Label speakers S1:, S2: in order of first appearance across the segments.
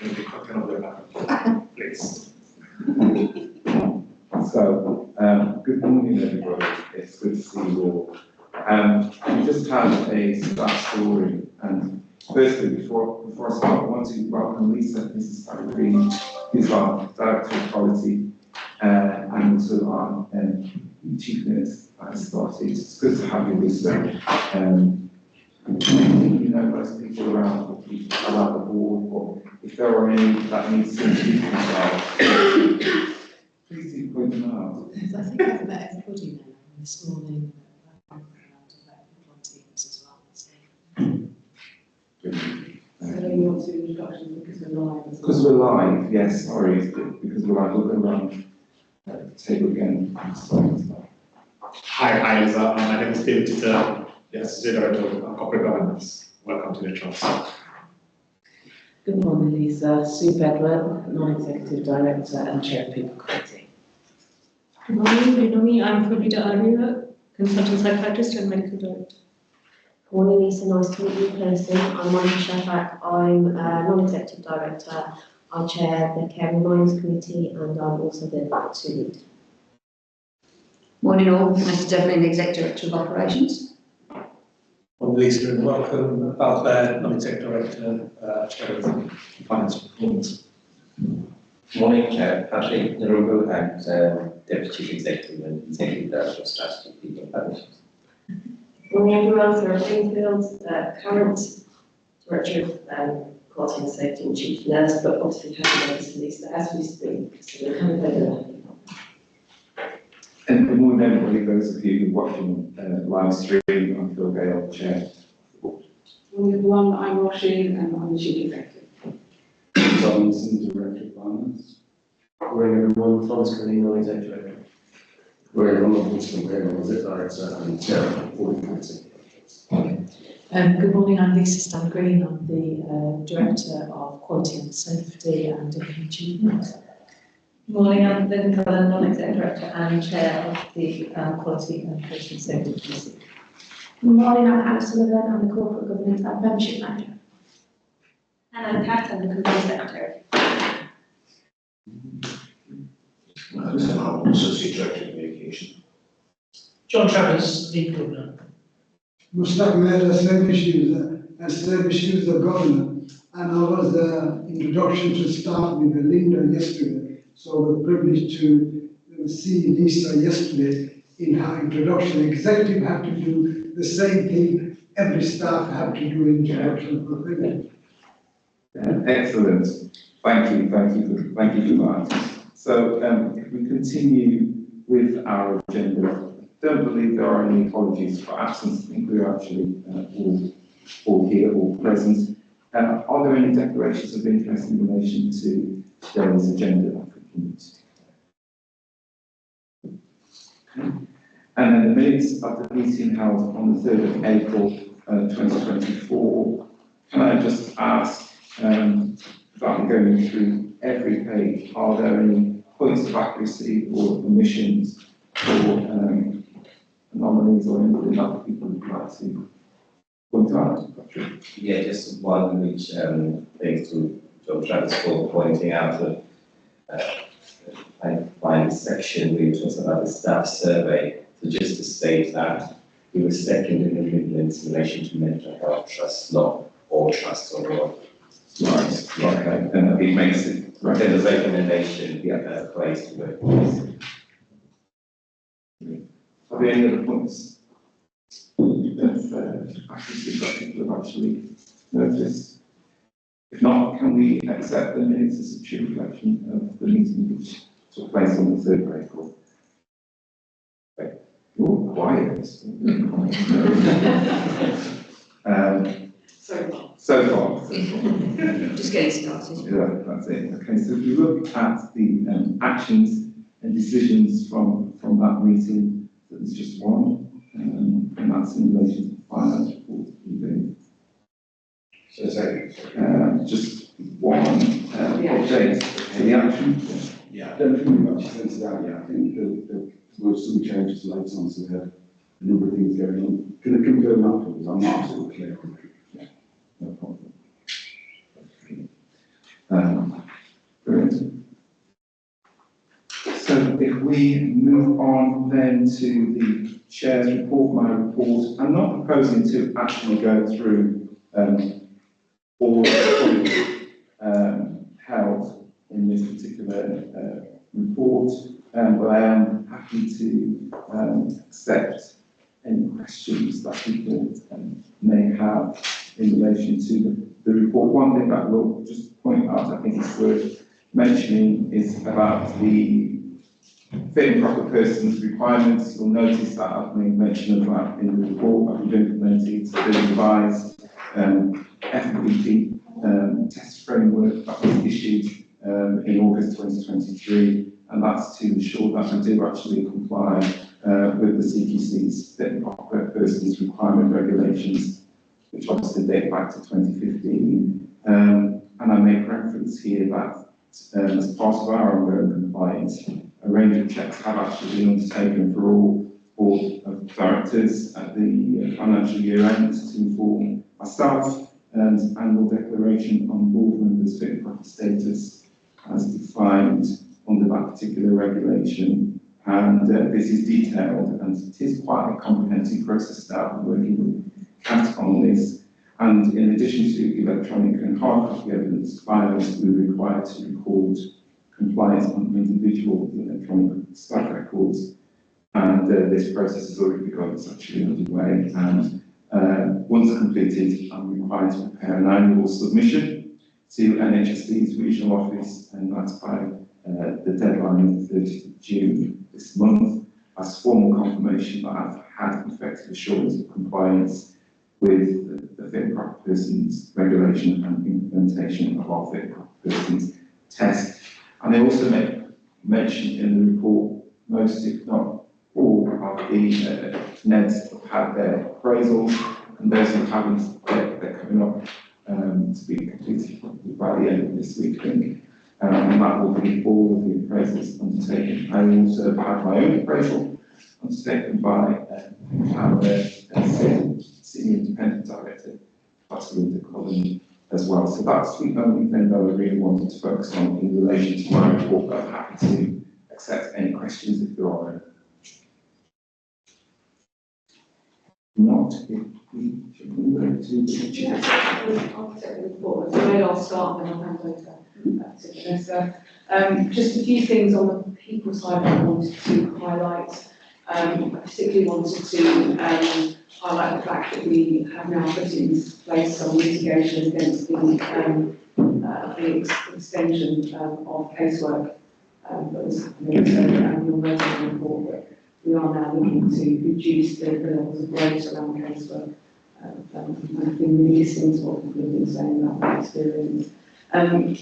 S1: maybe quick on that, please.
S2: So, good morning everybody, it's good to see you all. We just had a staff story, and firstly, before I start, I want to welcome Mrs. Sally Green, who's our Director of Quality, and also our Chief Nurse at Scottish. It's good to have you, Lisa. I think you know most people around the board, but if there are any that need to introduce themselves, please do point them out.
S3: I think I've met everybody now this morning, and on Teams as well. So
S4: you want to do introductions because we're live?
S2: Because we're live, yes, sorry, because we're live, we'll go around the table again.
S1: Hi, Lisa. My name is David Tita, the Associate Director of Corporate Governance. Welcome to the trust.
S4: Good morning, Lisa. Sue Bedwell, Non-Executive Director and Chair of People Committee.
S5: Good morning, you know me, I'm Purvita Arya, Consultant Psychiatrist and Medical Director.
S6: Good morning, Lisa. Nice to meet you in person. I'm Monica Shafak. I'm Non-Executive Director. I chair the Care and Minds Committee, and I'm also the faculty lead.
S7: Morning all, Mr. Devlin, Executive Director of Operations.
S8: I'm Lisa and welcome, Bal Baird, Non-Executive Director, Chair of Finance and Performance.
S9: Morning, Chair Patrick Narugo, and Deputy Chief Executive and Executive Director of Strategy, People and Partnerships.
S6: Morning everyone, Sarah Greenfield, current Director of Quality and Safety and Chief Nurse, but obviously having noticed Lisa as we speak, so we're kind of over.
S2: And good morning everybody, those of you watching live stream, I'm Phil Gale, Chair.
S4: Morning everyone, I'm Roshi and I'm the Chief Executive.
S2: Robinson, Director of Finance.
S10: Morning everyone, Thomas Green, Non-Executive Director.
S11: Morning everyone, I'm Winston Graham, Non-Executive Director and Chair of the Board Committee.
S3: good morning, I'm Lisa Stan-Green. I'm the Director of Quality and Safety and Deputy Chief Nurse.
S5: Good morning, I'm Lynn Cullen, Non-Executive Director and Chair of the Quality and Patient Safety Committee.
S6: Good morning, I'm Hannah Sullivan. I'm the Corporate Governance and Membership Manager.
S5: And I'm Pat, I'm the Company Secretary.
S11: Listen, I'm Associate Director of Communication.
S10: John Travers, Lead Governor.
S12: Mustaq Mehta, Service User Governor, and I was the introduction to start with Linda yesterday, so we're privileged to see Lisa yesterday in her introduction. Executive had to do the same thing, every staff had to do introduction for privilege.
S2: Excellent, thank you for that. So if we continue with our agenda, I don't believe there are any apologies for absence. I think we're actually all here, all present. Are there any declarations of interest in relation to today's agenda? And then the minutes of the meeting held on the 3rd of April 2024. Can I just ask, without going through every page, are there any points of accuracy or omissions or anomalies or anything that people would like to point out? Patrick?
S9: Yeah, just one which thanks to John Travers for pointing out that I find this section where it talks about the staff survey. So just to state that we were second in the Midlands in relation to mental health trusts, not all trusts overall.
S2: Right, okay, and it makes it
S9: Right. Then the recommendation, place to work.
S2: Are there any other points that accuracy that people have actually noticed? If not, can we accept the minutes as a true reflection of the meeting which took place on the 3rd of April? Okay. You're all quiet. So far.
S7: Just getting started.
S2: Yeah, that's it. Okay, so if you look at the actions and decisions from that meeting, there's just one, and that's in relation to the finance report that
S11: So
S2: just one update. The action.
S11: yeah, I don't think we've actually sent it out yet. I think there were some changes later on, so we had a number of things going on. Can I confirm afterwards? I'm not absolutely clear.
S2: No problem. we move on then to the Chair's report, my report. I'm not proposing to actually go through all the points held in this particular report, but I am happy to accept any questions that people may have in relation to the report. One thing that we'll just point out, I think it's worth mentioning, is about the fit and proper persons requirements. You'll notice that I've made mention of that in the report that we've implemented the revised FBP test framework that was issued in August 2023, and that's to ensure that we do actually comply with the CQC's fit and proper persons requirement regulations, which obviously date back to 2015. And I make reference here that as part of our ongoing compliance, a range of checks have actually been undertaken for all board of directors at the financial year end to inform myself and annual declaration on board members' fit and proper status as defined under that particular regulation. And this is detailed, and it is quite a comprehensive process now working with CAT on this. And in addition to electronic and hard copy evidence files, we're required to record compliance on individual electronic site records. And this process has already begun, it's actually underway. And once completed, I'm required to prepare an annual submission to NHSD's regional office, and that's by the deadline of the 30th of June this month, as formal confirmation that I've had effective assurance of compliance with the fit and proper persons regulation and implementation of our fit and proper persons test. And they also make mention in the report, most if not all of the NEDs have had their appraisals, and those who haven't, they're coming up to be completed by the end of this week, I think. And that will be all of the appraisals undertaken. I also had my own appraisal undertaken by our Senior Independent Director, Dr. Linda Cullen, as well. So that's the only thing that I really wanted to focus on in relation to my report, but I'm happy to accept any questions if there are any. Not if we should move to the chair.
S4: I'll take the report. So maybe I'll start and then I'll hand over to Vanessa. Just a few things on the people side I wanted to highlight. I particularly wanted to highlight the fact that we have now put in place some mitigation against the extension of casework that was happening in the annual resident report, that we are now looking to reduce the levels of weight around casework. I've been really listening to what people have been saying about that experience. I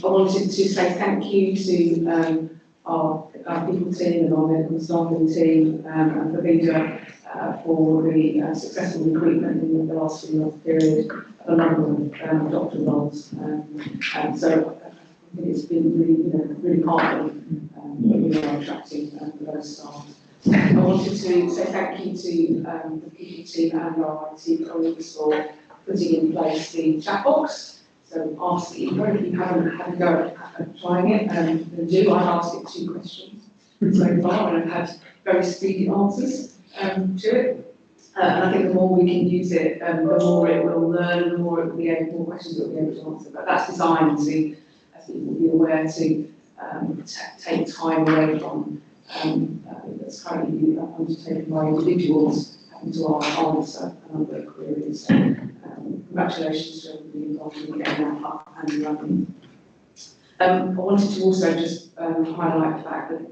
S4: wanted to say thank you to our people team and our medical staffing team and for Vida for the successful recruitment in the last few months period of a number of doctor roles. And so I think it's been really heartening that we are attracting those staff. I wanted to say thank you to the people team and our IT colleagues for putting in place the chat box. So ask Eva if you haven't had a go at trying it, then do. I've asked it 2 questions so far and I've had very speedy answers to it. And I think the more we can use it, the more it will learn, the more it will be able, more questions it will be able to answer. But that's designed to, as people will be aware, to take time away from that's currently undertaken by individuals having to answer a number of queries. So, congratulations to everybody involved in getting that up and running. I wanted to also just highlight the fact that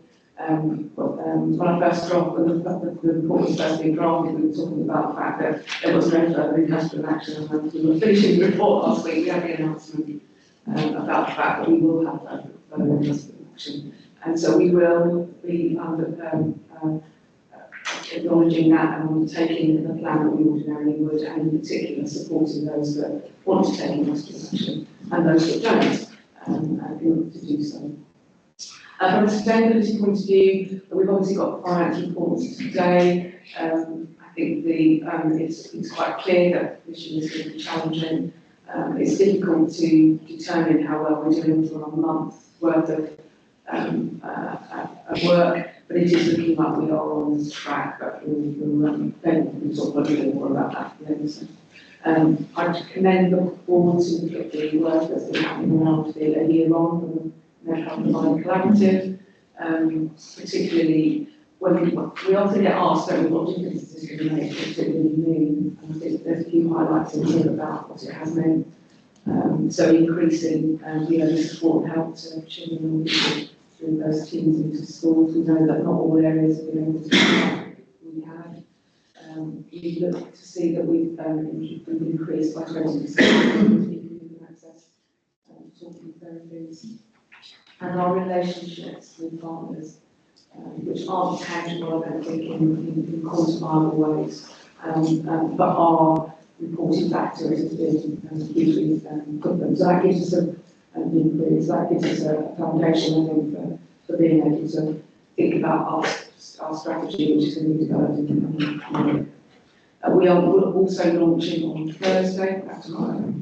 S4: when I first dropped, when the report was first being drafted, we were talking about the fact that there was no further industrial action, and we were finishing the report last week. We had the announcement about the fact that we will have further industrial action, and so we will be acknowledging that and undertaking the plan that we ordinarily would, and in particular supporting those that want to take industrial action and those that don't, in order to do so. From a sustainability point of view, we've obviously got the finance reports today. I think it's quite clear that the issue is going to be challenging. It's difficult to determine how well we're doing for a month's worth of work, but it is looking like we are on track, but we'll talk a little bit more about that later. So, I commend the board to look at the work that's been happening around a year on from the Mental Health Collaborative, particularly when we often get asked, don't we, what difference does it make, what does it really mean? And I think there's a few highlights in here about what it has meant. So increasing, the support and help to children and people through those teams into schools. We know that not all areas have been able to do that. We have. We look to see that we've increased by 20% people who can access talking therapies, and our relationships with partners, which aren't tangible, I don't think, in quantifiable ways, but are reported back to us as being hugely good. So that gives us an increase, that gives us a foundation, I think, for being able to think about our strategy, which is going to be developed in the coming year. We are also launching on Thursday, tomorrow,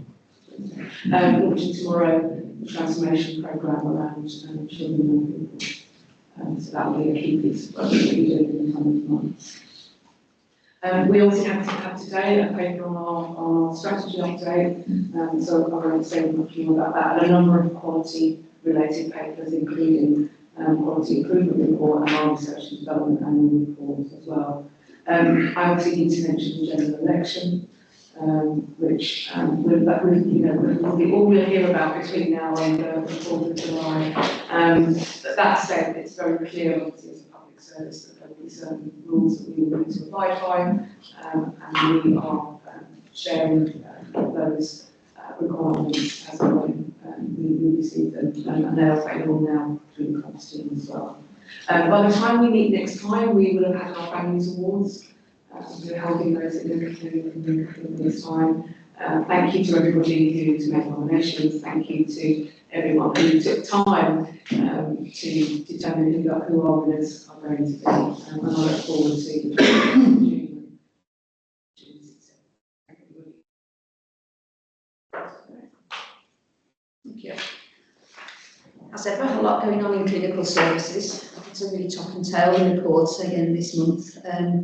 S4: launching tomorrow the transformation programme around children and young people. So that will be a key piece of work that we do in the coming months. We also have today a paper on our strategy update, so I won't say much more about that, and a number of quality related papers, including quality improvement report and our research and development annual report as well. I obviously need to mention the general election, which we'll hear about between now and the 4th of July. But that said, it's very clear, obviously, as a public service, that there will be certain rules that we will need to abide by, and we are sharing those requirements as and when we receive them, and they're available now through the comms team as well. By the time we meet next time, we will have had our Families Awards. We're holding those in this time. Thank you to everybody who's made nominations. Thank you to everyone who took time to determine who our winners are going to be. And I look forward to June.
S7: Thank you. As ever, a lot going on in clinical services. It's a really top and tail reports again this month,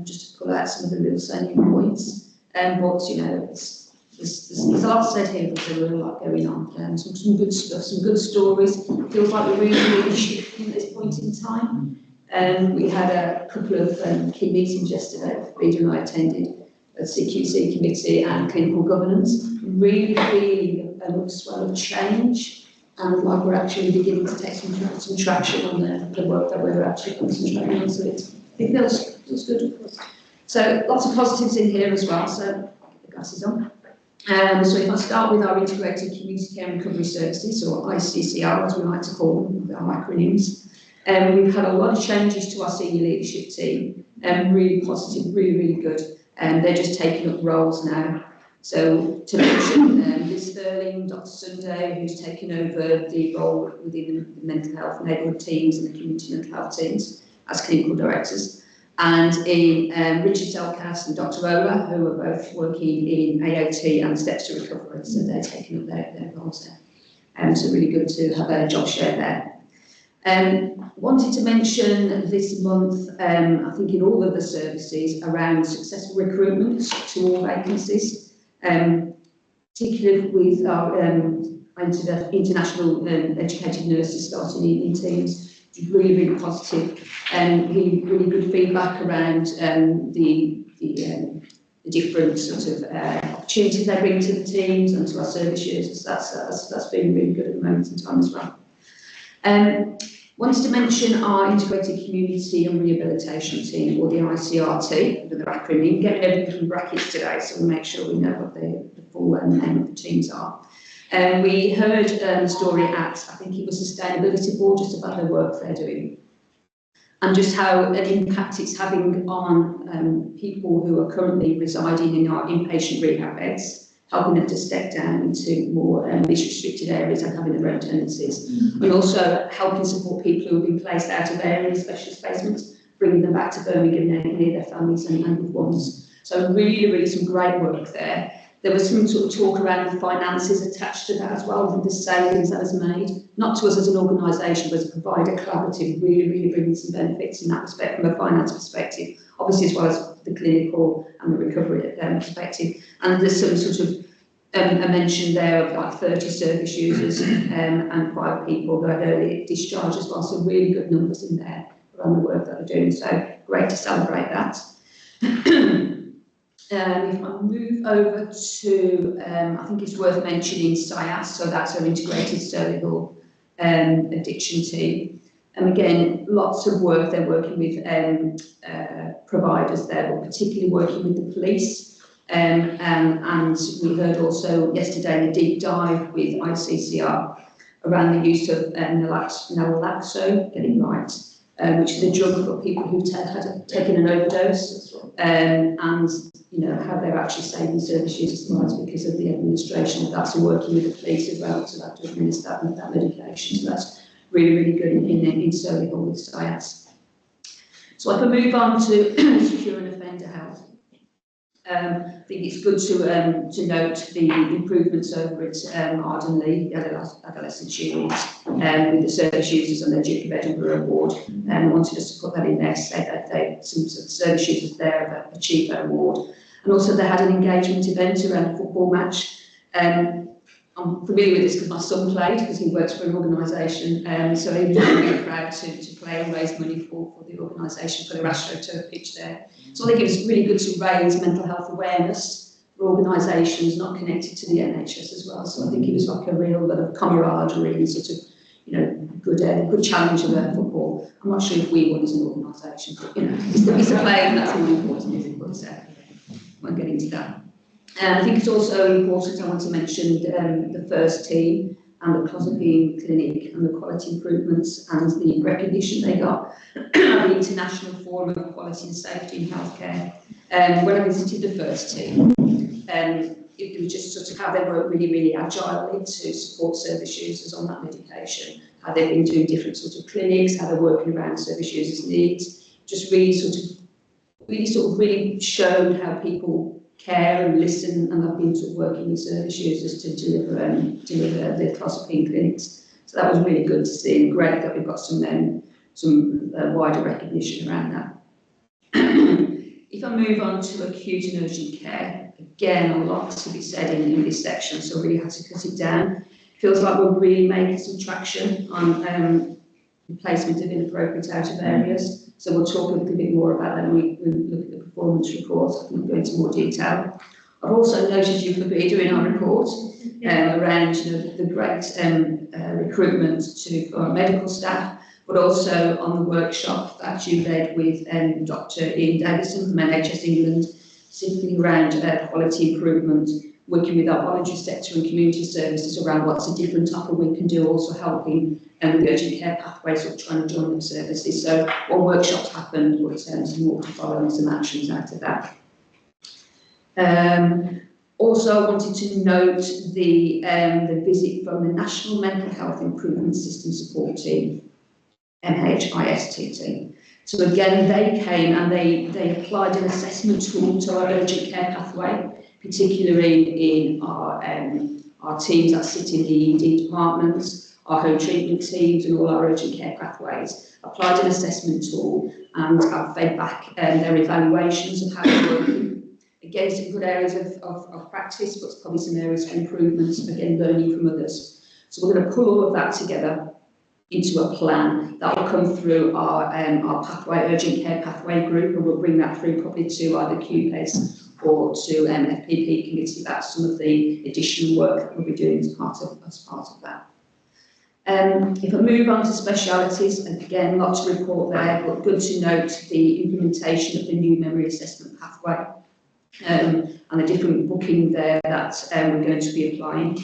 S7: just to pull out some of the real salient points. But there's a lot said here, but there's a lot going on. Some good stuff, some good stories. It feels like we're really shifting at this point in time. We had a couple of key meetings yesterday that Rita and I attended, at CQC committee and clinical governance, really feeling an upswell of change. And like we're actually beginning to take some traction on the work that we're actually concentrating on. So it feels good. So lots of positives in here as well. So the gas is on. So if I start with our Integrated Community Care and Recovery Services, or ICCR as we like to call them, with our acronyms. We've had a lot of changes to our senior leadership team, really positive, really good. They're just taking up roles now. So to mention Liz Sterling, Dr. Sunday, who's taken over the role within the mental health neighbourhood teams and the community mental health teams as clinical directors, and in Richard Selkas and Dr. Ola, who are both working in AOT and Steps to Recovery, so they're taking up their roles there. So really good to have a job share there. Wanted to mention this month, I think in all of the services, around successful recruitment to all vacancies. Particularly with our international educated nurses starting in teams, which is really positive, and really good feedback around the different sort of opportunities they bring to the teams and to our service users. That's been really good at the moment in time as well. Wanted to mention our Integrated Community and Rehabilitation Team, or the ICRT, with the acronym, getting everything in brackets today, so we'll make sure we know what the full name of the teams are. We heard a story at, I think it was Sustainability Board, just about the work they're doing, and just how an impact it's having on people who are currently residing in our inpatient rehab beds, helping them to step down into more least restricted areas and having their own tenancies. And also helping support people who have been placed out of area specialist basements, bringing them back to Birmingham near their families and loved ones. So really some great work there. There was some sort of talk around the finances attached to that as well, and the savings that was made, not to us as an organisation, but as a provider collaborative, really bringing some benefits in that respect from a finance perspective, obviously as well as the clinical and the recovery perspective. And there's some sort of a mention there of like 30 service users and 5 people who had early discharge as well, so really good numbers in there around the work that they're doing, so great to celebrate that. If I move over to, I think it's worth mentioning SIAS, so that's our integrated cervical addiction team. And again, lots of work, they're working with providers there, but particularly working with the police. And we heard also yesterday a deep dive with ICCR around the use of naloxone, getting right, which is a drug for people who've taken an overdose, and you know how they're actually saving service users' lives because of the administration of that. So working with the police as well to that to administer that medication. So that's really good in cervical with SIAS. So if I move on to secure and offender health. I think it's good to note the improvements over at Ardenley, the adolescent unit, with the service users and their Duke of Edinburgh award. I wanted us to put that in there, say that some service users there have achieved that award. And also they had an engagement event around a football match. I'm familiar with this because my son played, because he works for an organisation, so he was really proud to play and raise money for the organisation, for the AstroTurf pitch there. So I think it was really good to raise mental health awareness for organisations not connected to the NHS as well. So I think it was like a real bit of camaraderie and sort of, you know, good challenge of football. I'm not sure if we won as an organisation, but you know, it's a play and that's more important, isn't it? But I won't get into that. I think it's also important, I want to mention the first team and the Clozapine Clinic and the quality improvements and the recognition they got at the International Forum of Quality and Safety in Healthcare. When I visited the first team, it was just sort of how they were really agile to support service users on that medication, how they've been doing different sorts of clinics, how they're working around service users' needs, just really showed how people care and listen, and I've been sort of working with service users to deliver the Clozapine clinics. So that was really good to see, and great that we've got some wider recognition around that. If I move on to acute and urgent care, again, a lot to be said in this section, so I really had to cut it down. Feels like we're really making some traction on replacement of inappropriate out of areas. So we'll talk a little bit more about that when we look at the performance report. I can go into more detail. I've also noticed you could be doing our report around the great recruitment for our medical staff, but also on the workshop that you led with Dr. Ian Davison from NHS England, specifically around quality improvement, working with our voluntary sector and community services around what's a different type of we can do, also helping with the urgent care pathways or trying to join them services. So one workshop's happened, but some more to follow and some actions out of that. Also, I wanted to note the visit from the National Mental Health Improvement System Support Team, NHIST team. So again, they came and they applied an assessment tool to our urgent care pathway, particularly in our teams that sit in the ED departments, our home treatment teams and all our urgent care pathways, applied an assessment tool and have fed back their evaluations of how they're working. Again, some good areas of practice, but probably some areas for improvement, again, learning from others. So we're going to pull all of that together into a plan that will come through our urgent care pathway group, and we'll bring that through probably to either QPACE or to FPP committee. That's some of the additional work that we'll be doing as part of that. If I move on to specialities, and again, lots to report there, but good to note the implementation of the new memory assessment pathway and the different booking there that we're going to be applying.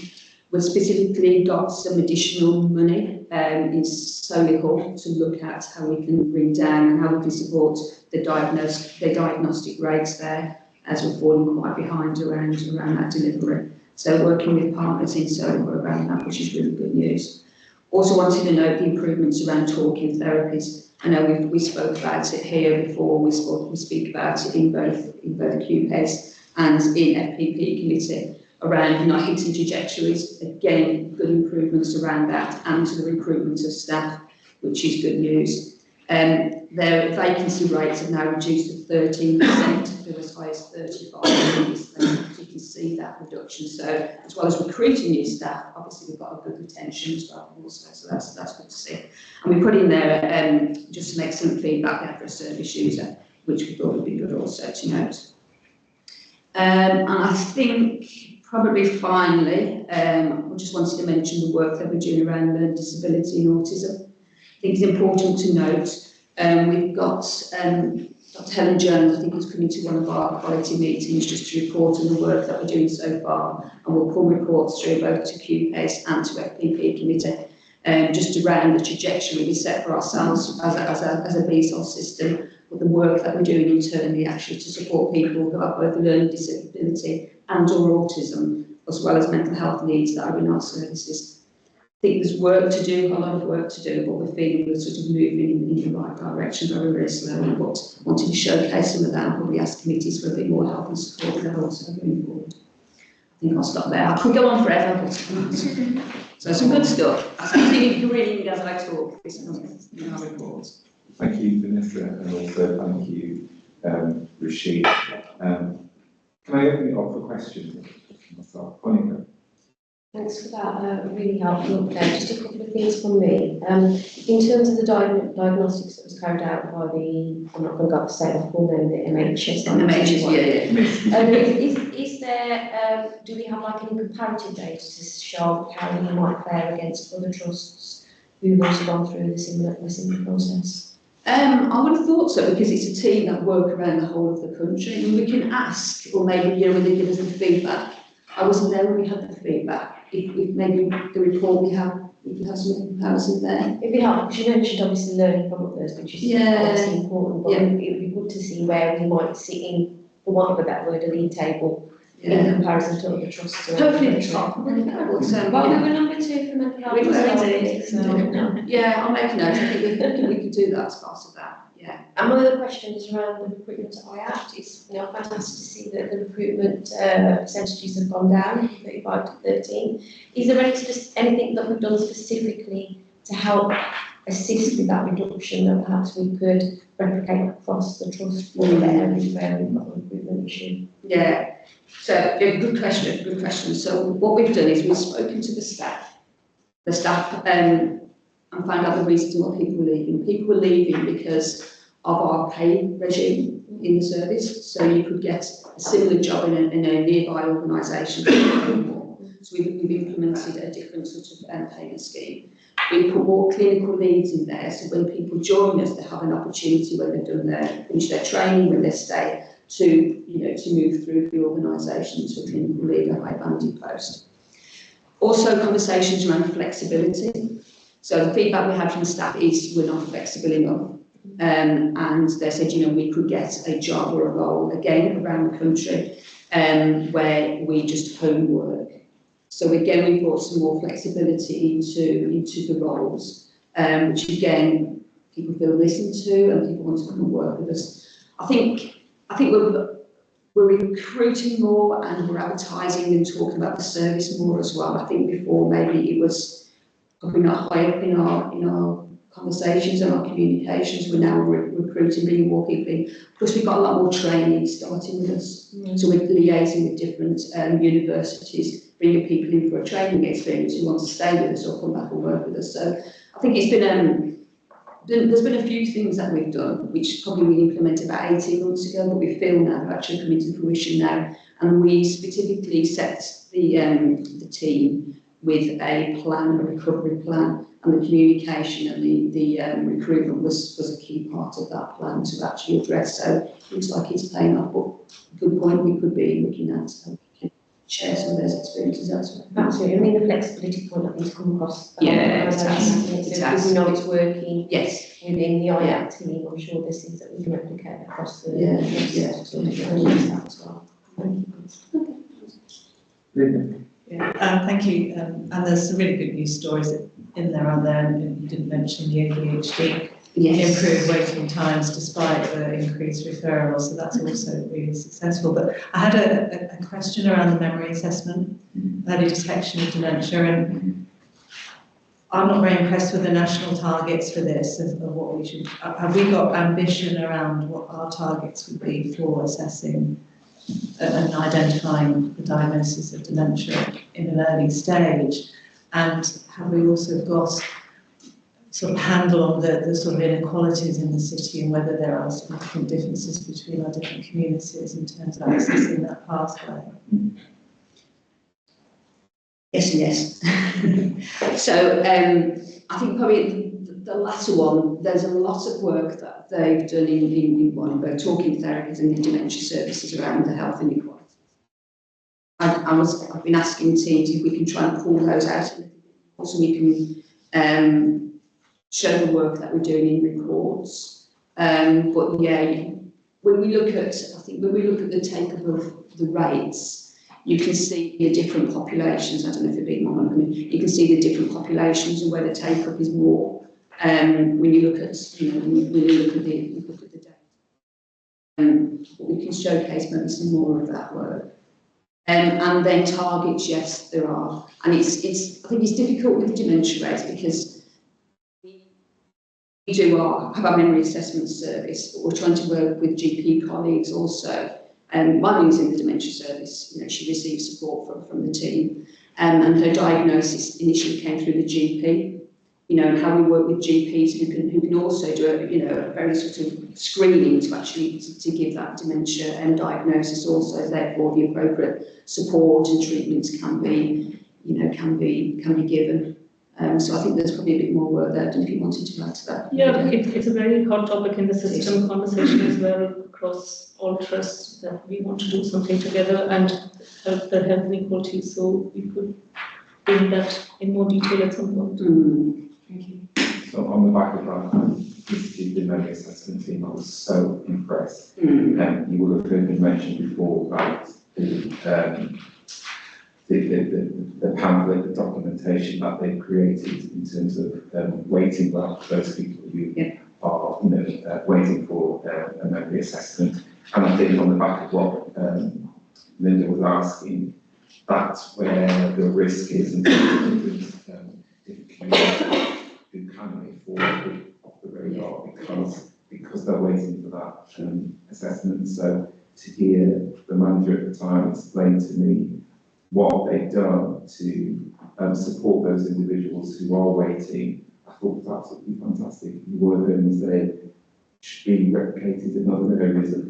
S7: We've specifically got some additional money in Solihull to look at how we can bring down and how we can support the diagnostic rates there, as we're falling quite behind around that delivery. So working with partners in Solihull around that, which is really good news. Also wanted to note the improvements around talking therapies. I know we spoke about it here before, we speak about it in both QPACE and in FPP committee around not hitting trajectories. Again, good improvements around that and to the recruitment of staff, which is good news. Their vacancy rates have now reduced to 13%, to as high as 35%. You can see that reduction. So as well as recruiting new staff, obviously we've got a good retention as well also, so that's good to see. And we put in there just some excellent feedback there for a service user, which we thought would be good also to note. And I think probably finally, I just wanted to mention the work that we're doing around learning disability and autism. I think it's important to note, we've got Dr. Helen Jones, I think, is coming to one of our quality meetings just to report on the work that we're doing so far, and we'll pull reports through both to QPACE and to FPP committee, just around the trajectory we set for ourselves as a BSOL system, but the work that we're doing internally actually to support people who have both a learning disability and or autism, as well as mental health needs that are in our services. I think there's work to do, a lot of work to do, but we're feeling we're sort of moving in the right direction very, very slowly, but wanting to showcase some of that and probably ask committees for a bit more help and support there also going forward. I think I'll stop there. I could go on forever, but so some good stuff. I think you're reading as I talk, in our reports.
S2: Thank you, Vanessa, and also thank you, Rashid. Can I open it up for questions myself? Monica?
S6: Thanks for that, really helpful update. Just a couple of things from me. In terms of the diagnostics that was carried out by the, I'm not going to say the full name, the MHS.
S7: MHS, yeah.
S6: Is there, do we have like any comparative data to show how you might fare against other trusts who've also gone through the similar process?
S7: I would have thought so, because it's a team that work around the whole of the country, and we can ask, or maybe when they give us the feedback. I wasn't there when we had the feedback. If maybe the report we can have some comparison there.
S6: It'd be helpful, because you mentioned obviously learning from others, which is obviously important, but it would be good to see where we might sit in, for want of a better word, a league table in comparison to other trusts.
S7: Hopefully the top.
S6: Well, we were number 2 for mental health.
S7: We were yeah, I'll make a note. I think we could do that as part of that. Yeah.
S6: And my other question is around the recruitment at IAPT. It's fantastic to see that the recruitment percentages have gone down, 35 to 13. Is there anything that we've done specifically to help assist with that reduction that perhaps we could replicate across the trust for the areas where we've got a recruitment issue?
S7: Yeah. So good question. So what we've done is we've spoken to the staff, and found out the reasons why people were leaving. People were leaving because of our pay regime in the service. So you could get a similar job in a nearby organisation for more. So we've implemented a different sort of payment scheme. We put more clinical leads in there, so when people join us, they have an opportunity when they've done finished their training, when they stay, to move through the organisation to a clinical lead, a high banded post. Also, conversations around flexibility. So the feedback we had from the staff is we're not flexible enough. And they said, we could get a job or a role, again, around the country, where we just home work. So again, we brought some more flexibility into the roles, which again, people feel listened to and people want to come and work with us. I think we're recruiting more and we're advertising and talking about the service more as well. I think before maybe it was probably not high up in our conversations and our communications. We're now recruiting, bringing more people in. Plus, we've got a lot more training starting with us. So we're liaising with different universities, bringing people in for a training experience who want to stay with us or come back and work with us. So I think it's been there's been a few things that we've done, which probably we implemented about 18 months ago, but we feel now they're actually coming to fruition now. And we specifically set the team with a plan, a recovery plan, and the communication and the recruitment was a key part of that plan to actually address. So it looks like it's paying off, but good point we could be looking at. So we can share some of those experiences elsewhere.
S6: Absolutely. I mean, the flexibility point that needs to come across.
S7: Yeah, it has.
S6: We know it's working.
S7: Yes.
S6: Within the IAPT team, I'm sure there's things that we can replicate across the
S7: as well.
S6: Thank you.
S5: Yeah, thank you. And there's some really good news stories in there, aren't there? And you didn't mention the ADHD
S7: Yes.
S5: improved waiting times despite the increased referrals, so that's also really successful. But I had a question around the memory assessment, early detection of dementia, and I'm not very impressed with the national targets for this, of what we should, have we got ambition around what our targets would be for assessing and identifying the diagnosis of dementia in an early stage? And have we also got sort of handle on the sort of inequalities in the city and whether there are significant differences between our different communities in terms of accessing that pathway?
S7: Yes and yes. So I think probably the latter one, there's a lot of work that they've done in both talking therapies and the dementia services around the health inequalities. I've been asking Teams if we can try and pull those out a little bit so we can show the work that we're doing in reports. But yeah, when we look at, I think when we look at the take-up of the rates, you can see the different populations. I don't know if you're being monogamy. You can see the different populations and where the take-up is more. When you look at, when you look at the data, we can showcase maybe some more of that work. And then targets, yes, there are, and I think it's difficult with dementia rates because we have our memory assessment service, but we're trying to work with GP colleagues also. Mine in the dementia service, she received support from the team, and her diagnosis initially came through the GP. And how we work with GPs who can also do a very sort of screening to actually to give that dementia diagnosis also. Therefore, the appropriate support and treatments can be given. So I think there's probably a bit more work there. I don't know if you wanted to add to that.
S4: Yeah, it's a very hot topic in the system conversation as well across all trusts that we want to do something together and help the health inequality. So we could bring that in more detail at some point.
S7: Thank you.
S2: So on the back of that, the memory assessment team, I was so impressed. You will have heard me mention before about the pamphlet, the documentation that they've created in terms of waiting for those people who are waiting for a memory assessment. And I think on the back of what Linda was asking, that's where the risk is in terms of different communities who can afford off the radar because they're waiting for that assessment. So to hear the manager at the time explain to me what they've done to support those individuals who are waiting, I thought was absolutely fantastic. You were going to say should be replicated in other areas of,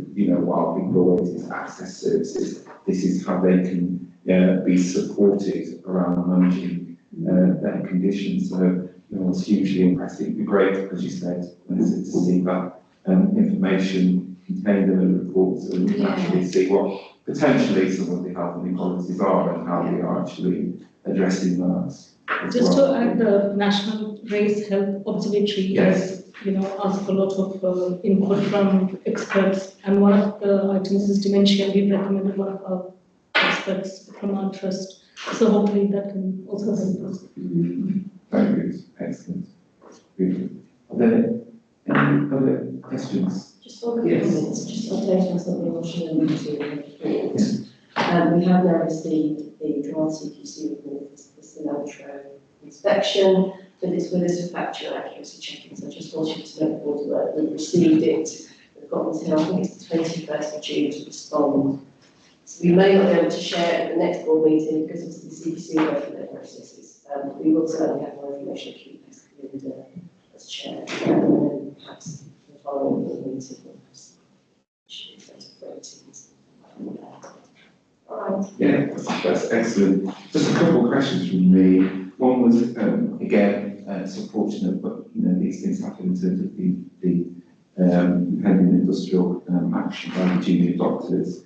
S2: while people are waiting to access services, this is how they can be supported around managing their conditions. So, it's hugely impressive. It'd be great, as you said, to see that information contained in the report so we can actually see what potentially some of the health inequalities are and how we are actually addressing that.
S4: Just to add, the National Race Health Observatory has, asked a lot of input from experts, and one of the items is dementia. We've recommended one of our experts from our trust, so hopefully that can also help us.
S2: Very good, excellent. Good. Are there any other questions?
S13: Just one quick comment, just updating on something on Shannon to report. We have now received the draft CQC report, the cilantro inspection, but it's with us for factual accuracy checking, so I just wanted to make the board aware that we've received it. We've got until, I think it's the 21st of June to respond. So we may not be able to share at the next board meeting because obviously the CQC will go through their processes. We will certainly have more information at Q as chair, and then perhaps the following board meeting will have all right.
S2: Yeah, that's excellent. Just a couple of questions from me. One was, again, it's unfortunate, but these things happen in terms of the pending industrial action by the junior doctors.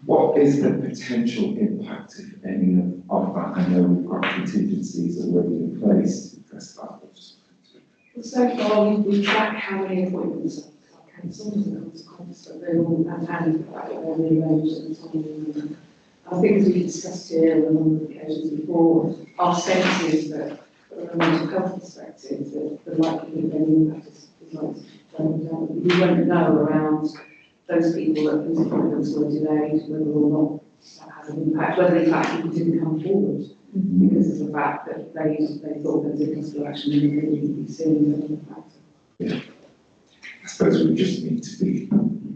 S2: What is the potential impact, if any, of that? I know we've got contingencies already in place to address that.
S4: So far, we track how many appointments are cancelled and the costs that they all and rearranged at the time. I think as we discussed here on a number of occasions before, our sense is that the from a mental health perspective, the likelihood of any impact is likely to go down. We won't know around those people whose appointments were delayed, whether or not that had an impact, whether in fact people didn't come forward because of the fact that they thought there was a possible action and they didn't be seen as a factor.
S2: Yeah. I suppose we just need to be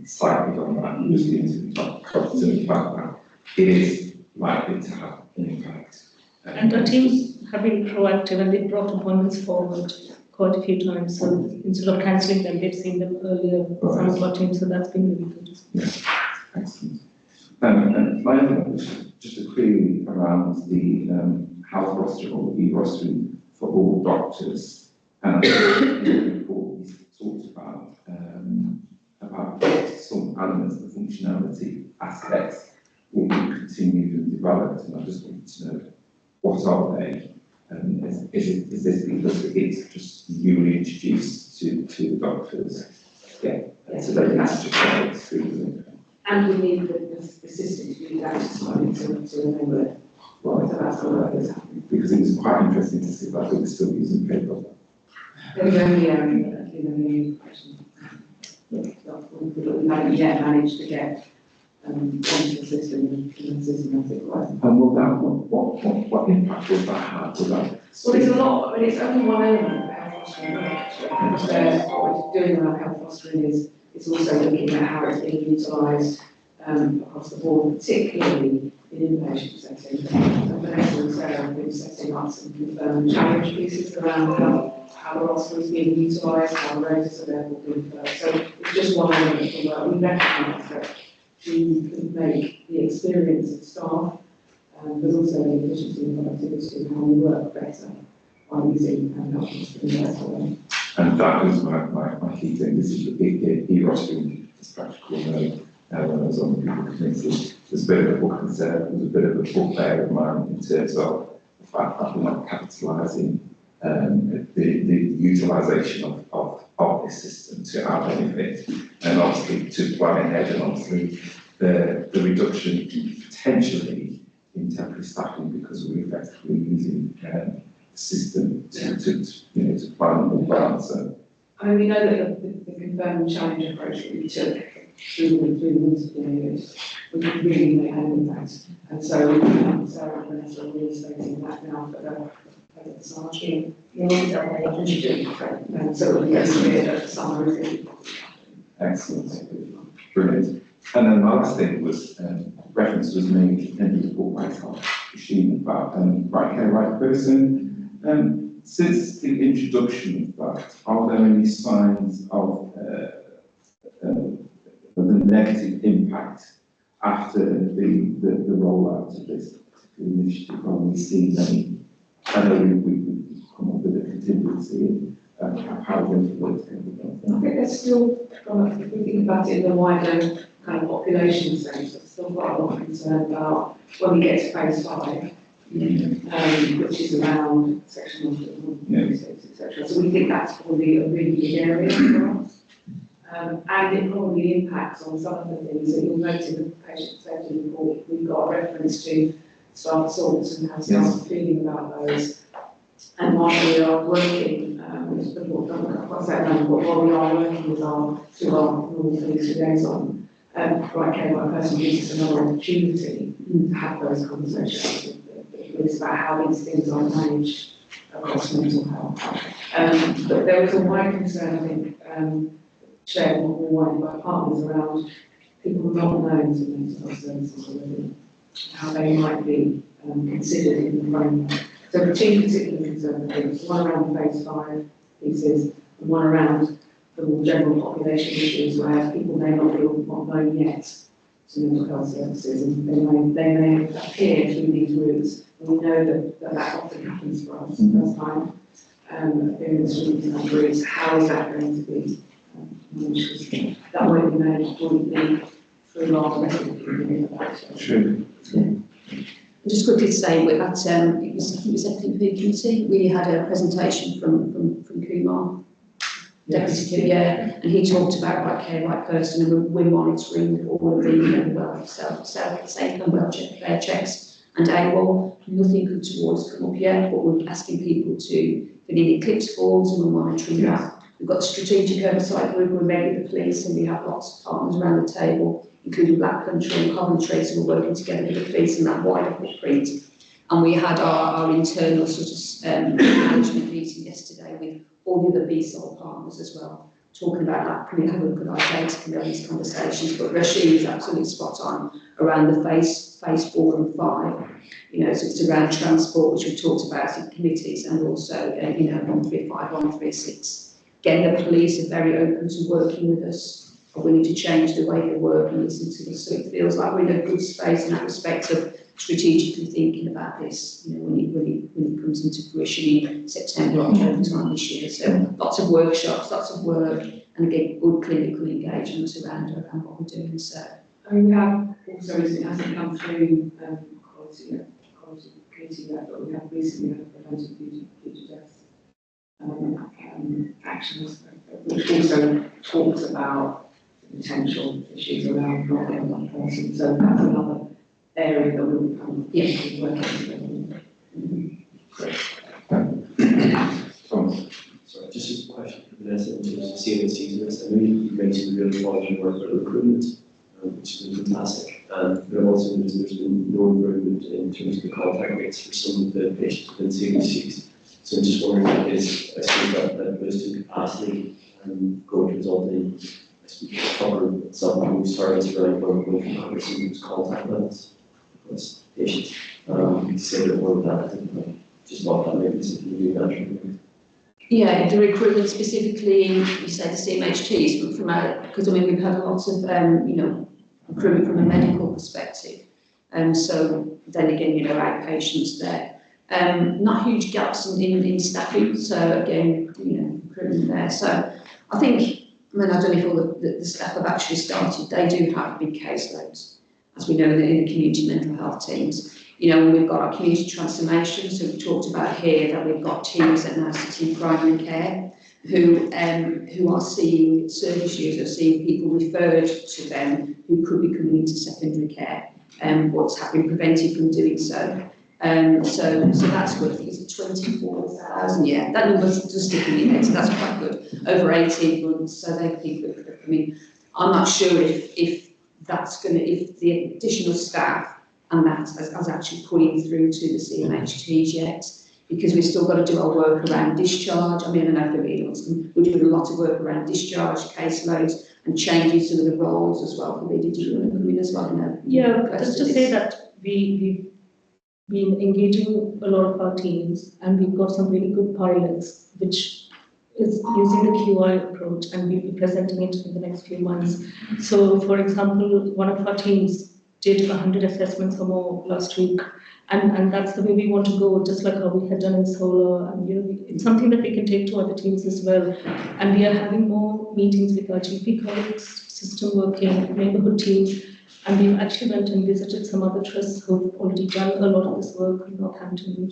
S2: slightly on that, we just need to be confident about that. It is likely to have an impact.
S14: And the teams have been proactive and they brought appointments forward quite a few times. So instead of cancelling them, they've seen them earlier, some of our teams, so that's been really good.
S2: Yeah, excellent. And my other question, just a query around the health roster or e-rostering for all doctors. And in the report, we talked about some elements of the functionality aspects will be continued and developed, and I just wanted to know what are they, and is this because it's just newly introduced to doctors? Yeah, so they can just go through.
S4: And we need the system to be adapted to enable it.
S2: Right.
S4: So that's all that is happening.
S2: Because it was quite interesting to see that we're still using paper.
S4: There was only the question. We haven't yet managed to get onto the system and the system as it was.
S2: And will that, what impact will that have? Will that?
S4: Well, there's a lot, I mean, it's only one element of health fostering work, actually. What we're doing around health fostering is it's also looking at how it's being utilised across the board, particularly in inpatient settings. And Vanessa and Sarah have been setting up some challenge pieces around how the roster is being utilised, how the rotors are therefore being developed. So it's just one element of the work. We recognise that we can make the experience of staff, but also the efficiency and productivity and how we work better by using health fostering work.
S2: And that is my key thing. This is the big e-rostering is practical. When I was on the people committee, there's a bit of a book there, there's a bit of a bugbear of mine in terms of the fact that we're not capitalising the utilisation of this system to our benefit, and obviously to plan ahead, and obviously the reduction potentially in temporary staffing because we're effectively using the system to plan and plan. So
S4: I mean, we know that the confirm and challenge approach that we took through the winter period, we really made an impact. And so Sarah and Vanessa are really stating that now for the summer scheme. And so we get to be at the summer review.
S2: Excellent. Brilliant. And then my last thing was reference was made in the report by Sheen about right person. Since the introduction of that, are there any signs of the negative impact after the rollout of this particular initiative? Have we seen any? I know we've come up with a contingency how we're implementing.
S4: I think there's still, if we think about it in the wider kind of population sense, there's still quite a lot of concern about when we get to phase 5, which is around sexual mistakes, etc. So we think that's probably a really big area for us. And it probably impacts on some of the things that you'll note in the patient safety report. We've got a reference to staff assaults and how staff are feeling about those. And while we are working, while we are working with our normal police liaison, right person gives us another opportunity to have those conversations with the police about how these things are managed across mental health. But there was a wide concern, I think, shared more widely by partners around people not known to mental health services already, how they might be considered in the framework. So there are two particular concern things, one around the phase 5 pieces, and one around the more general population issues where people may not feel known yet to mental health services, and they may appear through these routes. And we know that often happens for us first time appearing through these routes. How is that going to be managed? That won't be managed jointly through our rest of the community.
S2: Sure.
S7: Just quickly to say, we're at, it was FPP committee, we had a presentation from Kumar, Deputy Kumar, and he talked about right care, right person, and we're monitoring all of the safe and well check checks and AWOL. nothing towards come up yet, but we're asking people to fill in eclipse forms and we're monitoring that. We've got a strategic oversight group, we're met with the police and we have lots of partners around the table, including Black Country and Coventry, so we're working together with the police in that wider footprint. And we had our internal sort of management meeting yesterday with all the other BSOL partners as well, talking about that. Can we have a look at our data, can we have these conversations? But Rashid is absolutely spot on around the phase 4 and 5. You know, so it's around transport, which we've talked about in committees, and also, 135, 136. Again, the police are very open to working with us, are willing to change the way they work and listen to us. So it feels like we're in a good space in that respect of strategically thinking about this, when it comes into fruition in September, October time this year. So lots of workshops, lots of work, and again, good clinical engagement around what we're doing. So
S4: I mean, we have also recently, it hasn't come through quality committee yet, but we have recently had preventive future deaths actions, which also talks about potential issues around not getting that person. So that's another area that we'll be working
S10: Sorry, just a question for Vanessa in terms of CMHTs. I know you mentioned really quality work for recruitment, which has been fantastic, but also there's been no improvement in terms of the contact rates for some of the patients within CMHTs. So I'm just wondering if there's, I suppose, that goes to capacity going to result in proper self-imposed targets for employment with some of those contact levels across patients. To say a bit more about that, just what that maybe is if you do that.
S7: yeah, the recruitment specifically in, you say the CMHTs, but from our, because I mean we've had lots of recruitment from a medical perspective, and so then again outpatients there. Not huge gaps in staffing, so again, recruitment there. So I think, I don't know if all the staff have actually started, they do have big caseloads, as we know in the community mental health teams. We've got our community transformation, so we've talked about here that we've got teams that now sit in primary care who are seeing service users, seeing people referred to them who could be coming into secondary care, what's happening, prevented from doing so. So that's good. I think it's 24,000. Yeah, that number's just sticking in there, so that's quite good. Over 18 months, so they're people that are coming. I'm not sure if that's going to, if the additional staff and that as actually pulling through to the CMHTs yet, because we've still got to do our work around discharge. I don't know if everybody wants to, we're doing a lot of work around discharge, caseloads, and changing some of the roles as well. Did you want to come in as well?
S14: Yeah, just to say that we've been engaging a lot of our teams, and we've got some really good pilots, which is using the QI approach, and we'll be presenting it in the next few months. So, for example, one of our teams did 100 assessments or more last week, and that's the way we want to go, just like how we had done in Solar, and it's something that we can take to other teams as well. And we are having more meetings with our GP colleagues, system working, neighbourhood teams, and we've actually went and visited some other trusts who've already done a lot of this work in Northampton,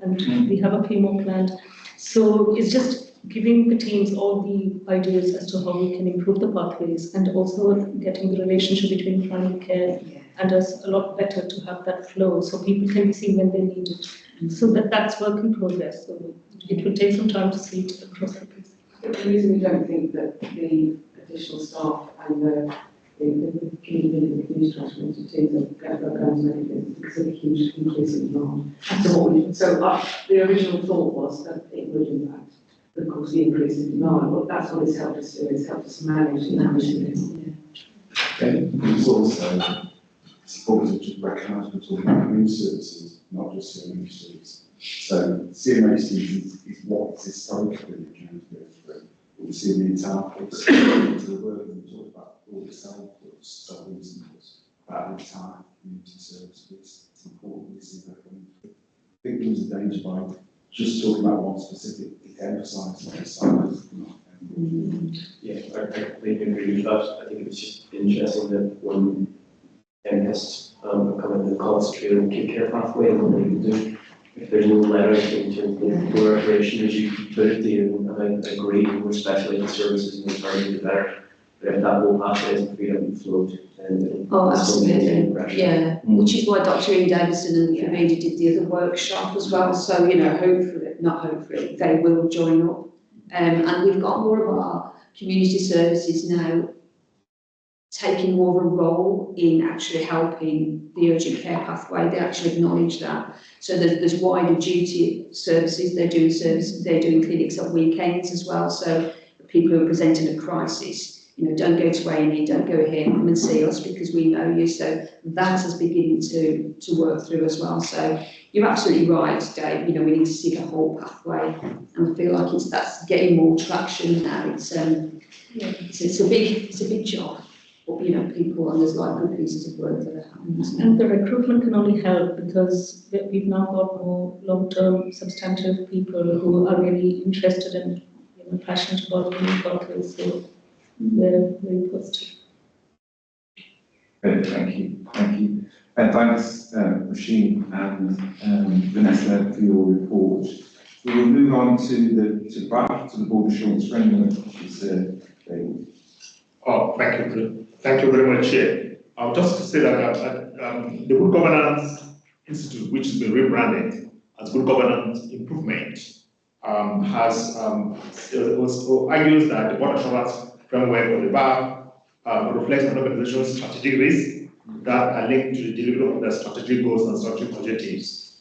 S14: and we have a few more planned. So it's just giving the teams all the ideas as to how we can improve the pathways, and also getting the relationship between primary care and us a lot better to have that flow, so people can be seen when they need it. So that's work in progress. So it will take some time to see it across the place.
S4: The reason we don't think that the additional staff and the community transformation teams are going to make a difference because of the huge increase in demand. So the original thought was that it would impact, of course, the increase in demand, but that's what it's helped us do. It's helped us manage this.
S11: It's also supposed to just recognise we're talking about community services, not just CMHTs. So CMHTs is what it's historically been trying to go through. But we see the entire picture into the work that we talked about, all the self-service, about the entire community services. It's important we see that coming through. I think there was a danger by just talking about one specific, it emphasises the size.
S10: Yeah, I completely agree with that. I think it was just interesting that when MPES come in and concentrate on the care pathway and what they can do, if there's no letter in terms of more operation, as you put it, and I agree, more specialised services and targeted the better. But if that whole pathway isn't freed up and flowed, then it'll.
S7: Oh,
S10: still maintain
S7: absolutely,
S10: pressure.
S7: yeah, which is why Dr. Ian Davison and Fabida did the other workshop as well, so, you know, hopefully, they will join up. And we've got more of our community services now taking more of a role in actually helping the urgent care pathway. They actually acknowledge that. So there's wider duty services, they're doing clinics at weekends as well, so people who are presenting a crisis, you know, don't go to A&E, don't go here, come and see us because we know you. So that is beginning to work through as well. So you're absolutely right, Dave. You know, we need to see the whole pathway, and I feel like that's getting more traction now. It's a big job, but you know, people, and there's like good pieces of work that are happening.
S14: And the recruitment can only help because we've now got more long-term substantive people who are really interested and, you know, passionate about being doctors. So they're very positive.
S2: Great, thank you. And thanks, Roisin and Vanessa, for your report. We will move on to the Board Assurance Framework, which is David.
S1: Oh, thank you. Thank you very much, Chair. Just to say that the Good Governance Institute, which has been rebranded as Good Governance Improvement, argues that the Board Assurance Framework of the BAF reflects an organization's strategic risks that are linked to the delivery of their strategic goals and strategic objectives.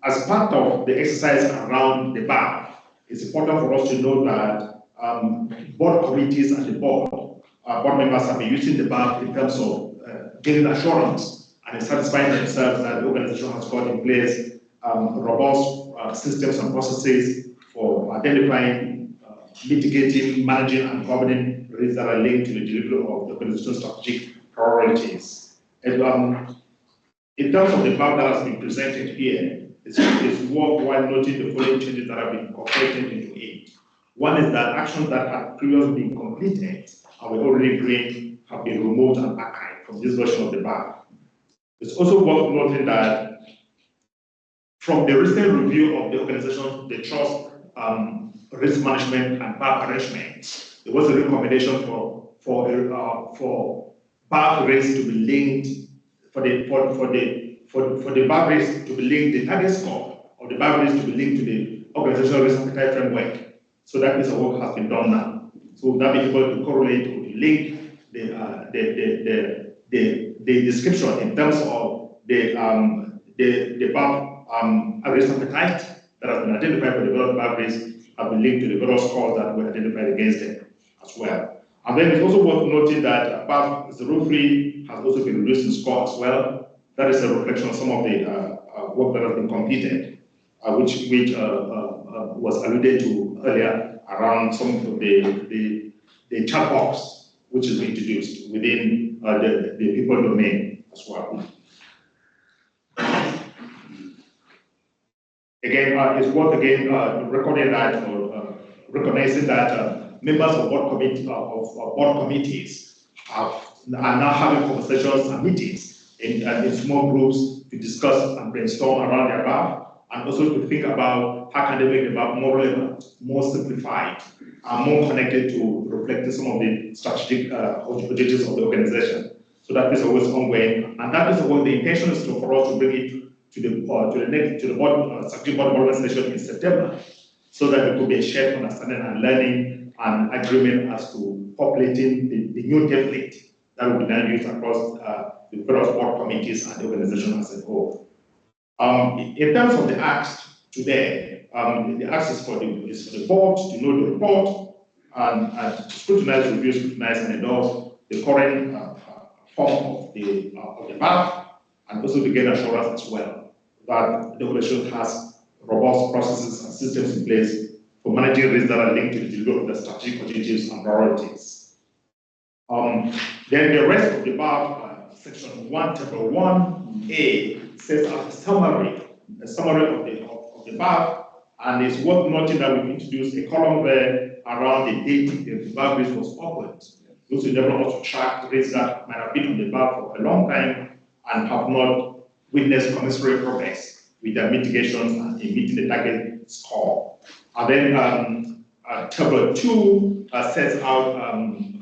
S1: As part of the exercise around the BAF, it's important for us to know that board committees and the board members have been using the BAF in terms of giving assurance and satisfying themselves that the organization has got in place robust systems and processes for identifying, mitigating, managing, and governing risks that are linked to the delivery of the organization's strategic priorities. And in terms of the BAF that has been presented here, it's worthwhile noting the following changes that have been incorporated into it. One is that actions that had previously been completed and were already green have been removed and archived from this version of the BAF. It's also worth noting that from the recent review of the organization, the trust risk management and BAF arrangement, there was a recommendation for BAF risk to be linked for the BAF risk to be linked, the target score of the BAF risk to be linked to the organizational risk appetite framework. So that piece of work has been done now. So we'll now be able to correlate or link the description in terms of the BAF risk appetite that has been identified for the developed BAF risk have been linked to the various scores that were identified against them as well. And then it's also worth noting that BAF 03 has also been reduced in score as well. That is a reflection of some of the work that has been completed, which was alluded to earlier around some of the chat box which is introduced within the people domain as well. Again, it's worth recording that or recognizing that members of board committees are now having conversations and meetings in small groups to discuss and brainstorm around their BAF, and also to think about how can they make the BAF more relevant, more simplified, and more connected to reflecting some of the strategic objectives of the organization. So that is always ongoing, and that is the intention is for us to bring it to the board strategic board governance session in September, so that there could be a shared understanding and learning and agreement as to populating the new template that will be then used across the various board committees and the organization as a whole. In terms of the ask today, the ask is for the board to know the report and to scrutinize, review, scrutinize, and endorse the current form of the BAF, and also to get assurance as well that the organization has robust processes and systems in place for managing risks that are linked to the delivery of the strategic objectives and priorities. Then the rest of the BAF, section 1, table 1A, says as a summary of the BAF, and it's worth noting that we've introduced a column there around the date the BAF risk was opened. Those who never want to track risks that might have been on the BAF for a long time and have not witnessed commensurate progress with their mitigations and in meeting the target score. And then table 2 sets out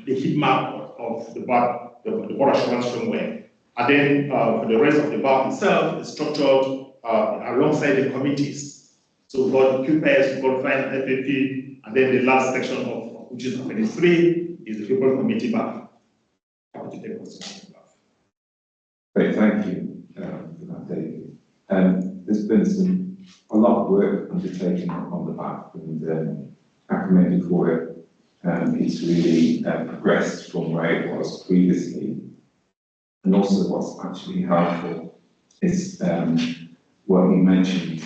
S1: the heat map of the water assurance framework. And then for the rest of the BAF itself is structured alongside the committees. So we've got QPS, we've got Finance FAP, and then the last section of which is appendix 3 is the people committee BAF. Happy to take questions.
S2: Great, thank you for that, David. There's been a lot of work undertaken on the BAF, and I commend you for it. It's really progressed from where it was previously. And also what's actually helpful is what you mentioned,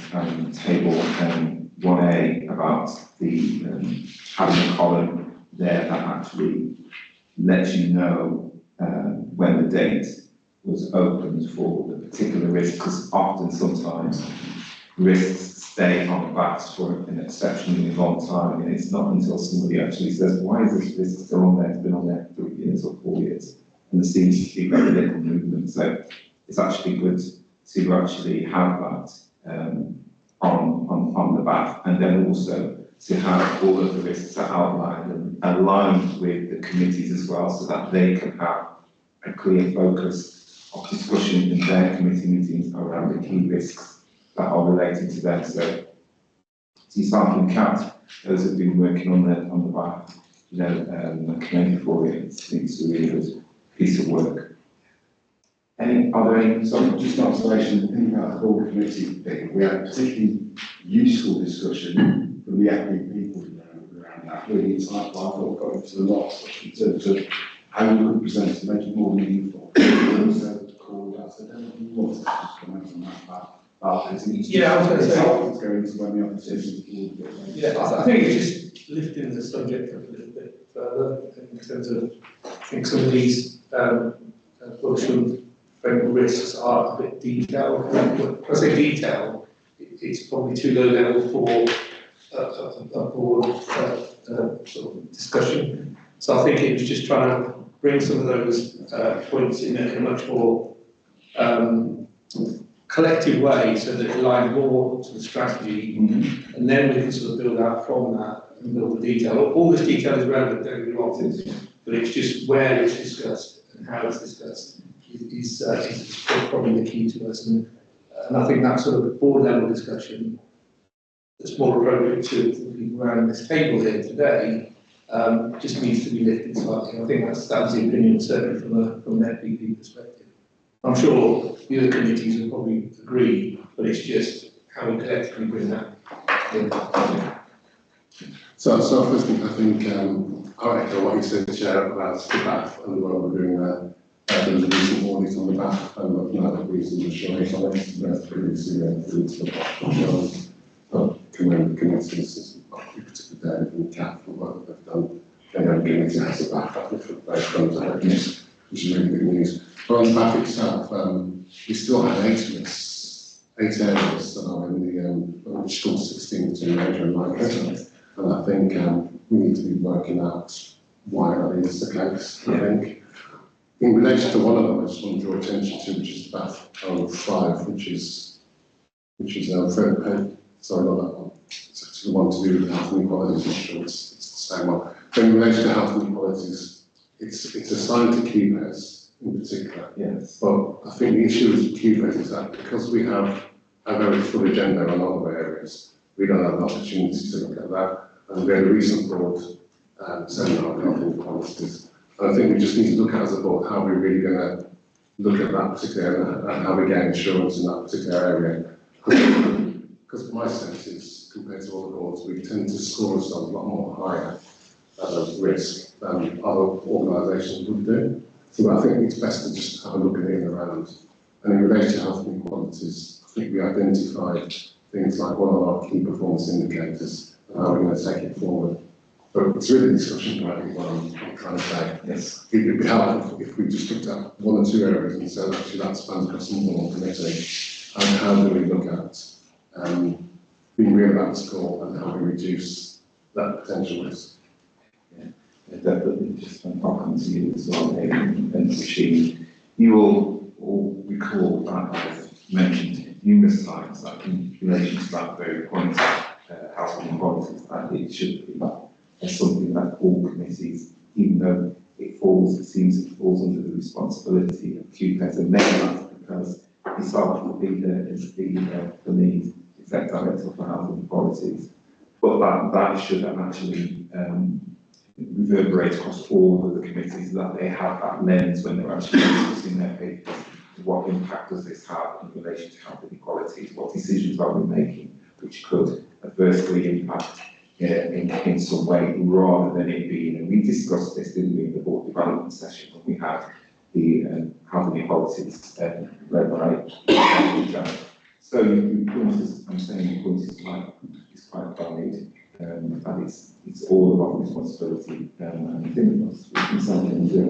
S2: table 1A, about the having a column there that actually lets you know when the date was opened for the particular risk, because often sometimes risks stay on the BAFs for an exceptionally long time, and it's not until somebody actually says, why is this risk still on there? It's been on there for 3 years or 4 years, and there seems to be very little movement. So it's actually good to actually have that on the BAF, and then also to have all of the risks outlined and aligned with the committees as well, so that they can have a clear focus of discussion in their committee meetings around the key risks that are related to them. So yourself and Kat, those who have been working on the BAF, I commend you for it. It's a really good piece of work. Are there any?
S11: So just an observation, thinking about the board committee thing, we had a particularly useful discussion from the FB people around that, really insightful. I thought got into a lot in terms of how you could present to make it more meaningful. Also called out, so I don't know if you want to just comment on that.
S8: Yeah, I was going to say.
S11: It's going to when the opposition.
S8: Yeah, I think it's just lifting the subject up a little bit further in terms of, I think some of these social friendly risks are a bit detailed. When I say detail, it's probably too low level for a broad sort of discussion. So I think it was just trying to bring some of those points in a much more collective way, so that it aligned more to the strategy, and then we can sort of build out from that and build the detail. All this detail is relevant, don't get me wrong, but it's just where it's discussed and how it's discussed is probably the key to us. And I think that sort of board level discussion that's more appropriate to the people around this table here today just needs to be lifted slightly. I think that's the opinion, certainly from an FPP perspective. I'm sure the other committees will probably agree, but it's just how we collectively bring that in.
S11: So firstly, I think I echo what you said, Chair, about the BAF and the work we're doing there. There was a recent audit on the BAF, and looking at the reasons assurance on it. There's previously through to the assurance. Commend the committees, in particular David and Kat, for what they've done. And then committee has a BAF for both funds, which is really good news. But on the BAF itself, we still have 8 areas that are in the which score 16 between major and minor. And I think we need to be working out why that is the case. I think in relation to one of them, I just want to draw attention to, which is BAF 5, which is third page. Sorry, not that one. It's actually the one to do with health and equalities. I'm sure it's the same one. But in relation to health and equalities, it's assigned to QPES in particular.
S2: Yes.
S11: But I think the issue with QPES is that because we have a very full agenda on other areas, we don't have an opportunity to look at that. And we had a recent board seminar on health and equalities. And I think we just need to look at as a board how we're really going to look at that particular area and how we get insurance in that particular area. Because my sense is, compared to other boards, we tend to score ourselves a lot more higher risk than other organisations would do. So I think it's best to just have a look at it in the round. And in relation to health and equalities, I think we identified things like one of our key performance indicators and how we're going to take it forward. But it's really a discussion about what I'm trying to say.
S2: Yes.
S11: It would be helpful if we just looked at 1 or 2 areas and said, actually, that spans across more committee. And how do we look at being real about the score and how we reduce that potential risk?
S2: Yeah, definitely. Just I'll come to you as well, and Rashid. You will all recall that I've mentioned numerous times that in relation to that very point, health and equalities, that it should be as something that all committees, even though it falls under the responsibility of QPES and MEMA, because itself will be the lead exec director for health and qualities. But that should actually reverberate across all of the committees, that they have that lens when they're actually discussing their papers. What impact does this have in relation to health inequalities? What decisions are we making which could adversely impact in some way, rather than it being, and we discussed this, didn't we, in the board development session when we had the health inequalities led by So I'm saying the point is quite valid, and it's all about responsibility, and I think it's something to do.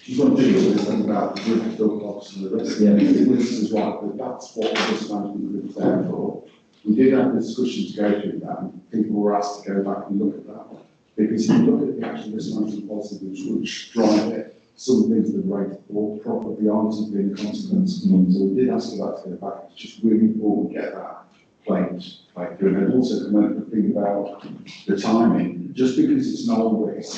S11: You've got to do this thing about the group build blocks and the rest. Yeah, this is right, but that's what the risk management group is there for. We did have a discussion to go through that, and people were asked to go back and look at that. Because if you look at the actual risk management policy which drive it, some things that rate or probably aren't as being a consequence. So we did ask for that to go back. It's just really important to get that played through. And also come up with a thing about the timing. Just because it's an old risk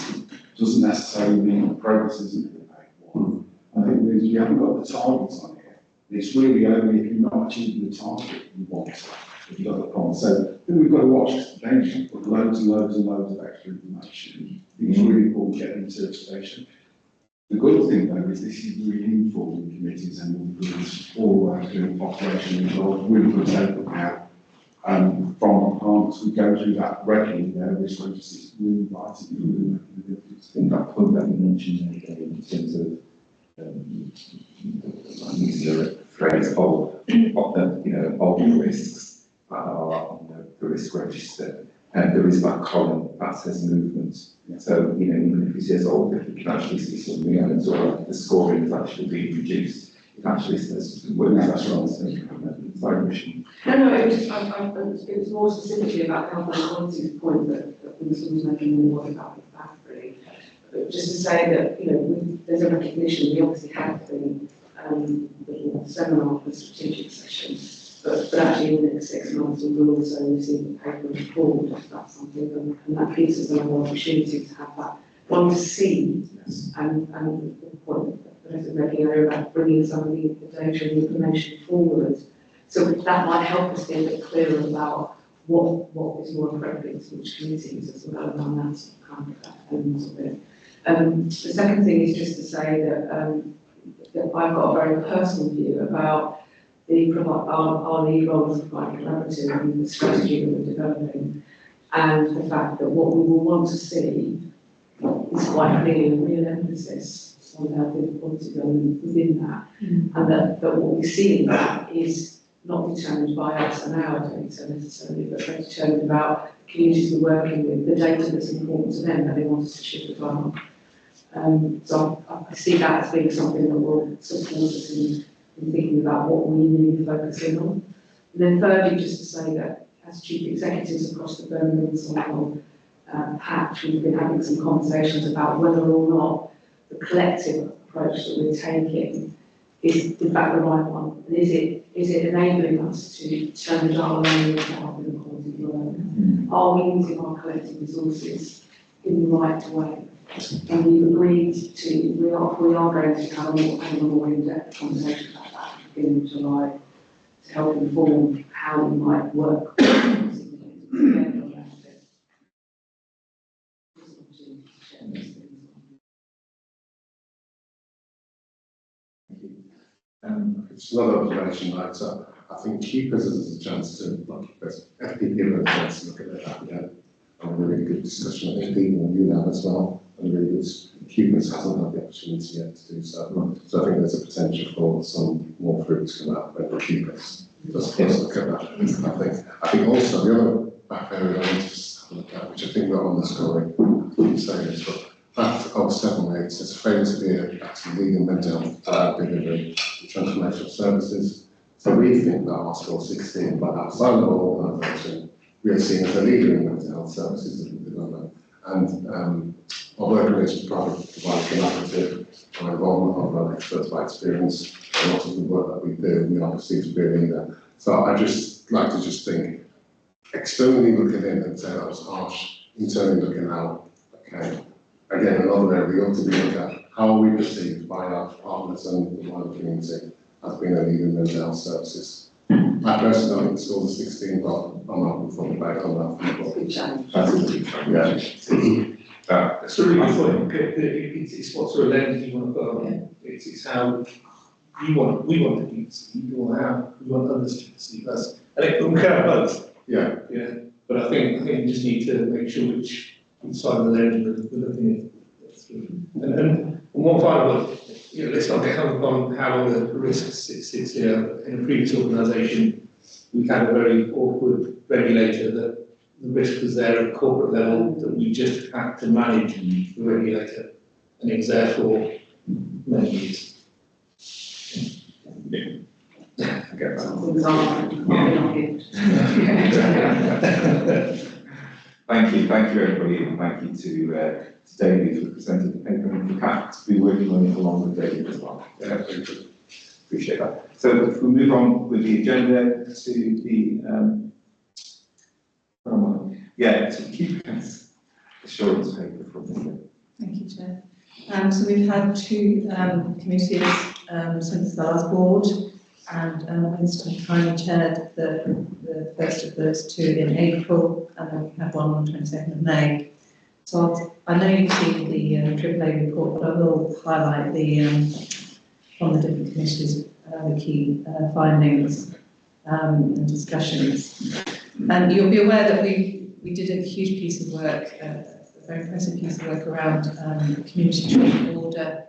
S11: doesn't necessarily mean progress isn't going to make one. I think that if you haven't got the targets on here, it's really only if you're not achieving the target you want, if you've got the problem. So I think we've got to watch this debate with loads and loads and loads of extra information. I think it's really important to get into the station. The good thing though is this is really informal committees and all the way through operation involved with the table now. From partners, we go through that regularly, which is really vital.
S2: I think that point that you mentioned in terms of I'm using the phrase old risks that are on the risk register, and there is that column that says movement. So even if it says old, if you can actually see some reasons or the scoring is actually being reduced, it actually says where that's wrong.
S4: No, it was more specifically about health and quality's point that Winston was making more about that really. But just to say that, there's a recognition, we obviously have the seminar for strategic session, but actually in the next 6 months we will also receive a paper report if that's something, and that gives us another opportunity to have that one to see, and the point that I was making earlier about bringing some of the data and the information forward. So that might help us be a bit clearer about what is more appropriate to each committees as well, and that's kind of that element of it. The second thing is just to say that, that I've got a very personal view about our lead role as a provider collaborative and the strategy that we're developing, and the fact that what we will want to see is quite clearly a real emphasis on health inequality within that, and that what we see in that is not determined by us and our data necessarily, but they're determined about the communities we're working with, the data that's important to them that they want us to shift the dial. So I see that as being something that will support us in thinking about what we really focus in on. And then thirdly, just to say that as chief executives across the Birmingham Solihull patch, we've been having some conversations about whether or not the collective approach that we're taking is in fact the right one. And is it enabling us to turn the dial on to health inequality work? Are we using our collective resources in the right way? And we've agreed to, we are going to have a more in-depth conversation about that at the beginning of July to help inform how we might work together around it.
S11: It's another observation, right? So I think keepers is a chance to, FPP has a chance to look at that again. And a really good discussion. I think people will do that as well. And really good. Keepers hasn't had the opportunity yet to do so. So I think there's a potential for some more fruit to come out when keepers. Let's look at that. I think also the other back area I want to just have a look at, which I think we're on the scoring, saying this, but that of 7 8 is failure to be actually leading mental health delivery transformational services. So we think that our score 16, but outside of our organisation, we are seen as a leader in mental health services and development. And our work relates to provide collaborative, our involvement of our experts by experience, a lot of the work that we do, we are perceived to be a leader. So I just like to think, externally looking in and say that was harsh, internally looking out, okay, again, another area we ought to be looking at, how are we perceived by our partners and the wider community as being a leader in mental health services? I personally don't think the score was 16, but I'm up for the back on that.
S7: Good challenge.
S11: That's a big challenge. Yeah.
S8: That's a really good point. It's what sort of lens you want to put on it. It's how we want to be perceived, or how we want others to perceive us. And it can count both.
S11: Yeah.
S8: Yeah. But I think we just need to make sure which side of the lens we're looking at. And one final one, let's not get hung up on how long the risk sits here. In a previous organisation, we had a very awkward regulator that the risk was there at corporate level that we just had to manage the regulator, and it was there for many years.
S2: Thank you everybody, and thank you to David for presenting the paper, and for Kat to be working on it along with David as well. Yeah, appreciate that. So if we move on with the agenda to the to QPS assurance paper from the
S5: Thank you, Chair. So we've had two committees since the last board, and Winston kindly chaired the first of those two in April, and then we had one on the 22nd of May. So I know you've seen the AAA report, but I will highlight from the different committees the key findings and discussions. And you'll be aware that we did a huge piece of work, a very impressive piece of work around community training order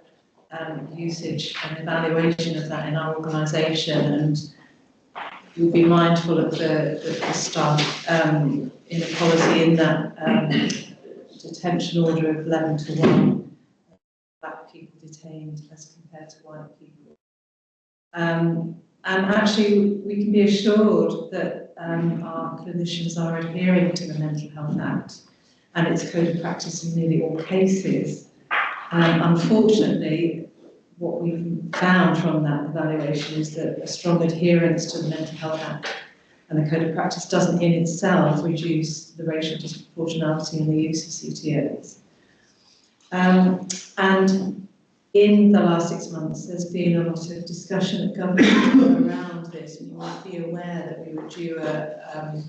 S5: usage and evaluation of that in our organisation, and we'll be mindful of the staff in a policy in that detention order of 11 to 1, black people detained as compared to white people. And actually, we can be assured that our clinicians are adhering to the Mental Health Act and its code of practice in nearly all cases. Unfortunately, what we've found from that evaluation is that a strong adherence to the Mental Health Act and the code of practice doesn't in itself reduce the racial disproportionality in the use of CTOs. And in the last 6 months, there's been a lot of discussion at government around this, and you might be aware that we were due a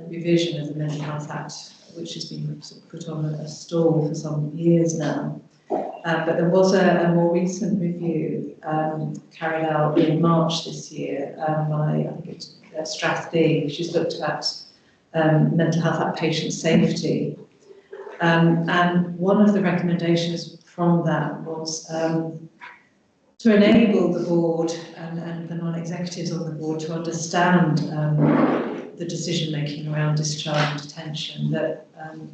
S5: revision of the Mental Health Act, which has been sort of put on a stall for some years now. But there was a more recent review carried out in March this year by, I think it's Strathdean, which has looked at Mental Health Act patient safety. And one of the recommendations from that was to enable the board and the non-executives on the board to understand the decision-making around discharge and detention, that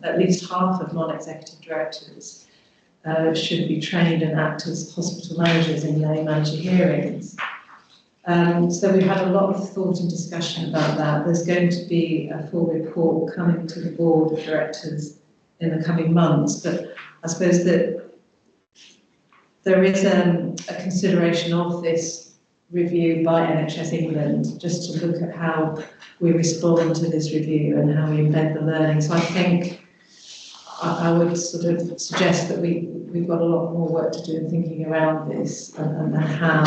S5: at least half of non-executive directors should be trained and act as hospital managers in lay manager hearings. So we've had a lot of thought and discussion about that. There's going to be a full report coming to the board of directors in the coming months, but I suppose that there is a consideration of this review by NHS England, just to look at how we respond to this review and how we embed the learning. So I think I would sort of suggest that we've got a lot more work to do in thinking around this and how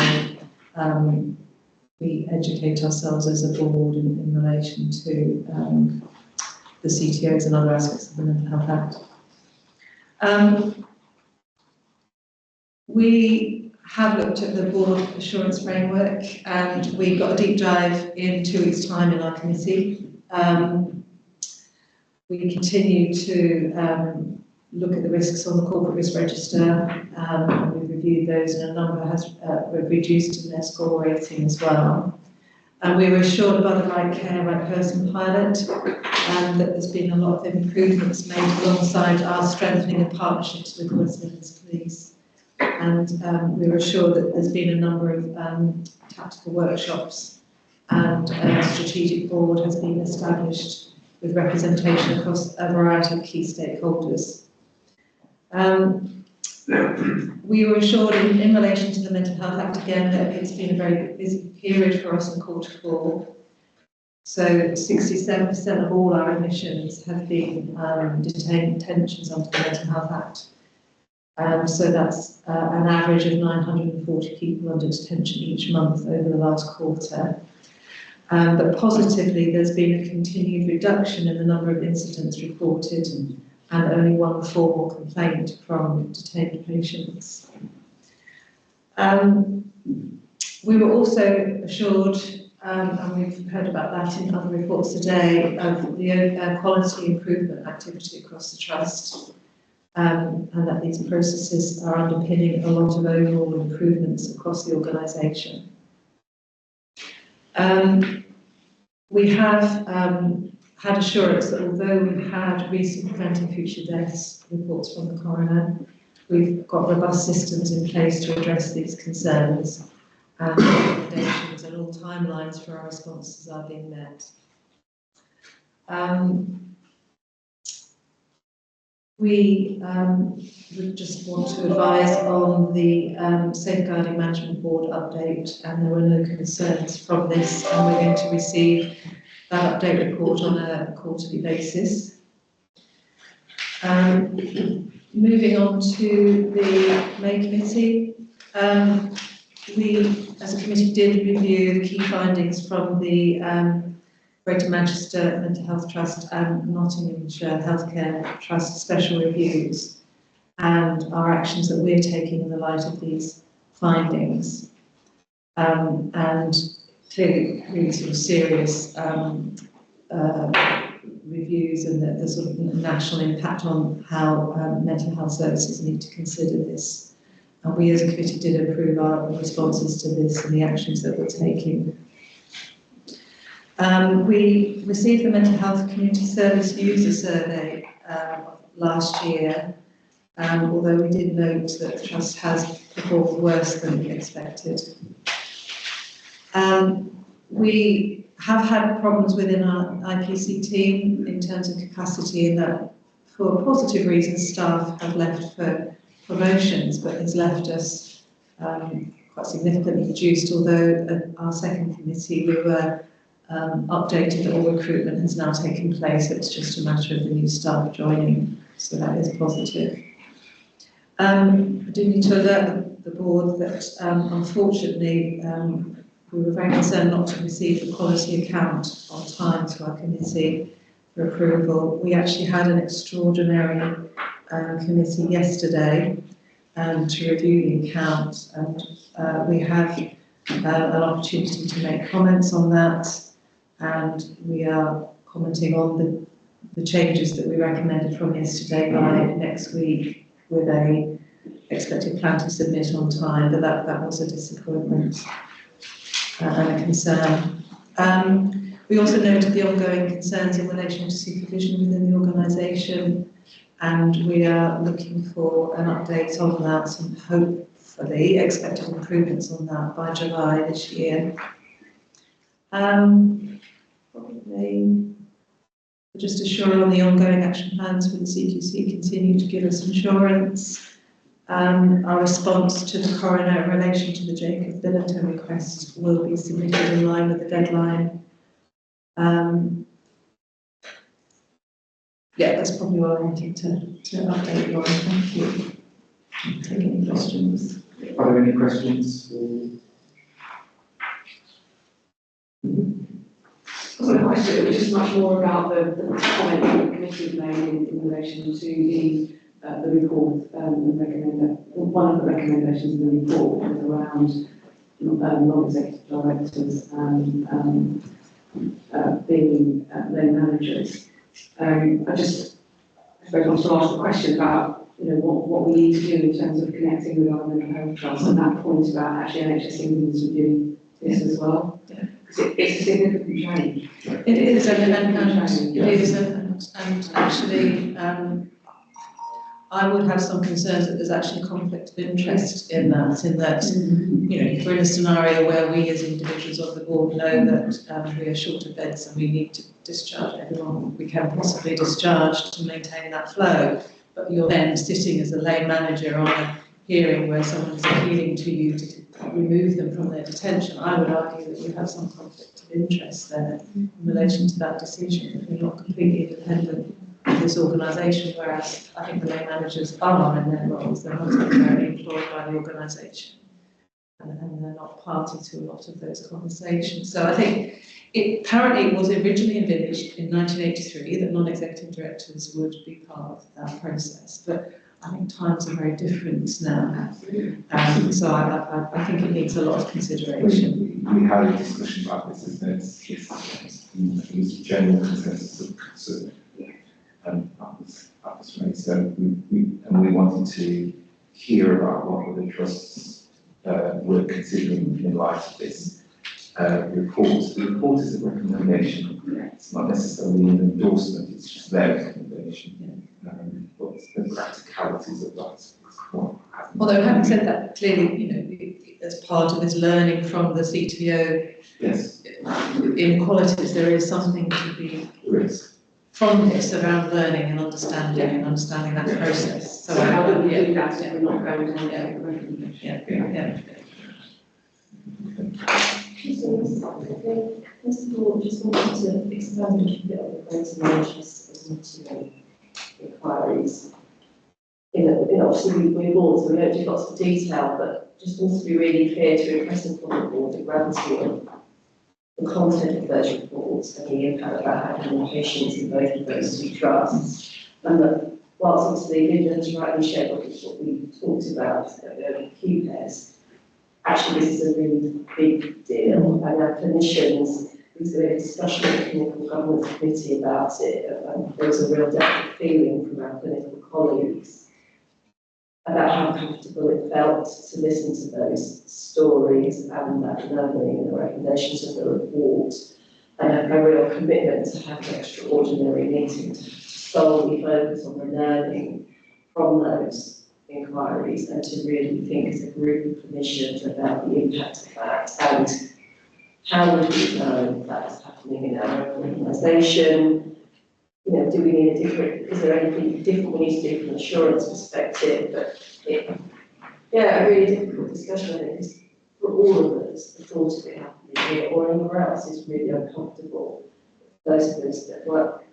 S5: we educate ourselves as a board in relation to the CTOs and other aspects of the Mental Health Act. We have looked at the board assurance framework, and we got a deep dive in 2 weeks' time in our committee. We continue to look at the risks on the corporate risk register, and we've reviewed those, and a number has reduced in their score rating as well. And we were assured about the Right Care, Right Person pilot, and that there's been a lot of improvements made alongside our strengthening of partnerships with West Midlands Police. And we were assured that there's been a number of tactical workshops, and a strategic board has been established with representation across a variety of key stakeholders. We were assured in relation to the Mental Health Act again that it's been a very busy period for us in Quarter 4. So 67% of all our admissions have been detentions under the Mental Health Act. So that's an average of 940 people under detention each month over the last quarter. But positively, there's been a continued reduction in the number of incidents reported and only one formal complaint from detained patients. We were also assured, and we've heard about that in other reports today, of the quality improvement activity across the Trust, and that these processes are underpinning a lot of overall improvements across the organisation. We have had assurance that although we've had recent preventing future deaths reports from the coroner, we've got robust systems in place to address these concerns, and recommendations and all timelines for our responses are being met. We would just want to advise on the Safeguarding Management Board update, and there were no concerns from this, and we're going to receive that update report on a quarterly basis. Moving on to the May Committee, we as a committee did review the key findings from the Greater Manchester Mental Health Trust and Nottinghamshire Healthcare Trust special reviews and our actions that we're taking in the light of these findings. And clearly really sort of serious reviews and the sort of national impact on how mental health services need to consider this. And we as a committee did approve our responses to this and the actions that we're taking. We received the Mental Health Community Service User Survey last year, although we did note that the Trust has performed worse than we expected. We have had problems within our IPC team in terms of capacity, in that for positive reasons staff have left for promotions, but has left us quite significantly reduced, although at our second committee we were updated that all recruitment has now taken place. It's just a matter of the new staff joining, so that is positive. I do need to alert the board that unfortunately we were very concerned not to receive the quality account on time to our committee for approval. We actually had an extraordinary committee yesterday to review the account, and we have an opportunity to make comments on that, and we are commenting on the changes that we recommended from yesterday by next week with a expected plan to submit on time, but that was a disappointment and a concern. We also noted the ongoing concerns in relation to supervision within the organisation, and we are looking for an update on that and hopefully expected improvements on that by July this year. Probably just assure on the ongoing action plans for the CQC continue to give us assurance. Our response to the coroner in relation to the Jacob Billington request will be submitted in line with the deadline. Yeah, that's probably what I wanted to update you on. Thank you. I'll take any questions.
S2: Are there any questions?
S4: The question, it was just much more about the comment that the committee made in relation to the report and one of the recommendations in the report was around non-executive directors and being lay managers. I suppose I want to ask a question about what we need to do in terms of connecting with our mental health trust, and that point about actually NHS England is reviewing this as well. Because it's a significant change.
S5: It is, and actually, I would have some concerns that there's actually a conflict of interest in that, if we're in a scenario where we as individuals on the board know that we are short of beds and we need to discharge everyone we can possibly discharge to maintain that flow, but you're then sitting as a lay manager on a hearing where someone's appealing to you to remove them from their detention, I would argue that you have some conflict of interest there in relation to that decision, if you're not completely independent of this organisation, whereas I think the lay managers are in their roles, they're not necessarily employed by the organisation. And they're not party to a lot of those conversations. So I think it was originally envisaged in 1983 that non-executive directors would be part of that process, but I think times are very different now. So I think it needs a lot of consideration.
S2: We had a discussion about this, isn't it? It's general consensus of concern, and that was raised. So we wanted to hear about what other trusts were considering in light of this report. The report is a recommendation. It's not necessarily an endorsement, it's just their recommendation. But the practicalities of that is what happens.
S5: Although having said that, clearly, as part of this learning from the CTO
S2: yes.
S5: inequalities, there is something to be from this around learning and understanding that process.
S4: So how do we do that if we're not going down the recommendation?
S13: First of all, just wanted to expand a little bit on the greater interest into inquiries. Obviously we're bored, so we don't do lots of detail, but just wants to be really clear to impress upon the board the gravity of the content of those reports and the impact that had on patients in both of those two trusts. And that whilst obviously Linda has rightly shared what we talked about earlier, QPES, actually this is a really big deal, and our clinicians, because we had a discussion with the Clinical Governance Committee about it, and there was a real depth of feeling from our clinical colleagues about how comfortable it felt to listen to those stories and that learning and the recommendations of the report, and a real commitment to have an extraordinary meeting to solely focus on the learning from those inquiries and to really think as a group of clinicians about the impact of that and how would we know that is happening in our own organisation. Do we need is there anything different we need to do from an assurance perspective? But a really difficult discussion, I think, because for all of us, the thought of it happening here or anywhere else is really uncomfortable. Those of us that work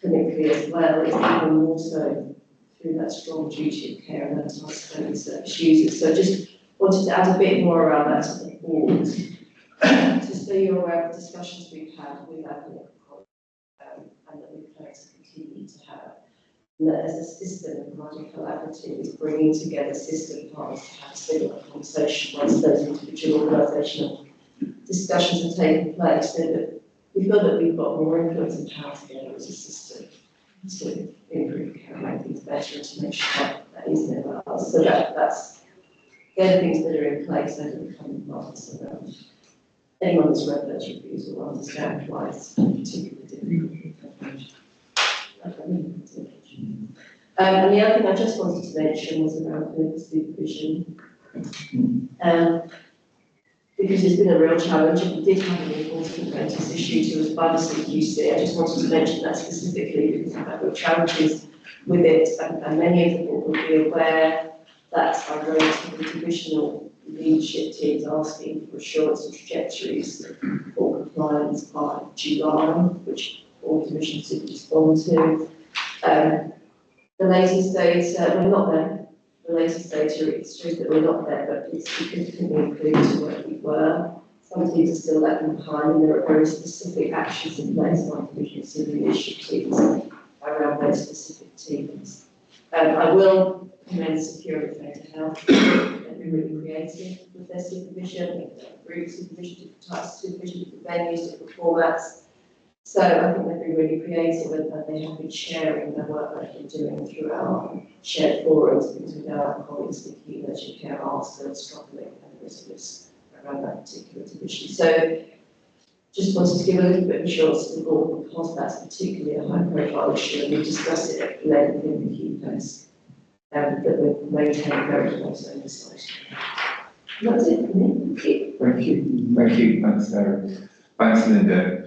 S13: clinically as well, it's even more so through that strong duty of care and that type of service users. So I just wanted to add a bit more around that to the board, just so you're aware of the discussions we've had with our clinical colleagues and that we plan to continue to have. And that as a system of providing collaborative is bringing together system partners to have a similar conversation once those individual organisational discussions have taken place, so that we feel that we've got more influence and power together as a system to improve care and make things better and to make sure that is never us. So that's the things that are in place over the coming months around. Anyone that's read those reviews will understand why it's particularly difficult. And the other thing I just wanted to mention was around clinical supervision. Because it's been a real challenge, and we did have an important notice issued to us by the CQC. I just wanted to mention that specifically because we've had real challenges with it, and many of the board will be aware that our relatively divisional leadership teams asking for assurance and trajectories for compliance by July, which all divisions did respond to. The latest data, we're not there. The latest data, it shows that we're not there, but it's significantly improved to where we were. Some teams are still lagging behind, and there are very specific actions in place by divisions and leadership teams around those specific teams. I will commend Secure and Data Health. They've been really creative with their supervision, group supervision, different types of supervision, different venues, different formats. So I think they've been really creative and that they have been sharing the work they've been doing through our shared forums, because we know our colleagues in key urgent care are still struggling and there's risk around that particular division. So just wanted to give a little bit of assurance to the board because that's particularly a high profile issue and we discussed it at length in the QPES, that we're maintaining very close oversight. That's it for me.
S2: Thank you. Thanks, Sarah. Thanks, Linda.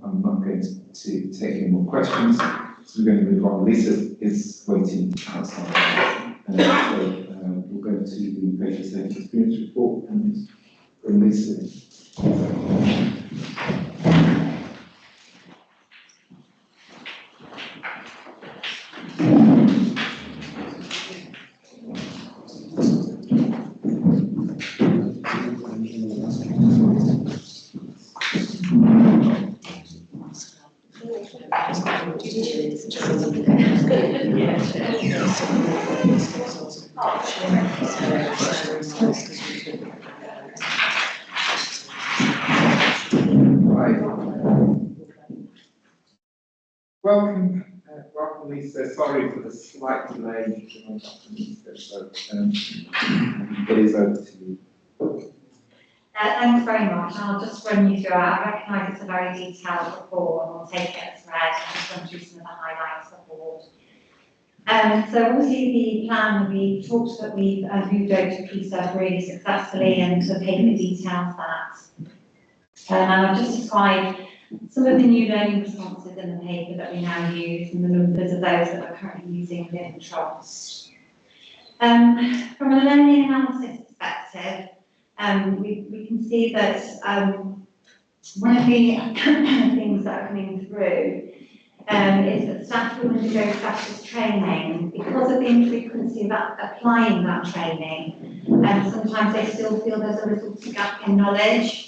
S2: I'm not going to take any more questions, so we're going to move on. Lisa is waiting outside, so we'll go over to the patient safety experience report and bring Lisa in. Welcome Lisa, sorry for the slight delay on Dr. Lisa, so it is over to you.
S15: Thanks very much. I'll just run you through it. I recognise it's a very detailed report and we'll take it as read and just run through some of the highlights of the board. So obviously the plan, we talked that we've moved over to PSEB really successfully and the paper details that. And I've just described some of the new learning responses in the paper that we now use and the numbers of those that are currently using within the trust. From a learning analysis perspective, we can see that one of the things that are coming through is that staff will undergo specialist training. Because of the infrequency of applying that training, sometimes they still feel there's a little gap in knowledge.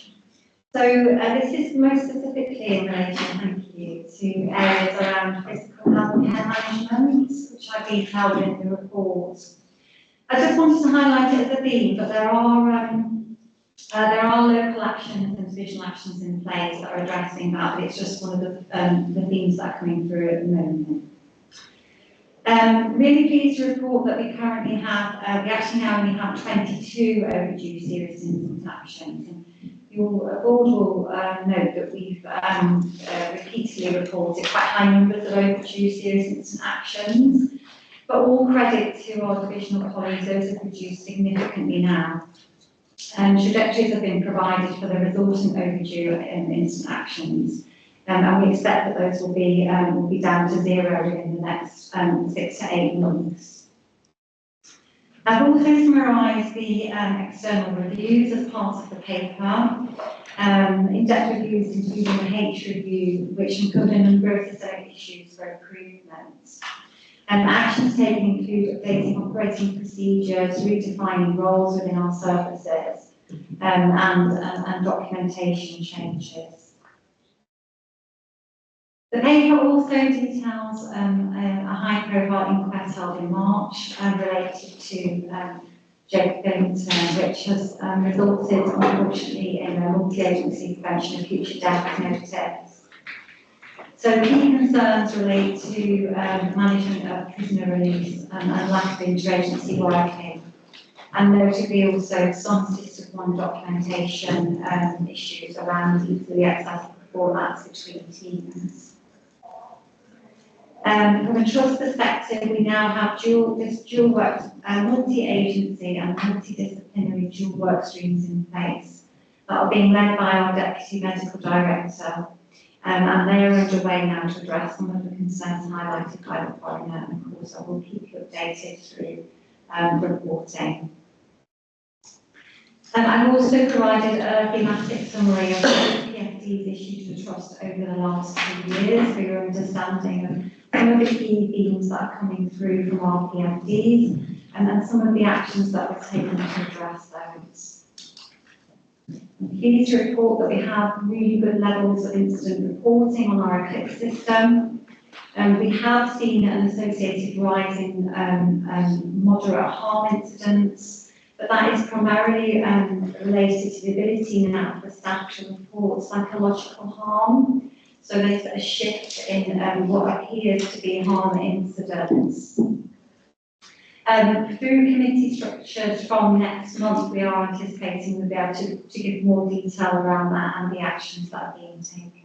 S15: So this is most specifically in relation, thank you, to areas around physical health and care management, which I detailed in the report. I just wanted to highlight it as a theme, but there are local actions and divisional actions in place that are addressing that, but it's just one of the themes that are coming through at the moment. Really pleased to report that we currently have, we actually now only have 22 overdue serious incident actions. And your board will note that we've repeatedly reported quite high numbers of overdue serious incident actions, but all credit to our divisional colleagues, those have reduced significantly now. Trajectories have been provided for the resultant overdue incident actions, and we expect that those will be down to zero in the next 6 to 8 months. I've also summarised the external reviews as part of the paper. In-depth reviews including the H review, which uncovered a number of specific issues for improvement. Actions taken include updating operating procedures, redefining roles within our services, and documentation changes. The paper also details a high-profile inquest held in March related to Jacob Billington, which has resulted, unfortunately, in a multi-agency prevention of future death notice. So key concerns relate to management of prisoner release and lack of interagency working, and notably also some System 1 documentation issues around easily accessible formats between teams. From a trust perspective, we now have dual work, multi-agency and multidisciplinary dual work streams in place that are being led by our Deputy Medical Director, and they are underway now to address some of the concerns highlighted by the coroner, and of course I will keep you updated through reporting. I've also provided a thematic summary of the PFDs issued to the Trust over the last 2 years for your understanding of some of the key themes that are coming through from our PFDs and then some of the actions that were taken to address those. I'm pleased to report that we have really good levels of incident reporting on our Eclipse system. We have seen an associated rise in moderate harm incidents, but that is primarily related to the ability now for staff to report psychological harm. So there's a shift in what appears to be harm incidents. Through committee structures from next month, we are anticipating we'll be able to give more detail around that and the actions that are being taken.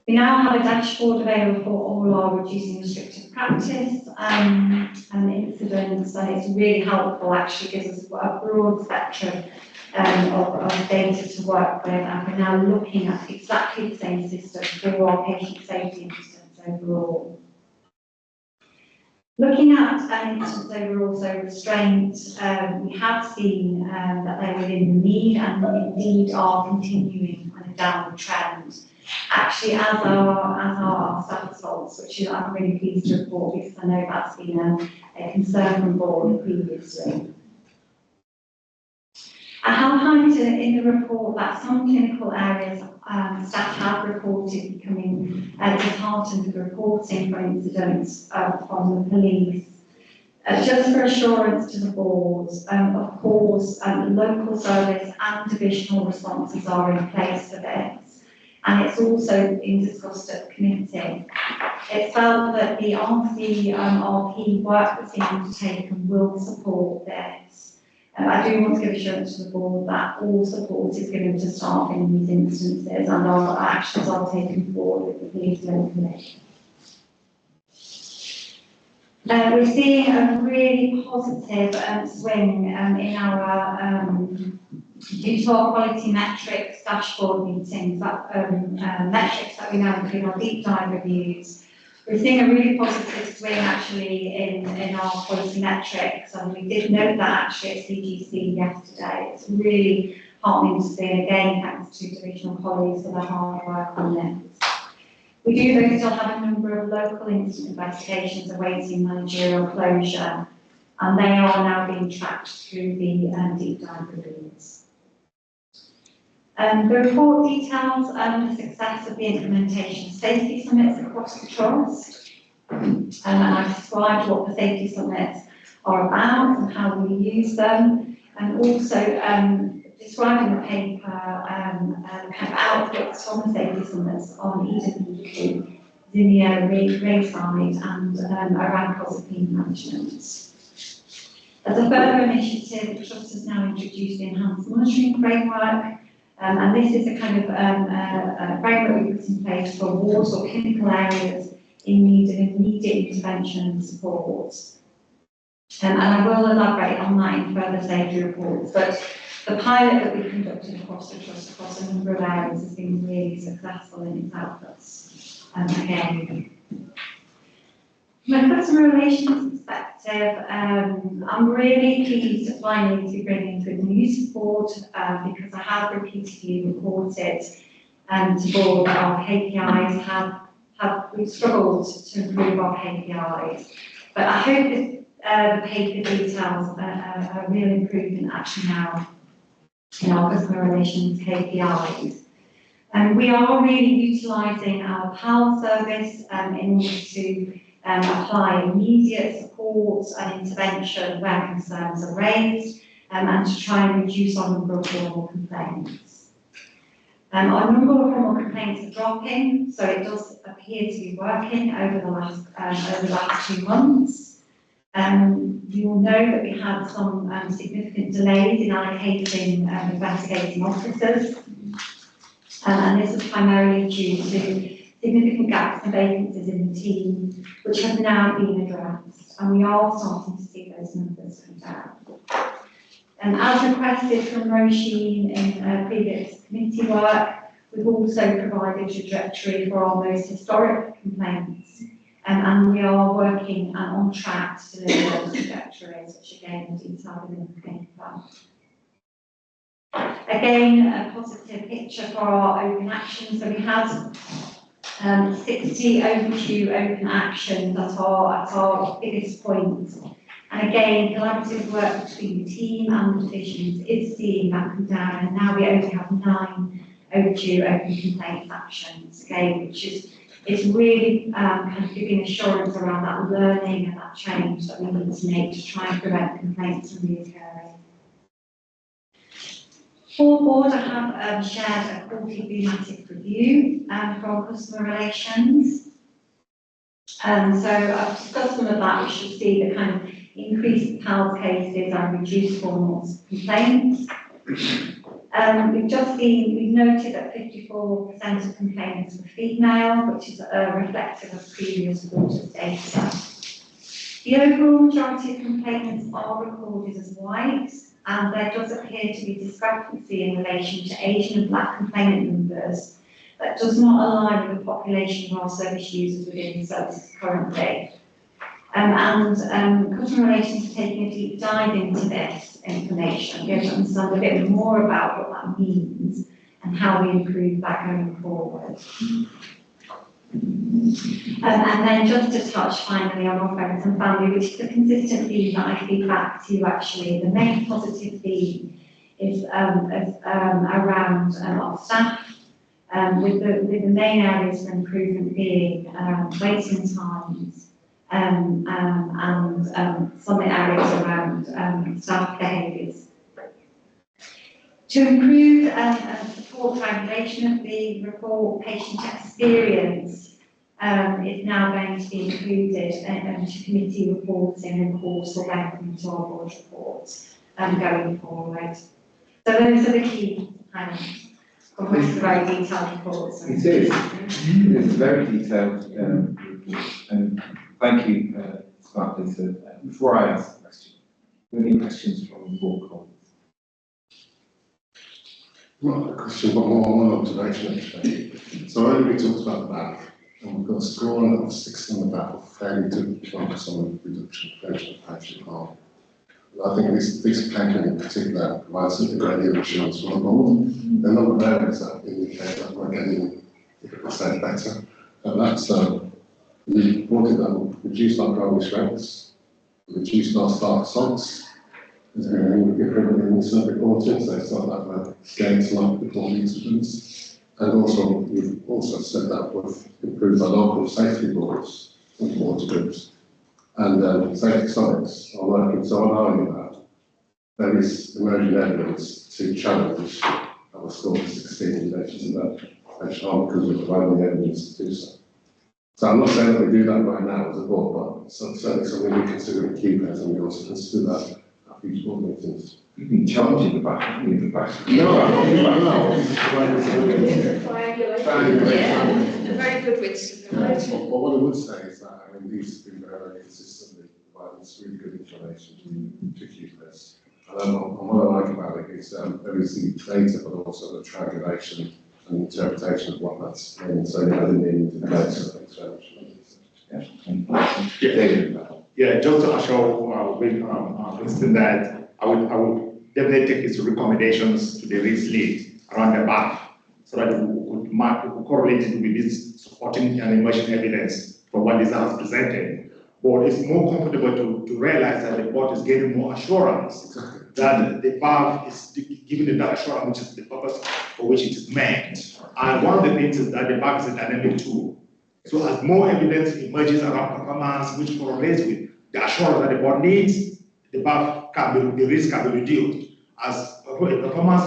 S15: We now have a dashboard available for all our reducing restrictive practice and incidents, and it's really helpful, actually gives us a broad spectrum of data to work with, and we're now looking at exactly the same system for our patient safety incidents overall. Looking at incidents overall, so restraint, we have seen that they're within the need and indeed are continuing on a downward trend. Actually, as our staff assaults, which I'm really pleased to report because I know that's been a concern from board previously. I have highlighted in the report that some clinical areas staff have reported becoming disheartened with reporting for incidents from the police. Just for assurance to the boards, of course, local service and divisional responses are in place for this, and it's also been discussed at the committee. It's felt that the RP work that's being undertaken will support this. I do want to give assurance to the board that all support is given to staff in these instances and our actions are taken forward with the police locally. We're seeing a really positive swing in our due to our quality metrics dashboard meetings, metrics that we now include our deep dive reviews. We're seeing a really positive swing actually in our quality metrics, and we did note that actually at CGC yesterday. It's really heartening to see, and again thanks to divisional colleagues for their hard work on this. We do though still have a number of local incident investigations awaiting managerial closure, and they are now being tracked through the deep dive reviews. The report details the success of the implementation of safety summits across the trust, and I've described what the safety summits are about and how we use them, and also describing the paper kind of outputs from the safety summits on EWP, Zimeo, Rayside and around cosapine management. As a further initiative, the trust has now introduced the enhanced monitoring framework. And this is a kind of framework we put in place for wards or clinical areas in need of immediate intervention and support. And I will elaborate on that in further safety reports, but the pilot that we conducted across the trust across a number of areas has been really successful in its outputs. Again, from a customer relations perspective, I'm really pleased to finally to bring in good news support because I have repeatedly reported to board that our KPIs we've struggled to improve our KPIs. But I hope that the paper details a real improvement actually now in our customer relations KPIs. And we are really utilising our PAL service in order to apply immediate support and intervention where concerns are raised and to try and reduce our number of formal complaints. Our number of formal complaints are dropping, so it does appear to be working over the last 2 months. You will know that we had some significant delays in allocating investigating officers, and this was primarily due to significant gaps and vacancies in the team, which have now been addressed, and we are starting to see those numbers come down. And as requested from Roisin in previous committee work, we've also provided a directory for our most historic complaints, and we are working on track to deliver those directories, which again are detailed in the paper. Again, a positive picture for our open actions. So we had 60 overdue open actions at our biggest point. And again, collaborative work between the team and the divisions is seeing that come down, and now we only have 9 overdue open complaints actions, again, which is really kind of giving assurance around that learning and that change that we need to make to try and prevent complaints from reoccurring. For board, I have shared a quarterly thematic review from customer relations. So I've discussed some of that. We should see the kind of increased PALS cases and reduced formal complaints. We've noted that 54% of complaints were female, which is reflective of previous quarters data. The overall majority of complainants are recorded as white, and there does appear to be discrepancy in relation to Asian and Black complainant numbers that does not align with the population of our service users within the services currently. Customer Relations are taking a deep dive into this information, going to understand a bit more about what that means and how we improve that going forward. And then just to touch finally on our friends and family, which is a consistent theme that I feed back to you actually. The main positive theme is around our staff, with the main areas for improvement being waiting times and some areas around staff behaviours. To improve and support triangulation of the report, patient experience is now going to be included into committee reporting and also welcome to our board reports going forward. So those are the key elements. Of course, it's a very detailed report. So.
S2: It is. It is very detailed, and thank you, Smart Lisa. Before I ask the question, are there any questions from the board colleagues?
S11: Not a question, but more an observation actually. So earlier we talked about the BAP, and we've got a score of 6 on the BAP of fairly to focus on reduction of patient harm. I think this paper in particular provides a great deal of assurance from the board. There are a number of areas that indicate that we're getting 50% better. And that's we reported that we've reduced our primary strengths, reduced our staff assaults. There's been an improvement in incident reporting, so it's not that we're scared to not report incidents. And also, we've also said that we've improved our local safety boards with water groups. And safety science are working so hard that there is emerging evidence to challenge our score of 16 in relation to that patient harm because we're providing the evidence to do so. So I'm not saying that we do that right now as a board, but it's certainly something we consider a key place, and we also consider that at future board meetings.
S2: You've been challenging the back, haven't you? The back.
S11: No, I'm not doing that now.
S7: Very good with.
S11: But what I would say is that these have been very consistently providing us really good information to keep this. And what I like about it is there is the data, but also the triangulation and interpretation of what that's meaning. So I didn't need to go to the
S1: Yeah, just to assure Winston that I would definitely take his recommendations to the risk lead around the back so that we could correlate it with this supporting and emerging evidence from what Lisa has presented. But it's more comfortable to realize that the board is getting more assurance that the BAF is giving that assurance, which is the purpose for which it is meant. And one of the things is that the BAF is a dynamic tool. So as more evidence emerges around performance, which correlates with the assurance that the board needs, the BAF the risk can be reduced. As performance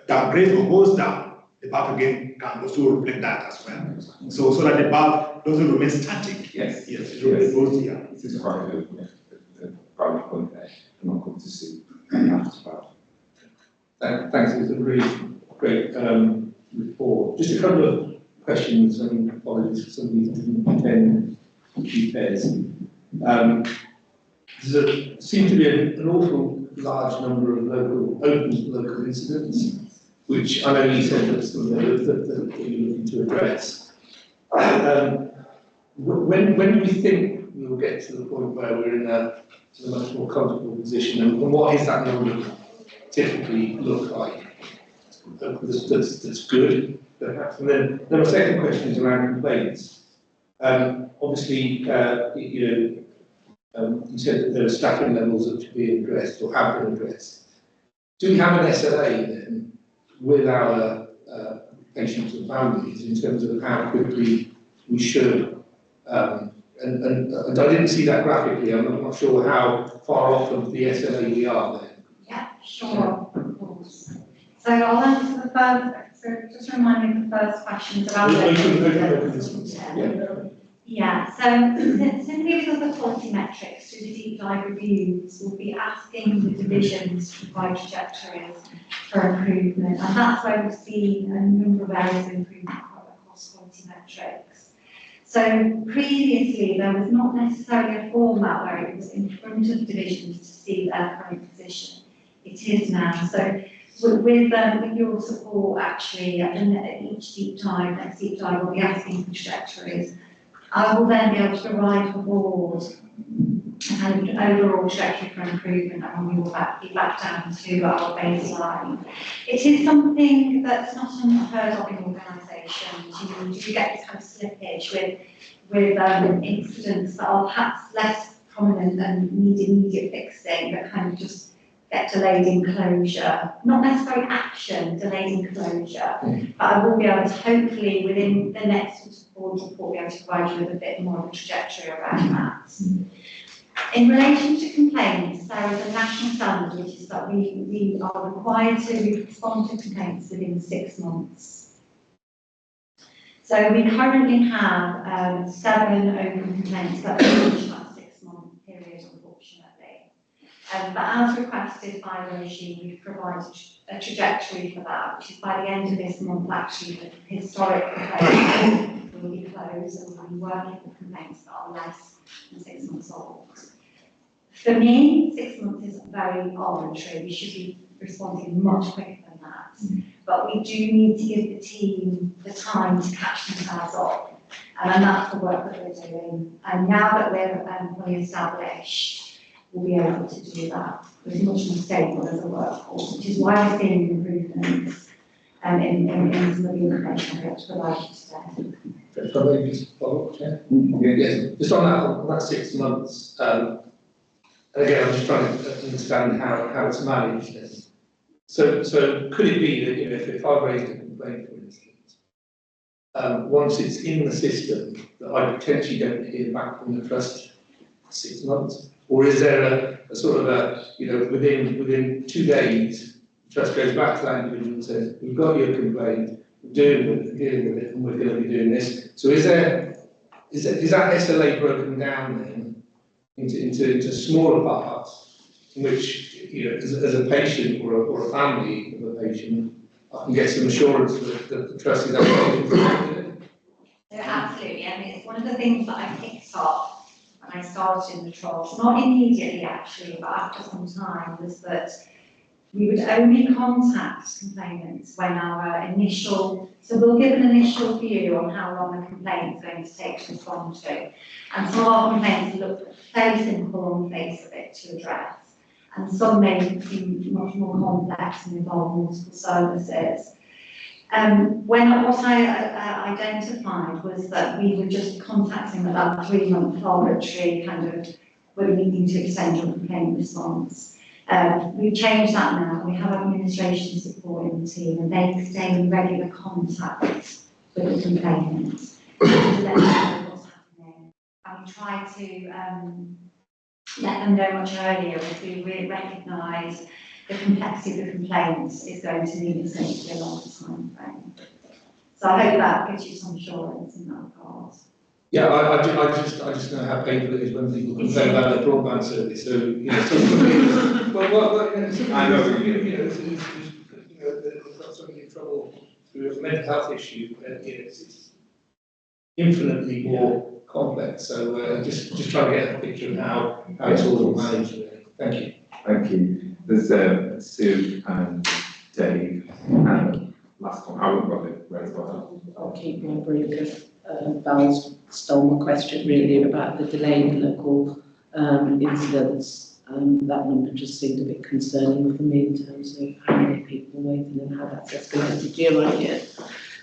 S1: downgrades or goes down, the BAF again can also reflect that as well. So that the BAF doesn't remain static.
S2: Yes.
S1: Yes, it goes here.
S2: This is quite a good point there. I'm not going to see about.
S8: Thanks, it was a really great report. Just a couple of questions, and apologies for somebody who didn't attend QPES. There seems to be an awful large number of local incidents, which I know you said that you're looking to address. When do we think we will get to the point where we're in a much more comfortable position, and what is that number typically look like? That's good, perhaps. And then my second question is around complaints. Obviously, you said that there are staffing levels that should be addressed or have been addressed. Do we have an SLA then with our patients and families in terms of how quickly we should? And I didn't see that graphically. I'm not sure how far off of the SLA we are there.
S15: Yeah, sure, of course. So I'll answer the first. So just remind me of the first questions about. Yeah, so simply because of the quality metrics through the deep dive reviews, we'll be asking the divisions to provide trajectories for improvement, and that's where we've seen a number of areas of improvement across quality metrics. So previously there was not necessarily a format where it was in front of divisions to see their current position. It is now. So with your support, actually, at each deep dive, next deep dive, we'll be asking for trajectories I will then be able to provide the board a kind of overall trajectory for improvement, and we will be back down to our baseline. It is something that's not unheard of in organisations. You do get this kind of slippage with incidents that are perhaps less prominent and need immediate fixing, but kind of just get delayed in closure. Not necessarily action, delayed in closure, but I will be able to hopefully within the next board report be able to provide you with a bit more of a trajectory around that. In relation to complaints, there is a national standard which is that we are required to respond to complaints within 6 months. So we currently have 7 open complaints that reach that 6-month period, unfortunately. But as requested by the regime, we've provided a trajectory for that, which is by the end of this month, actually, the historic complaints will be closed and we'll be working with complaints that are less than 6 months old. For me, 6 months is very arbitrary. We should be responding much quicker than that. But we do need to give the team the time to catch themselves up. And that's the work that we're doing. And now that we're fully established, we'll be able to do that. It's much more stable as a workforce, which is why we're seeing improvements in some of the information I'm going to provide you today.
S8: If I may just follow up, Chair? Yes, just on that 6 months, and again, I'm just trying to understand how it's managed. So could it be that, you know, if I raised a complaint, for instance, once it's in the system, that I potentially don't hear back from the trust for 6 months? Or is there a sort of a, you know, within 2 days, the trust goes back to that individual and says, we've got your complaint, we're dealing with it, and we're going to be doing this. So is that SLA broken down then into smaller parts, in which, you know, as a patient or a family of a patient, I can get some assurance that the trust is actually doing it?
S15: Absolutely. I mean, it's one of the things that I picked up when I started in the trust, not immediately actually, but after some time, was that we would only contact complainants when our initial, so we'll give an initial view on how long a complaint is going to take to respond to. And some of our complaints look fairly simple on the face of it to address. And some may be much more complex and involve multiple services. What I identified was that we were just contacting about 3-month arbitrary kind of, when we need to extend your complaint response. We've changed that now. We have administration support in the team, and they stay in regular contact with the complainant to let them know what's happening. And we try to let them know much earlier if we really recognise the complexity of the complaints is going to need essentially a longer time frame. So I hope that gives you some assurance in that regard.
S8: Yeah, I just know how painful it is when people complain about their broadband service. So, you know, I know, they've got somebody in trouble through a mental health issue, it's infinitely more complex. So just trying to get a picture of how it's all managed. Thank you.
S2: Thank you. There's Sue and Dave, and last one, I haven't got it raised by
S3: I'll keep my brief because Val's stole my question really about the delay in local incidents. That number just seemed a bit concerning for me in terms of how many people waiting and how that's escalated year on year.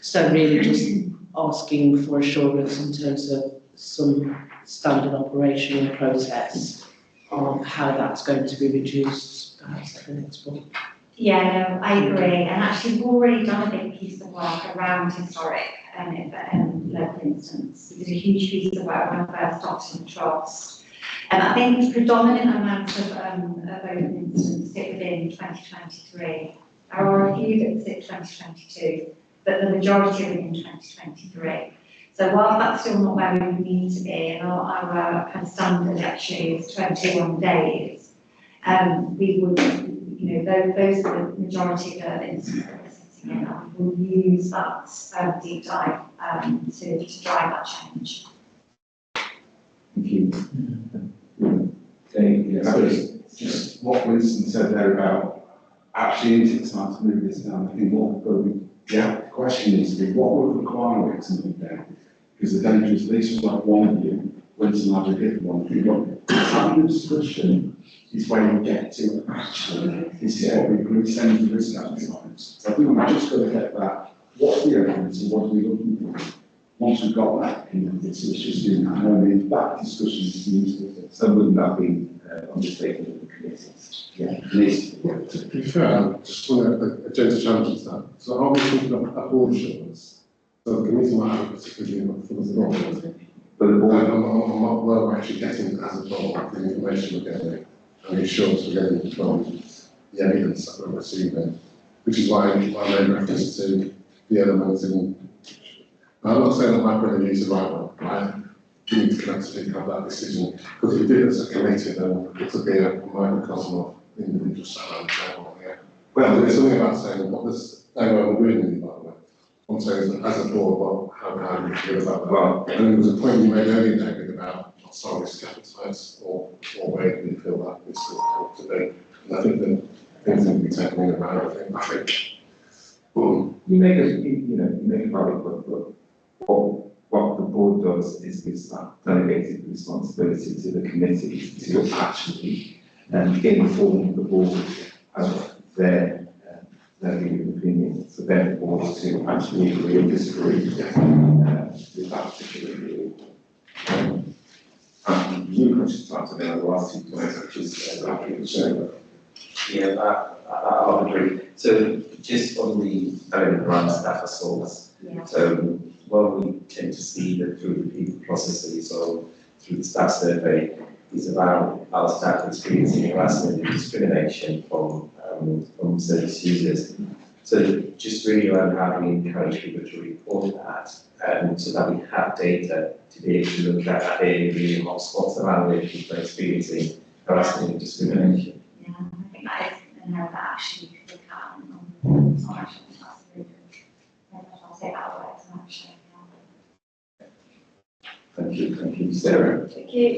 S3: So really just asking for assurance in terms of some standard operational process of how that's going to be reduced perhaps at the next one.
S15: Yeah, no, I agree. And actually, we've already done a big piece of work around historic local incidents. We did a huge piece of work when I first started the trust. And I think the predominant amount of open incidents sit within 2023. There are a few that sit 2022, but the majority are within 2023. So while that's still not where we need to be, and our kind of standard actually is 21 days, we would, you know, those are the majority of the instances that we're sitting in, and we'll use that deep dive to drive that change.
S2: Thank you. Dave,
S11: Yeah, so just what Winston said there about actually in 6 months moving this down, I think what we've got to be, the question needs to be, what would require it to move down? Because the danger is they just like one of you went to another different one. If you've got having a discussion is where you get to actually, this is what we really send the risk appetite. So I think we've just got to get that, what's the evidence and what are we looking for? Once we've got that, it's just doing that. And I mean, that discussion is useful.
S2: So wouldn't that be undertaken in the committee?
S11: Yeah, please.
S16: To be fair, I just want a gentle challenge to that. So are we talking about board assurance? So the committee might have a particular view for the board.
S2: But the board,
S16: I'm not well we're actually getting as a board the information we're getting and the assurance we're getting from the evidence that we're receiving, which is why I made reference to the elements in. I'm not saying that my point of view is the right one, right? We need to collectively have that decision, because if we did it as a committee, then it could be a microcosm of individual sat around the table. Yeah. Well, there's something about saying what this, we're agreeing with you, by the way. I'm saying as a board, well, how do you feel about that?
S2: well,
S16: And there was a point you made earlier, David, about solid risk appetites or where do you feel that this ought to be. And I think that things need to be taken around. I think.
S2: you make a valid point, but what the board does is gives that delegated responsibility to the committee to actually inform the board of their view and opinion, for their board to actually agree or disagree with that particular view. You questions to the last 2 points, which is about people sharing.
S9: Yeah, I would agree. So just on the element around staff assaults, so what we tend to see that through the people processes or through the staff survey is about our staff experiencing harassment and discrimination from service users. So just really around how we encourage people to report that, so that we have data to be able to look at that area really hotspots around where people are experiencing harassment and discrimination.
S15: Yeah, I think that is an area that actually you could look at. It's not actually, that's really good. Maybe I'll take that away, it's not actually.
S2: Thank you, Sarah.
S13: Thank you.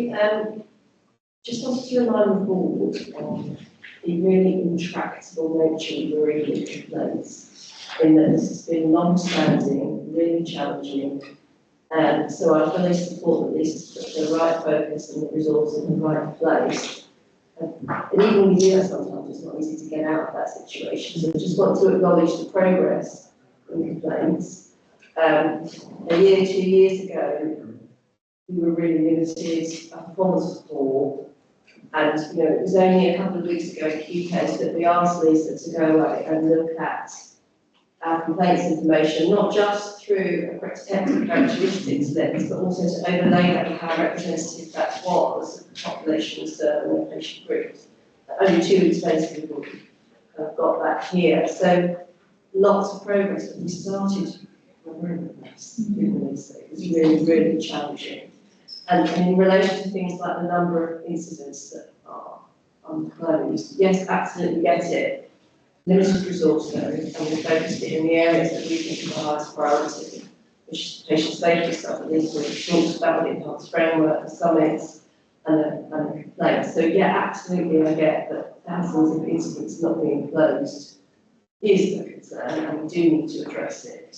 S13: Just wanted to remind the board of the really intractable nature of bereavement complaints, in that this has been long-standing, really challenging. So I fully support that this has put the right focus and the resource in the right place. And even when you do that sometimes, it's not easy to get out of that situation. So I just want to acknowledge the progress in complaints. A year, 2 years ago, we were really limited, our performance was poor, and it was only a couple of weeks ago at QCAS that we asked Lisa to go away and look at our complaints information, not just through a protective characteristics lens, but also to overlay that with how representative that was of the population served and their patient groups. Only 2 weeks later, we've got that here. So lots of progress, but we started it was really, really challenging. And in relation to things like the number of incidents that are unclosed, yes, absolutely get it. Limited resource though, and we focused it in the areas that we think are the highest priority, which is patient safety stuff, at least we've talked about the enhanced framework, the summits, and the complaints. So yeah, absolutely I get that thousands of incidents not being closed is a concern, and we do need to address it.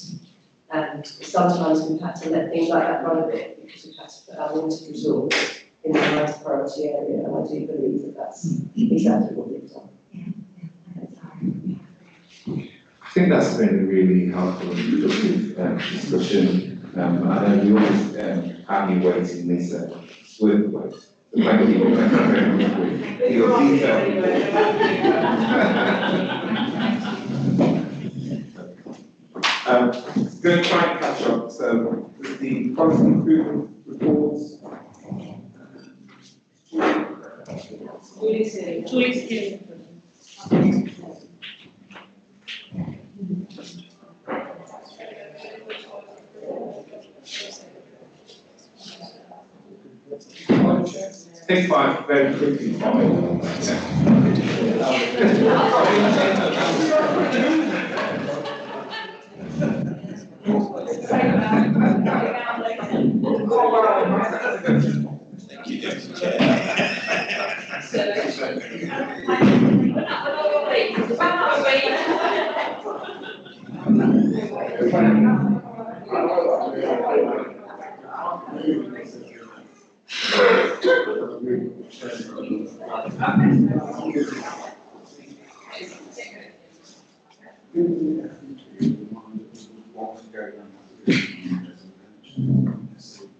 S13: And sometimes we've had to let things like that run a bit because we've had to put our limited resource in the highest priority area, and I do believe that that's exactly what we've done.
S2: I think that's been a really helpful and productive discussion. I know we always have you waiting, Lisa. It's worth the wait. So thank you for your going to try and catch up. So the policy improvement reports.
S4: 2 weeks in. 2 weeks in.
S2: Take 5 very quickly.
S9: Thank you, Deputy Chair.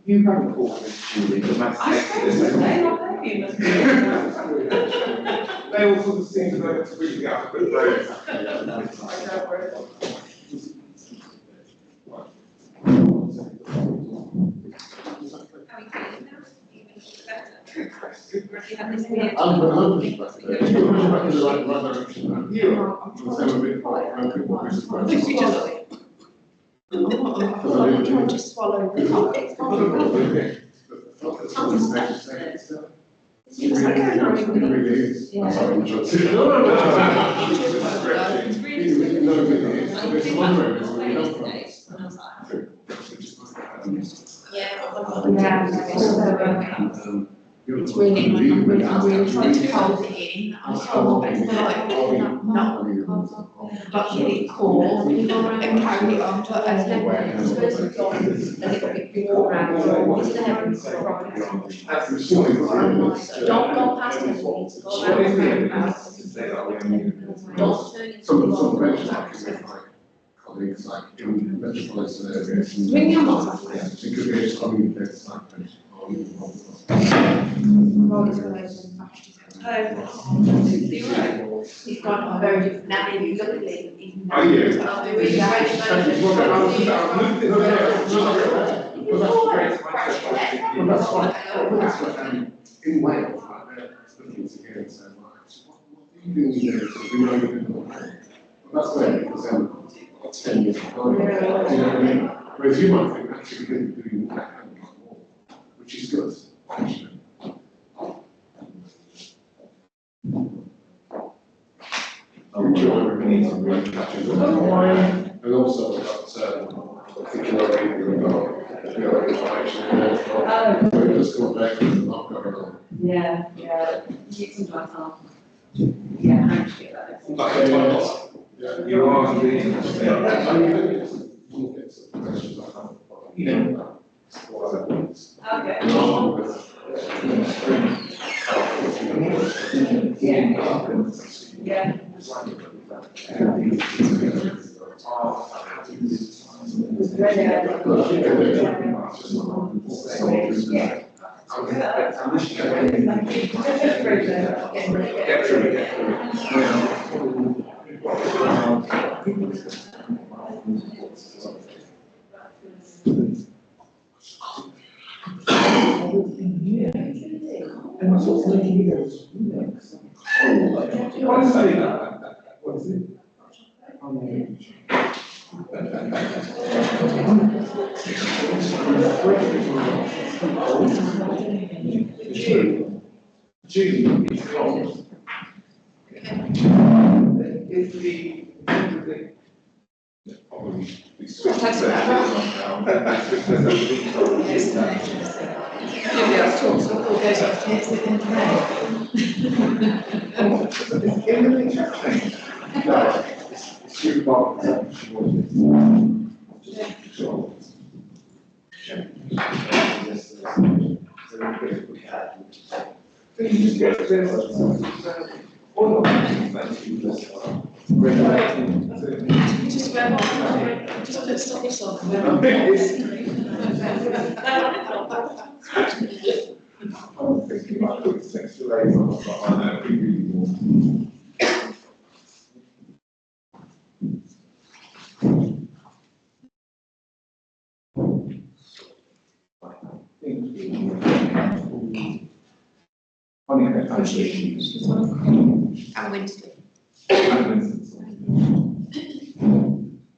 S2: You haven't called this Julie, the mass exodus. They all sort of seem to know to really get up and raise.
S7: I'm trying to swallow the topic. It's really, I'm really trying to hold it in. I'm sorry, it's not really core and carry it on, but as then it's supposed to go on a little bit beforehand, it's the heavens don't go past it, go don't turn into
S16: Some colleagues like in metropolitan areas.
S7: Ring your mum.
S16: Yeah, it could be a common place like that.
S7: He's got a very different name, luckily.
S16: Are you? In Wales, like they're looking to get so much. What do you do there? So we know you're doing that. That's where because then 10 years ago, you know what I mean? Whereas you might think actually we're doing that more, which is good, actually. And also about thinking about people who got information where it just got back and not going on.
S14: Yeah. Sometimes I'll, manage to get that.
S2: You are leading us there.
S14: Okay. Yeah.
S2: What is it? June is closed. Is the probably we switched to that now.
S7: Nobody else talks, so it all goes off to his
S16: No, it's your fault.
S7: Just put stops on. And Winston.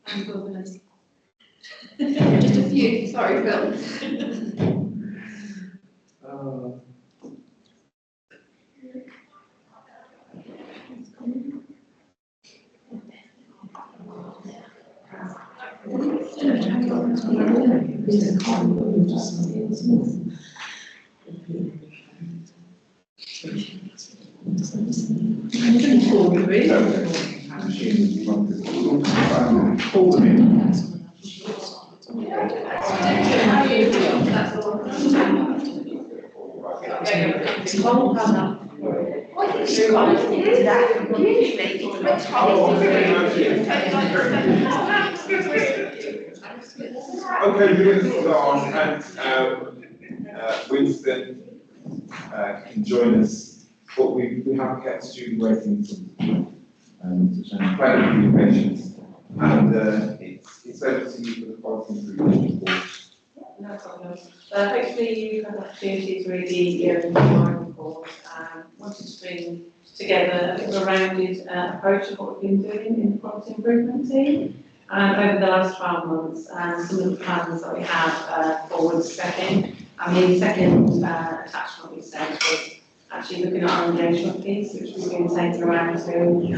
S7: And governors. Just a few, sorry, Phil. How you feel? That's
S6: told Hannah. I think she's got to do that. Usually, it's told.
S2: Okay, we're going to go on and Winston can join us, but we have kept Judy waiting which I'm incredibly patient. And it's over to you for the quality improvement report.
S3: No problem. Hopefully you've had an opportunity to read the my report. Wanted to bring together a bit of a rounded approach of what we've been doing in the quality improvement team over the last 12 months and some of the plans that we have forward stepping. I mean, the second attachment we sent was actually looking at our engagement piece, which we've been taking around to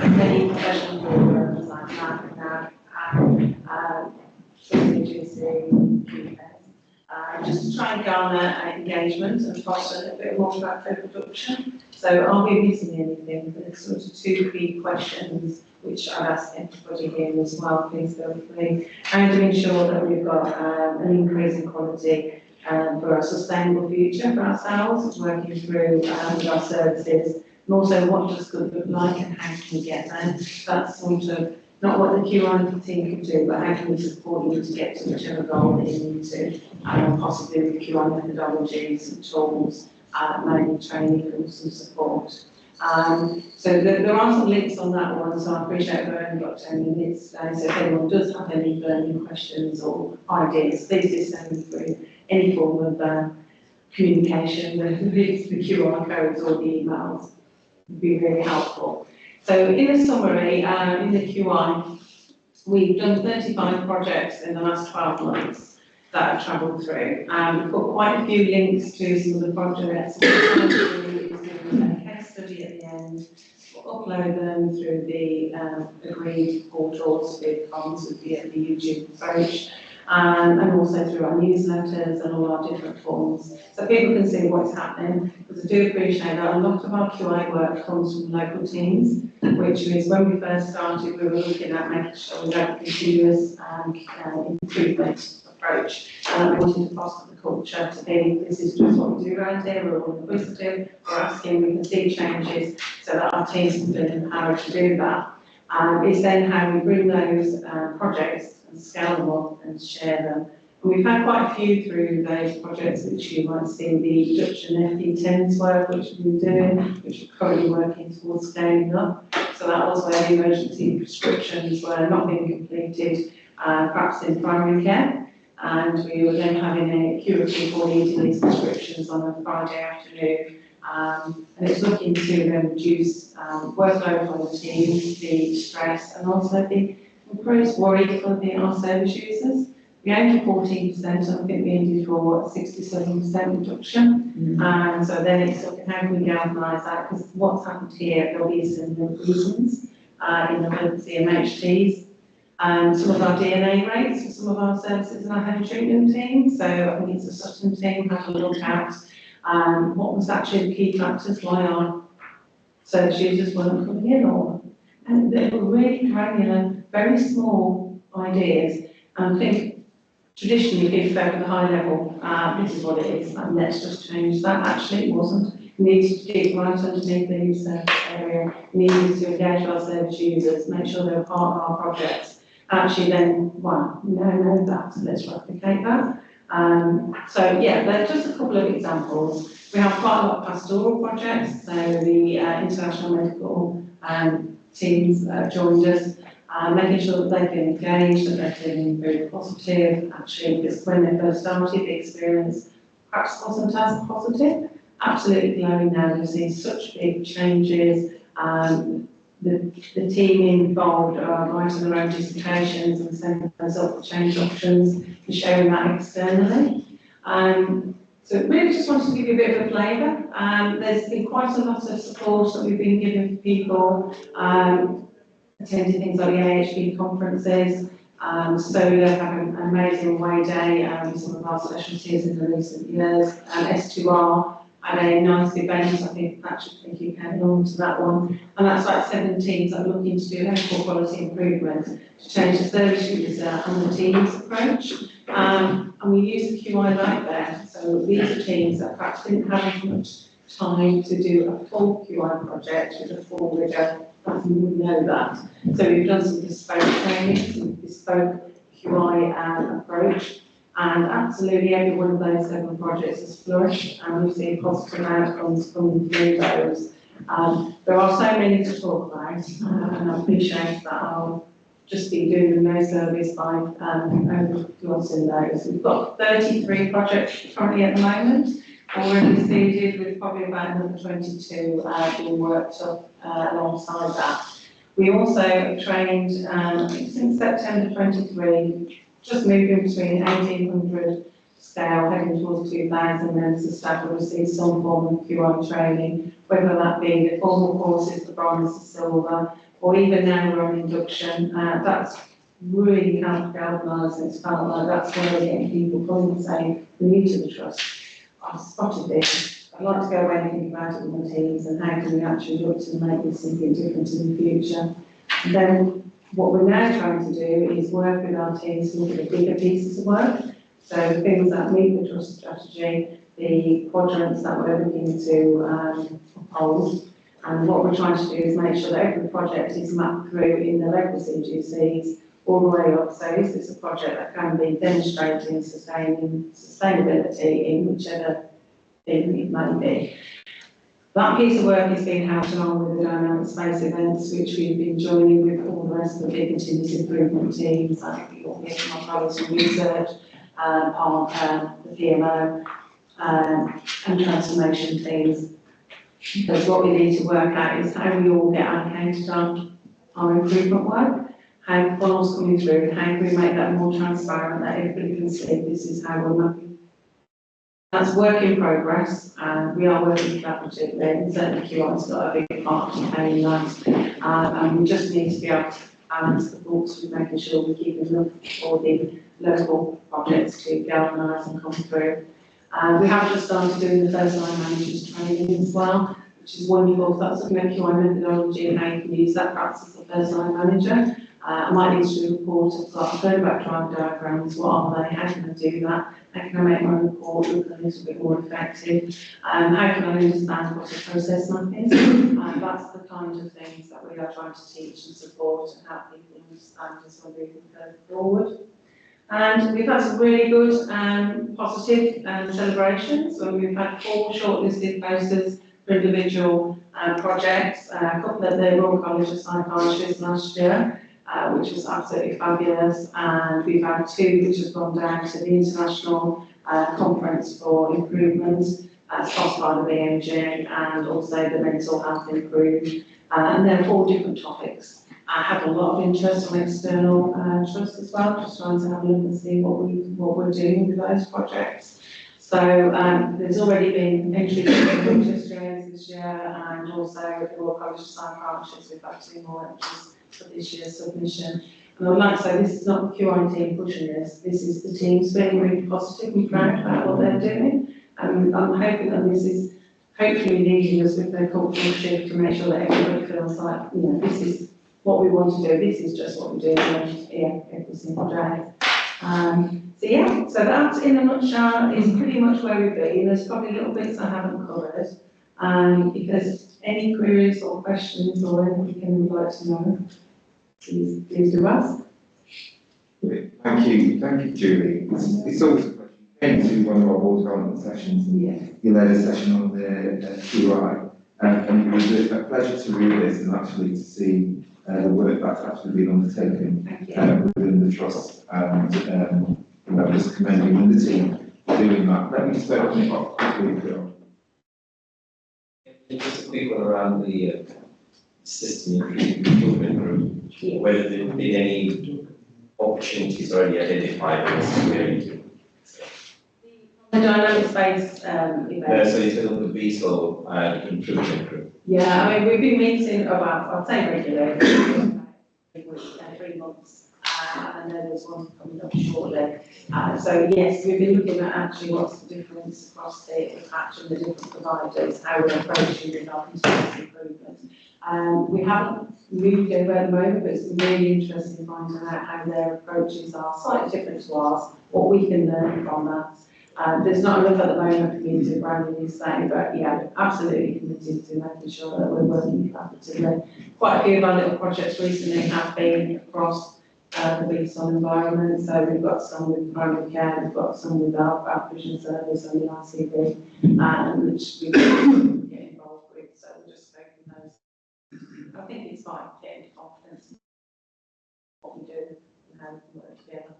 S3: many professional programs like that now, just to try and garner engagement and foster a little bit more about co-production. So are we missing anything? There's sort of two key questions which I've asked everybody here as well, please go with me. How to ensure that we've got an increase in quality for a sustainable future for ourselves, working through with our services, and also what does good look like and how can we get there. That's sort of not what the QI team can do, but how can we support you to get to whichever goal that you need to, possibly with QI methodologies and tools, maybe training and some support. So there are some links on that one, so I appreciate we've only got 10 minutes today, so if anyone does have any burning questions or ideas, please do send them through any form of communication, whether it's the QR codes or the emails, would be really helpful. So in the summary, in the QI, we've done 35 projects in the last 12 months that have travelled through. We've put quite a few links to some of the projects. We're doing a case study at the end. We'll upload them through the agreed portals with comms with the YouTube approach. And also through our newsletters and all our different forms, so people can see what's happening. Because I do appreciate that a lot of our QI work comes from local teams, which is when we first started, we were looking at making sure we had a continuous improvement approach. And we wanted to foster the culture to be, this is just what we do around here, we're all inquisitive, we're asking, we can see changes, so that our teams can feel empowered to do that. It's then how we bring those projects and scale them up and share them. And we've had quite a few through those projects, which you might see the Dutch and FD10's work, which we've been doing, which we're currently working towards scaling up. So that was where the emergency prescriptions were not being completed, perhaps in primary care. And we were then having a queue of people needing these prescriptions on a Friday afternoon. And it's looking to reduce workload on the team, the stress, and also the increased worry for our service users. We aimed for 14%, and I think we ended for 67% reduction. And so then it's looking how can we galvanise that, because what's happened here, there'll be some improvements in the CMHTs. Some of our DNA rates for some of our services in our home treatment team. So I think it's the Sutton team had a look at what was actually the key factors why our service users weren't coming in, and they were really granular, very small ideas. And I think traditionally people go for the high level, this is what it is, and let's just change that. Actually, it wasn't. We needed to dig right underneath the service area, we needed to engage our service users, make sure they were part of our projects. Actually then, well, we now know that, so let's replicate that. So yeah, there's just a couple of examples. We have quite a lot of pastoral projects, so the international medical teams joined us, making sure that they've been engaged, that they're feeling very positive. Actually, because when they first started, the experience perhaps wasn't as positive. Absolutely glowing now, we've seen such big changes. The team involved are writing their own dissertations and sending those up for change options and showing that externally. So really just wanted to give you a bit of a flavour. There's been quite a lot of support that we've been giving people, attending things like the AHP conferences. So they're having an amazing way day with some of our specialties in the recent years. S2R had a nice event, I think Patrick, you came along to that one. And that's like 7 teams that are looking to do health quality improvement to change the service user and the team's approach. And we use the QI right there. So these are teams that perhaps didn't have as much
S4: time to do a full QI project with a full rigor, as you would know that. So we've done some bespoke training, some bespoke QI approach, and absolutely every one of those 7 projects has flourished, and we've seen positive outcomes coming through those. There are so many to talk about, and I appreciate that I'll just be doing no service by overglossing those. We've got 33 projects currently at the moment, already seeded, with probably about another 22 being worked up alongside that. We also have trained, since September 23, just moving between 1,800 scale, heading towards 2,000 members of staff will receive some form of QI training, whether that be the formal courses, the bronze, the silver, or even now we're on induction. That's really helped galvanise, and it's felt like that's where we're getting people coming and saying, we're new to the trust. I've spotted this. I'd like to go away and think about it with my teams, and how can we actually look to make this something different in the future. And then what we're now trying to do is work with our teams to look at the bigger pieces of work. So things that meet the trust strategy, the quadrants that we're looking to uphold. And what we're trying to do is make sure that every project is mapped through in the local CGCs all the way up. So is this a project that can be demonstrating sustainability in whichever thing it may be? That piece of work is being helped along with the dynamic space events, which we've been joining with all the rest of the big continuous improvement teams, like the my colleagues from research, the PMO, and transformation teams. Because what we need to work out is how we all get allocated on our improvement work, how funnels coming through, how can we make that more transparent, that everybody can see this is how we're mapping. That's work in progress, and we are working collaboratively, and certainly QI's got a big part to play in that. And we just need to be able to balance the books with making sure we keep enough for the local projects to galvanise and come through. We have just started doing the first line managers training as well, which is wonderful. That's looking at QI methodology and how you can use that perhaps as a first line manager. I might need to do a report. I've heard about drive diagrams. What are they? How can I do that? How can I make my report look a little bit more effective? How can I understand what a process map is? That's the kind of things that we are trying to teach and support and help people understand as we're moving further forward. And we've had some really good positive celebrations. So we've had 4 shortlisted posters for individual projects, a couple at the Royal College of Psychiatrists last year, which was absolutely fabulous. And we've had 2 which have gone down to the International Conference for Improvement, sponsored by the BMJ, and also the Mental Health Improved. And they're 4 different topics. I had a lot of interest from external trusts as well, just trying to have a look and see what we're doing with those projects. So there's already been entries in Winchester this year, and also at the Royal College of Psychiatrists, we've had 2 more entries for this year's submission. And I would like to say this is not the QI team pushing this. This is the team being really positive and proud about what they're doing. And I'm hoping that this is hopefully leading us with their cultural shift to make sure that everybody feels like, you know, this is what we want to do, this is just what we do every single day. So yeah, so that in a nutshell is pretty much where we've been. There's probably little bits I haven't covered. If there's any queries or questions or anything you'd like to know, please do ask.
S2: Thank you, Julie. It's always a pleasure. You came to one of our board development sessions, and you led a session on the QI, and it was a pleasure to read this and actually to see the work that's actually been undertaken within the trust, and you know, just commending the team for doing that. Let me just open it up quickly, Phil.
S9: Just a quick one around the system improvement group, whether there have been any opportunities already identified in this area.
S4: The dynamic space event.
S9: So you said on the BSO improvement group.
S4: Yeah, I mean, we've been meeting about, I'd say regularly, 3 months, and then there's one coming up shortly. So yes, we've been looking at actually what's the difference across the patch and the different providers, how we're approaching with our continuous improvement. We haven't moved over at the moment, but it's been really interesting finding out how their approaches are slightly different to ours, what we can learn from that. There's not enough at the moment for me to randomly say, but yeah, absolutely committed to making sure that we're working collaboratively. Quite a few of our little projects recently have been across the Bristol environment, so we've got some with primary care, we've got some with our vision service and the ICB, which we get involved with, so we're just making those. I think it's like getting confidence in what we do and how we can work together.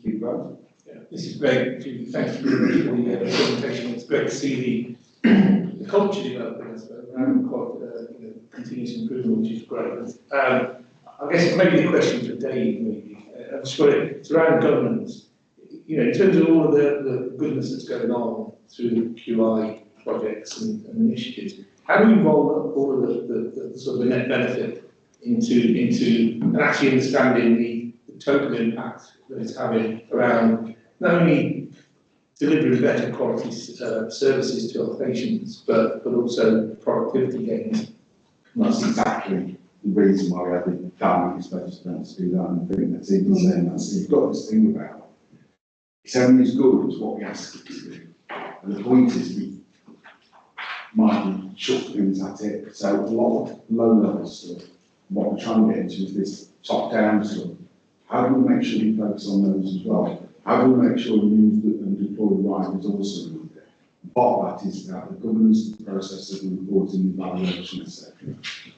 S2: Thank you both.
S8: Yeah, this is great. Julie, thank you for the presentation. It's great to see the culture developing, I suppose, around continuous improvement, which is great. I guess maybe the question for Dave, maybe. It's around governance. In terms of all of the goodness that's going on through QI projects and initiatives, how do we roll up all of the sort of the net benefit into and actually understanding the total impact that it's having around not only delivering better quality services to our patients, but also productivity gains?
S11: And that's exactly the reason why we have the dynamic space to do that, and I think that's even saying that. So you've got this thing about it's only as good as what we ask it to do. And the point is we might be short things at it. So a lot of low level stuff, what we're trying to get into is this top down stuff. How do we make sure we focus on those as well? How do we make sure we use and deploy the right resources? Part of that is about the governance, the process of the reporting, the evaluation, etc.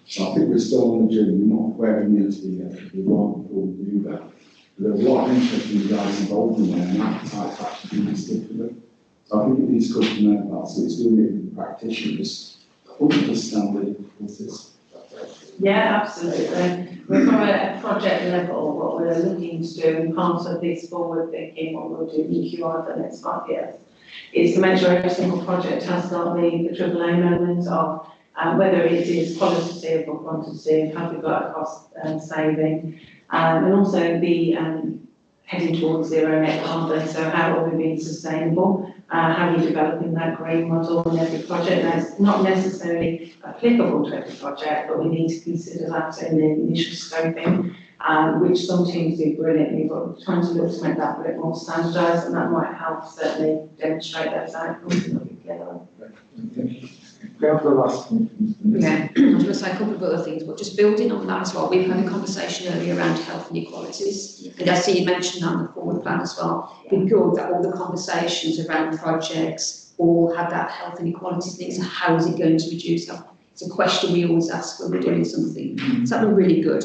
S11: So I think we're still on the journey. We're not where we need to be yet. We're wrong before we do that. But there's a lot of interesting guys involved in there, and appetite to actually do this stuff for them. So I think it is good to know that. So it's doing it with the practitioners, understand the difficulties.
S4: Yeah, absolutely. We're from a project level, what we're looking to do, and part of this forward thinking, what we'll do in QI for the next 5 years, is to make sure every single project has got the AAA moment of whether it is qualitative or quantitative, have we got a cost saving, and also the heading towards zero net carbon. So how are we being sustainable? How are we developing that green model in every project? That's not necessarily applicable to every project, but we need to consider that in the initial scoping, which some teams do brilliantly, but we're trying to look to make that a bit more standardised, and that might help certainly demonstrate those outcomes together.
S2: Go for the last one.
S7: Yeah, I was going to say a couple of other things, but just building on that as well, we've had a conversation earlier around health inequalities, and I see you mentioned that in the forward plan as well. It's good that all the conversations around projects all have that health inequalities thing, so how is it going to reduce health? It's a question we always ask when we're doing something, so that'd be really good.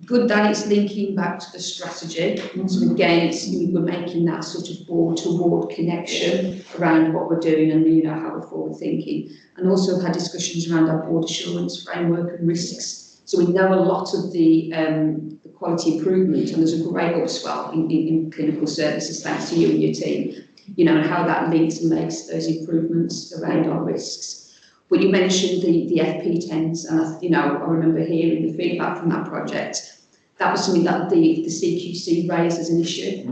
S7: Good that it's linking back to the strategy, so again, we're making that sort of board-to-board connection around what we're doing and how we're forward thinking. And also had discussions around our board assurance framework and risks. So we know a lot of the quality improvement, and there's a great upswell in clinical services thanks to you and your team, and how that links and makes those improvements around our risks. But you mentioned the FP10s, and I remember hearing the feedback from that project. That was something that the CQC raised as an issue,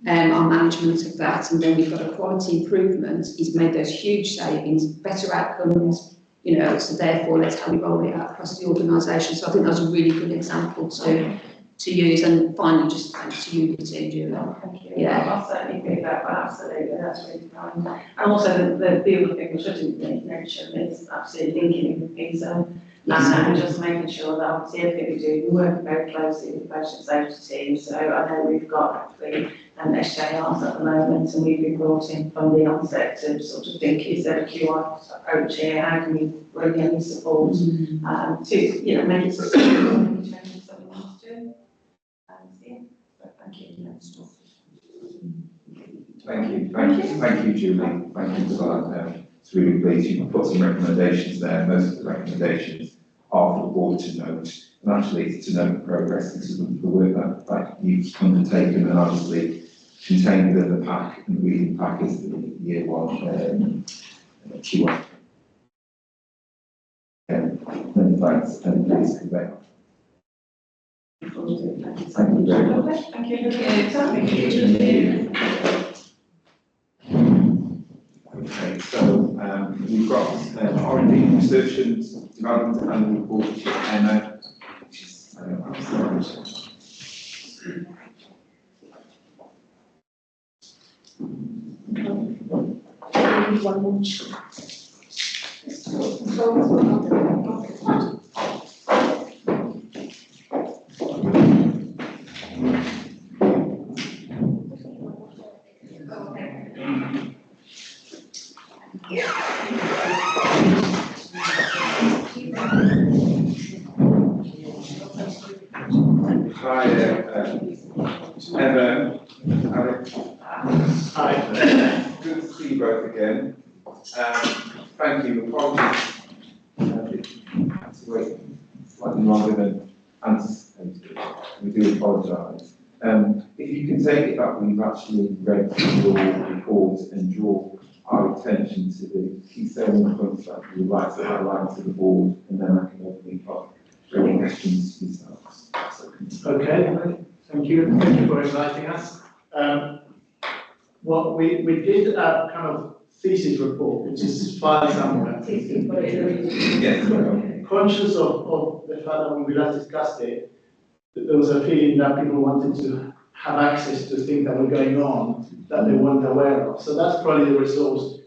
S7: our management of that, and then we've got a quality improvement. He's made those huge savings, better outcomes, so therefore that's how we roll it out across the organisation. So I think that was a really good example to use. And finally, just thanks to you, Peter and Julie.
S4: Thank you. Yeah, I'll certainly agree with that, but absolutely, that's really kind. And also the other thing which I didn't mention is absolutely linking with PISA and just making sure that obviously everything we do, we work very closely with the patient safety team. So I know we've got actually SJRs at the moment, and we've been brought in from the onset to sort of think, is there a QI approach here? How can we bring any support to make it sustainable and changes that we want to do? Thank you.
S2: Thank you, Julie. Thank you for that. It's really pleased. You've put some recommendations there. Most of the recommendations are for the board to note, and actually to note the progress and the work that you've undertaken, and obviously contained within the pack and the reading pack is the year one QI. Many thanks, and please convey. Thank you very much.
S4: Thank you.
S2: Okay, so we've got R&D research and development and report to Emma, which is
S14: One more.
S2: Hi, Emma, Alex.
S1: Hi.
S2: Good to see you both again. Thank you. Apologies. Had to wait slightly longer than anticipated. We do apologise. If you can take it up, we've actually read your report and draw our attention to the key selling points that we would like to highlight to the board, and then I can open it up for any questions yourselves.
S17: Okay, thank you for inviting us. What we did a kind of thesis report, which is filed somewhere.
S2: Yes.
S17: Conscious of the fact that when we last discussed it, there was a feeling that people wanted to have access to things that were going on that they weren't aware of. So that's probably the resource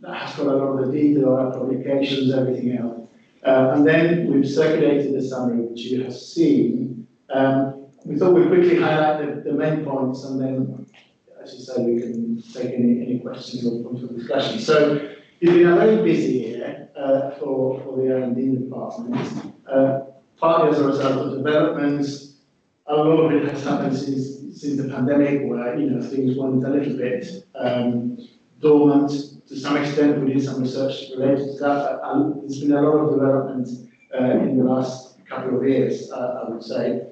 S17: that has got a lot of the detail, our publications, everything else. And then we've circulated the summary, which you have seen. We thought we'd quickly highlight the main points, and then, as you say, we can take any questions or points of discussion. So it's been a very busy year for the R&D department, partly as a result of developments. A lot of it has happened since the pandemic, where things went a little bit dormant. To some extent, we did some research related to that. There's been a lot of development in the last couple of years, I would say.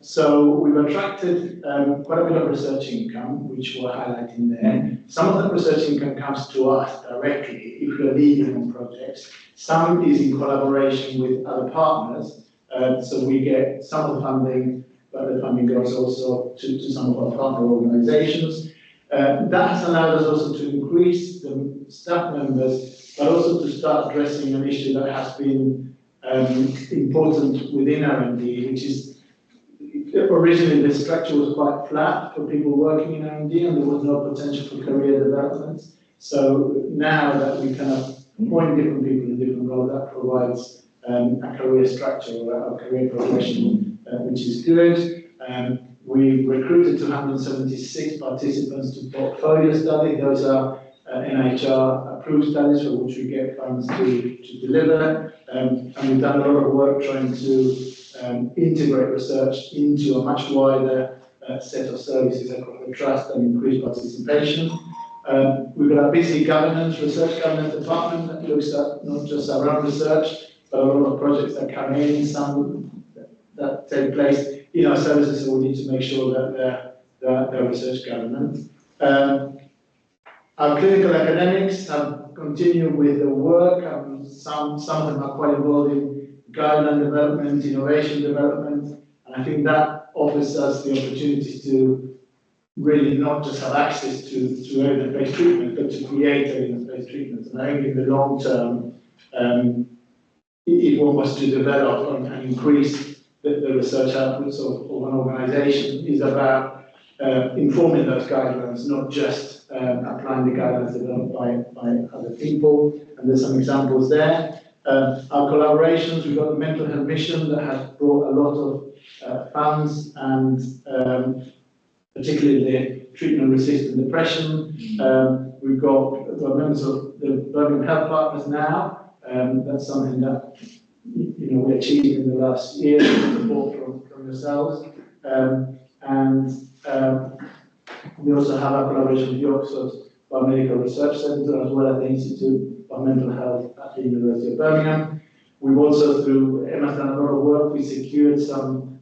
S17: So we've attracted quite a bit of research income, which we're highlighting there. Some of that research income comes to us directly if we're leading on projects. Some is in collaboration with other partners. So we get some of the funding, but the funding goes also to some of our partner organizations. That has allowed us also to increase the staff members, but also to start addressing an issue that has been important within R&D, which is originally the structure was quite flat for people working in R&D, and there was no potential for career development. So now that we kind of appoint different people in different roles, that provides a career structure or a career progression, which is good. We recruited 276 participants to portfolio study. Those are NIHR approved studies for which we get funds to deliver. And we've done a lot of work trying to integrate research into a much wider set of services across the trust and increase participation. We've got a busy research governance department that looks at not just our own research, but a lot of projects that come in, some that take place in our services, so we need to make sure that they're research governance. Our clinical academics have continued with the work, and some of them are quite involved in guideline development, innovation development, and I think that offers us the opportunity to really not just have access to evidence-based treatment, but to create evidence-based treatment. And I think in the long term, if one was to develop and increase the research outputs of an organization, is about informing those guidelines, not just applying the guidelines developed by other people. And there's some examples there. Our collaborations, we've got the Mental Health Mission that has brought a lot of funds, and particularly the treatment-resistant depression. We've got members of the Birmingham Health Partners now. That's something that we achieved in the last year with support from yourselves. We also have a collaboration with the Oxford Biomedical Research Centre, as well as the Institute of Mental Health at the University of Birmingham. We've also, through Emma's done a lot of work, we secured some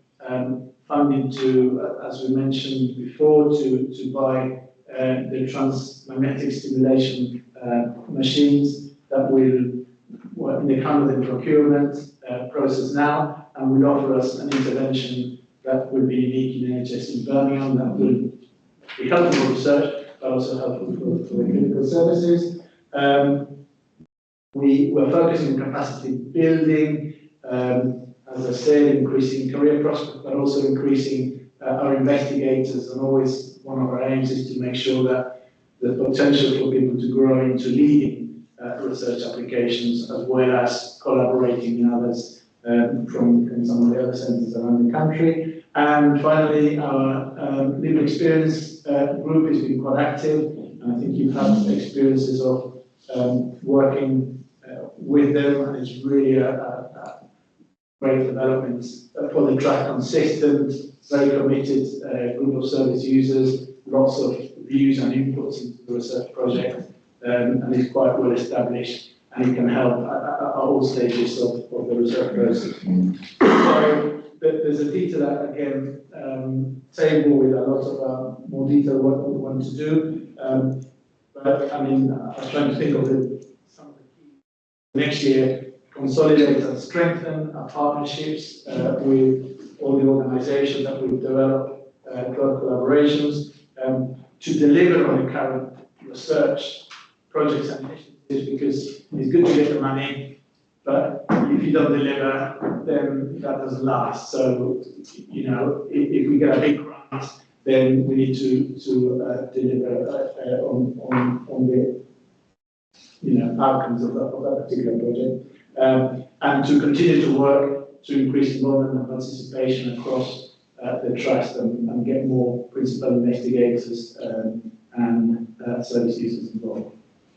S17: funding to, as we mentioned before, to buy the transmagnetic stimulation machines that will, in the kind of the procurement process now, and will offer us an intervention that will be unique in NHS in Birmingham, that will be helpful for research, but also helpful for the clinical services. We're focusing on capacity building, as I said, increasing career prospects, but also increasing our investigators, and always one of our aims is to make sure that the potential for people to grow into leading research applications, as well as collaborating in others from some of the other centres around the country. And finally, our lived experience group has been quite active, and I think you've had experiences of working with them, and it's really a great development for the trust, consistent, very committed group of service users, lots of views and inputs into the research project, and it's quite well established, and it can help at all stages of the research process. So there's a detailed, again, table with a lot of more detail what we want to do. But I mean, I was trying to think of some of the key next year, consolidate and strengthen our partnerships with all the organizations that we've developed, drug collaborations, to deliver on the current research projects and initiatives, because it's good to get the money, but if you don't deliver, then that doesn't last. So, you know, if we get a big grant, then we need to deliver on the, you know, outcomes of that particular project, and to continue to work to increase involvement and participation across the trust, and get more principal investigators and service users involved.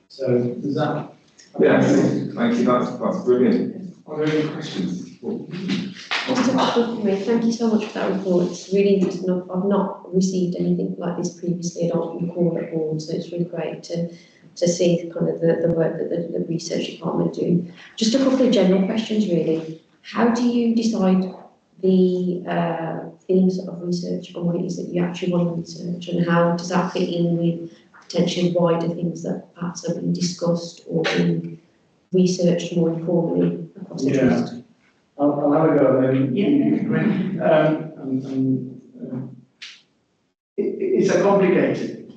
S17: So does that?
S2: Yeah, thank you. That's brilliant. Are there any questions?
S6: Just a couple for me. Thank you so much for that report. It's really interesting. I've not received anything like this previously. I don't recall at all, so it's really great to see kind of the work that the research department do. Just a couple of general questions, really. How do you decide the themes of research and what it is that you actually want to research, and how does that fit in with potentially wider things that perhaps are being discussed or being researched more informally across the trust?
S17: I'll have a go then. It's a complicated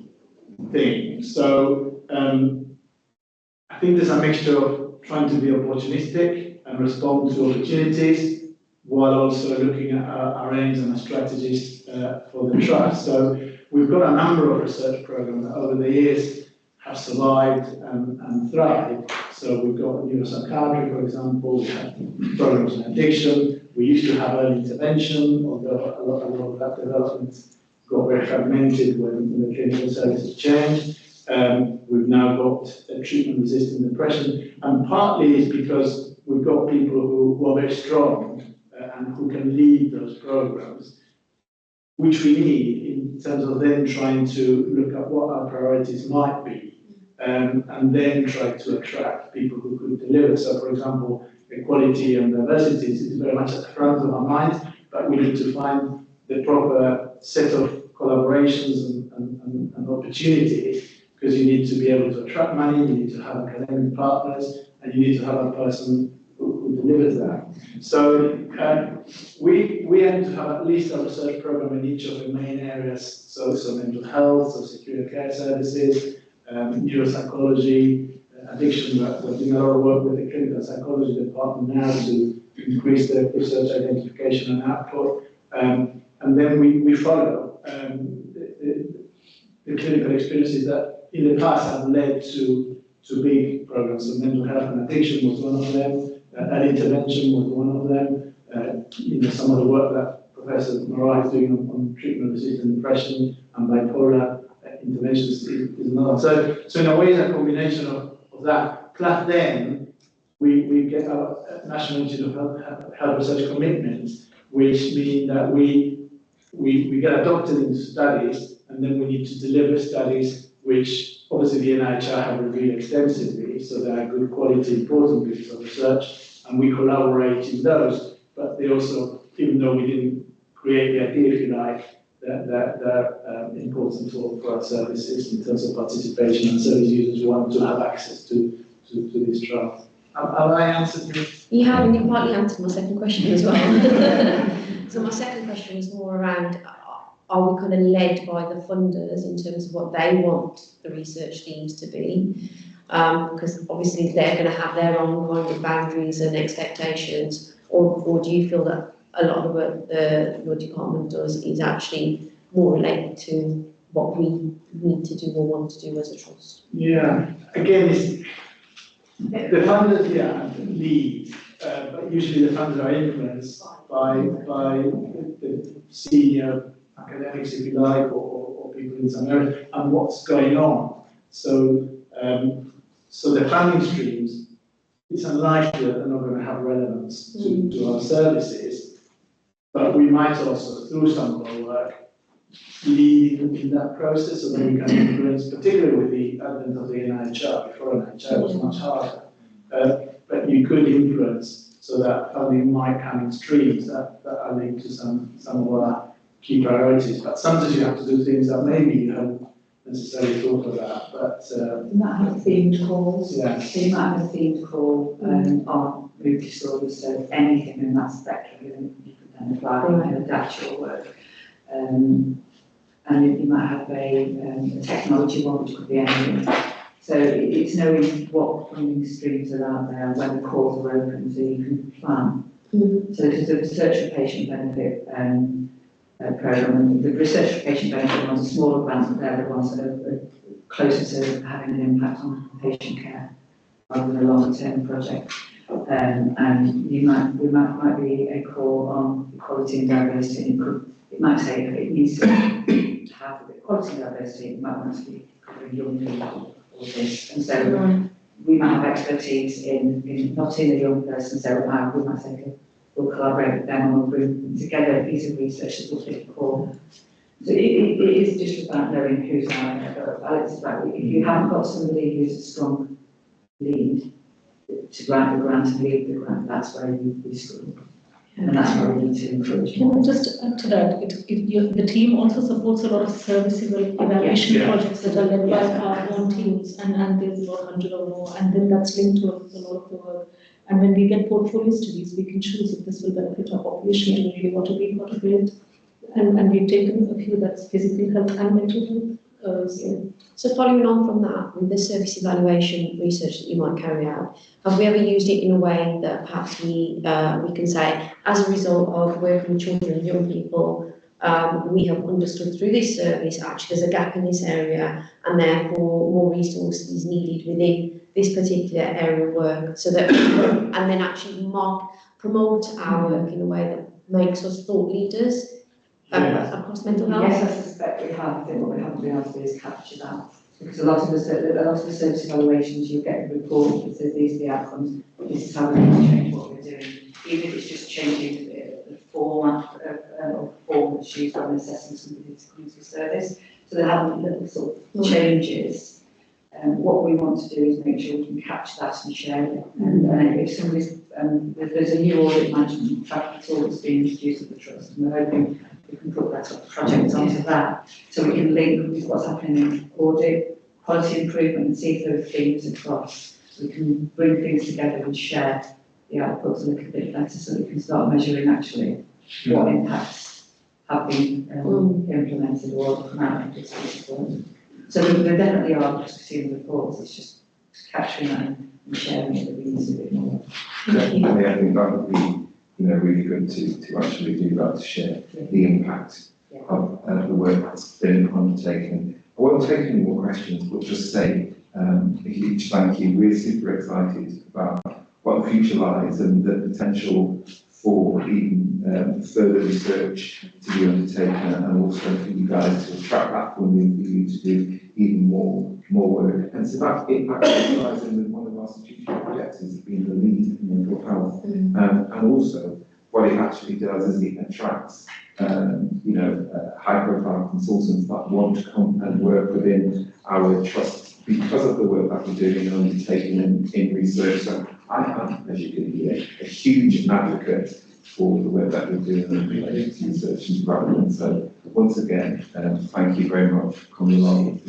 S17: thing. So I think there's a mixture of trying to be opportunistic and respond to opportunities, while also looking at our aims and our strategies for the trust. So we've got a number of research programs that over the years have survived and thrived. So we've got neuropsychiatry, for example, we have programs in addiction, we used to have early intervention, although a lot of that development got very fragmented when the clinical services changed. We've now got treatment-resistant depression, and partly is because we've got people who are very strong and who can lead those programs, which we need in terms of then trying to look at what our priorities might be, and then try to attract people who could deliver. So, for example, equality and diversity is very much at the front of our minds, but we need to find the proper set of collaborations and opportunities, because you need to be able to attract money, you need to have academic partners, and you need to have a person who delivers that. So we aim to have at least a research program in each of the main areas, so mental health, so secure care services, neuropsychology, addiction. We're doing a lot of work with the clinical psychology department now to increase the research identification and output. And then we follow the clinical experiences that in the past have led to big programs. So mental health and addiction was one of them, early intervention was one of them. Some of the work that Professor Morai is doing on treatment-resistant depression and bipolar interventions is another. So in a way, it's a combination of that. Plus then, we get our National Institute of Health Research commitments, which mean that we get adopted into studies, and then we need to deliver studies which obviously the NIHR have reviewed extensively, so they are good quality, important pieces of research, and we collaborate in those. But they also, even though we didn't create the idea, if you like, they're important for our services in terms of participation, and service users want to have access to this trial. Have I answered you?
S6: You have, and you partly answered my second question as well. So my second question is more around, are we kind of led by the funders in terms of what they want the research themes to be? Because obviously they're going to have their own kind of boundaries and expectations, or do you feel that
S13: a lot of the work your department does is actually more related to what we need to do or want to do as a trust.
S17: Yeah, again, it's, the funders, lead, but usually the funders are influenced by the senior academics, if you like, or people in some area, and what's going on. So, so the funding streams, it's unlikely that they're not going to have relevance to our services, but we might also, through some of our work, lead in that process, so that we can influence, particularly with the advent of the NIHR. Before NIHR was much harder, but you could influence so that funding might come in streams that are linked to some of our key priorities. But sometimes you have to do things that maybe you haven't necessarily thought about, but
S7: You might have themed calls.
S17: Yes.
S7: So you might have a themed call on mood disorders, so anything in that spectrum, you could then apply and adapt your work. And you might have a technology one, which could be anything. So it's knowing what funding streams are out there, when the calls are open, so you can plan. So there's a research for patient benefit program, and the research for patient benefit ones are smaller grants, but they're the ones that are closer to having an impact on patient care rather than a longer-term project. And we might be a call on equality and diversity. It might say that it needs to have equality and diversity. It might want to be covering young people or this, and so we might have expertise in not in a young person. So we might say we'll collaborate with them and we'll bring together a piece of research that will fit the core. So it is just about knowing who's out there. But Alex is right. If you haven't got somebody who's a strong lead to grant the grant and lead the grant, that's where you struggle. And that's where we need to encourage.
S14: Can I just add to that? The team also supports a lot of serviceable evaluation projects that are led by our own teams, and there's about 100 or more, and then that's linked to a lot of the work. And when we get portfolio studies, we can choose if this will benefit our population, do we really want to be part of it? And we've taken a few that's physical health and mental health.
S13: So following on from that, with the service evaluation research that you might carry out, have we ever used it in a way that perhaps we can say, as a result of working with children and young people, we have understood through this service actually there's a gap in this area, and therefore more resources is needed within this particular area of work, so that and then actually promote our work in a way that makes us thought leaders across mental health?
S7: Yes, I suspect we have. I think what we haven't been able to do is capture that. Because a lot of the service evaluations, you'll get a report that says these are the outcomes, this is how we need to change what we're doing. Even if it's just changing the format of form that's used when assessing somebody who's coming to the service. So there haven't been little sort of changes. What we want to do is make sure we can capture that and share it. And if somebody's, there's a new audit management track tool that's being introduced at the trust, and we're hoping we can put that sort of project onto that, so we can link with what's happening in audit, quality improvement, and see if there are themes across. So we can bring things together and share the outputs a little bit better, so we can start measuring actually what impacts have been implemented or come out of this report. So there definitely are consumer reports, it's just capturing that and sharing it with the user a bit more.
S2: Definitely, I think that would be really good to actually do that, to share the impact of the work that's been undertaken. I won't take any more questions, but just say a huge thank you. We're super excited about what the future lies and the potential for even further research to be undertaken, and also for you guys to attract that funding for you to do even more work. And so that impact lies in one of our strategic objectives of being the lead in mental health. And also what it actually does is it attracts high profile consultants that want to come and work within our trust because of the work that we're doing and undertaking in research. So I am, as you can hear, a huge advocate for the work that we're doing in related to research and development. So once again, thank you very much for coming along and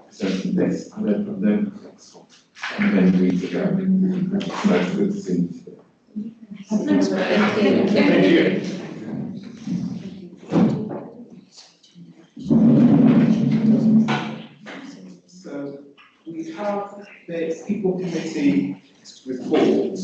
S2: presenting this. I know I've known many weeks ago. So it's good to see you today.
S13: Thanks, Brian. Thank you.
S2: So we have the People Committee report.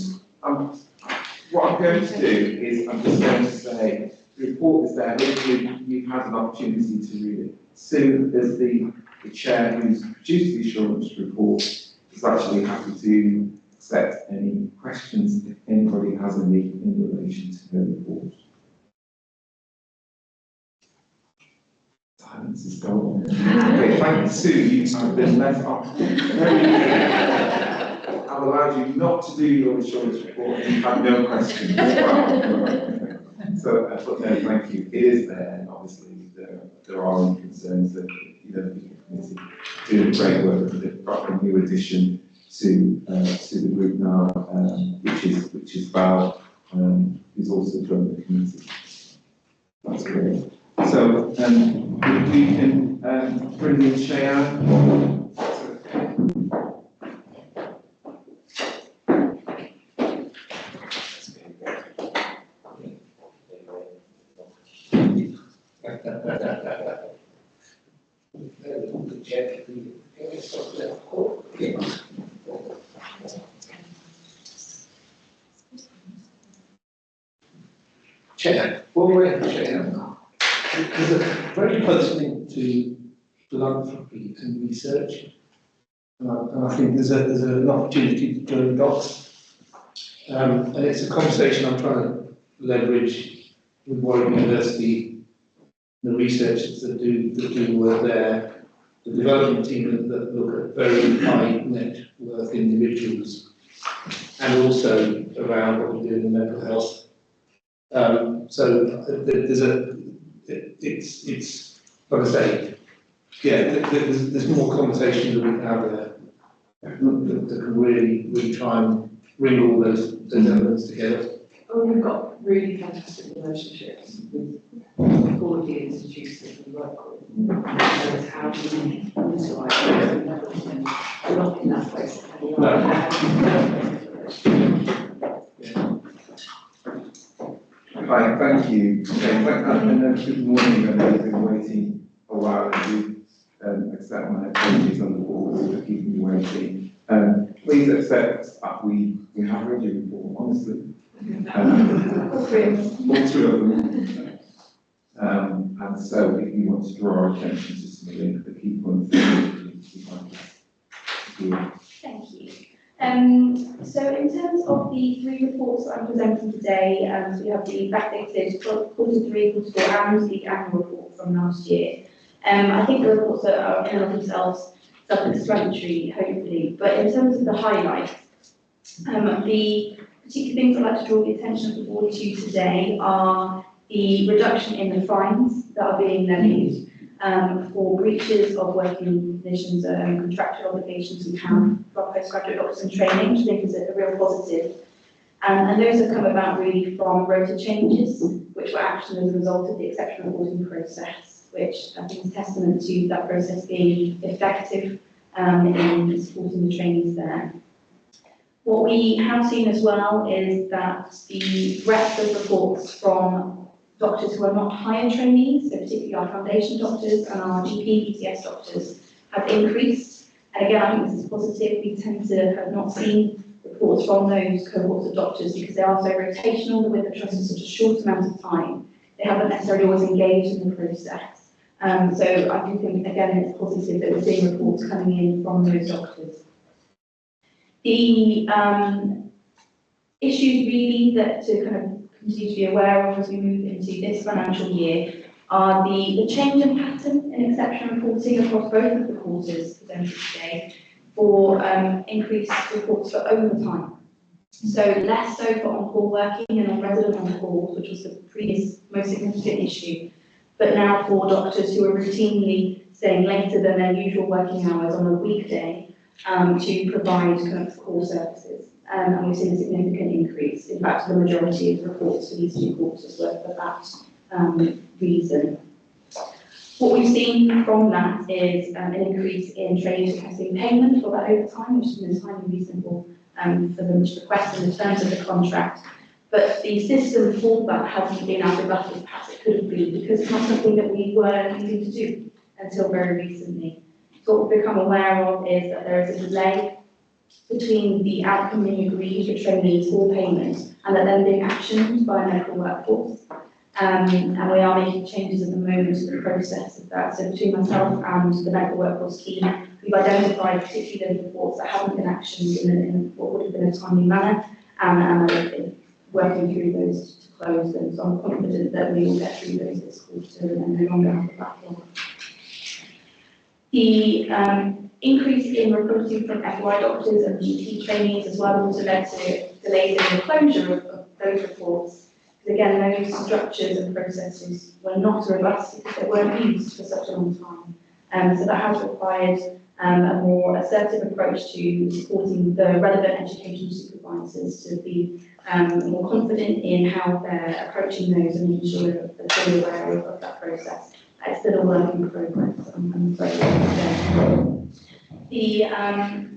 S2: what I'm going to do is I'm just going to say the report is there. Hopefully you've had an opportunity to read it. Sue, as the chair who's produced the assurance report, is actually happy to accept any questions if anybody has any in relation to her report. Silence is gone. Okay, thank you, Sue. You have been let off. I've allowed you not to do your insurance report and you've had no questions. So, but no, thank you. It is there, and obviously there are any concerns that the committee doing great work with it. Got a new addition to the group now, which is Val, who's also joined the committee. That's great. So, if we can bring in Cheyenne.
S8: Chair, one way, Chair. There's a very close link to philanthropy and research, and I think there's an opportunity to join the dots. And it's a conversation I'm trying to leverage with Warwick University, the researchers that do work there, the development team that look at very high net worth individuals, and also around what we do in mental health. So there's it's like I say, yeah, there's more conversation that we can have there that can really try and bring all those elements together.
S4: Oh, we've got really fantastic relationships with all of the institutes that we work with. And how do we utilise those and everything? We're not in that place.
S2: Hi, thank you. And good morning, and I've been waiting a while, and you accept my apologies on the board for keeping you waiting. Please accept that we have read your report, honestly. All three of them. And so if you want to draw our attention to some of the key points
S18: Thank you. So in terms of the three reports that I'm presenting today, so we have the backdated quarter 3, quarter 4 and the annual report from last year. I think the reports are in of themselves self-explanatory, hopefully, but in terms of the highlights, the particular things I'd like to draw the attention of the board to today are the reduction in the fines that are being levied for breaches of working conditions and contractual obligations we have for postgraduate doctors in training, which I think is a real positive. And those have come about really from rota changes, which were actioned as a result of the exceptional reporting process, which I think is testament to that process being effective in supporting the trainees there. What we have seen as well is that the breadth of reports from doctors who are not higher trainees, so particularly our foundation doctors and our GP, PTS doctors, have increased. And again, I think this is positive. We tend to have not seen reports from those cohorts of doctors because they are so rotational with the trust for such a short amount of time. They haven't necessarily always engaged in the process. So I do think, again, it's positive that we're seeing reports coming in from those doctors. The issues really that to kind of continue to be aware of as we move into this financial year are the change in pattern in exception reporting across both of the quarters presented today for increased reports for overtime. So less so for on-call working and on-resident on-calls, which was the previous most significant issue, but now for doctors who are routinely staying later than their usual working hours on a weekday to provide kind of core services. And we've seen a significant increase. In fact, the majority of reports for these 2 quarters were for that reason. What we've seen from that is an increase in trainees requesting payment for that overtime, which is entirely reasonable for them to request in the terms of the contract. But the system for that hasn't been as robust as perhaps it could have been because it's not something that we were needing to do until very recently. So what we've become aware of is that there is a delay between the outcome being agreed for trainees or payment and that then being actioned by a medical workforce. And we are making changes at the moment to the process of that. So between myself and the medical workforce team, we've identified particularly those reports that haven't been actioned in what would have been a timely manner, and we're working through those to close them. So I'm confident that we will get through those this quarter and no longer have a backlog. The increase in recruiting from FY doctors and GP trainees as well also led to delays in the closure of those reports. Because again, those structures and processes were not robust because they weren't used for such a long time. So that has required a more assertive approach to supporting the relevant educational supervisors to be more confident in how they're approaching those and making sure they're fully aware of that process. It's still a work in progress, I'm afraid. The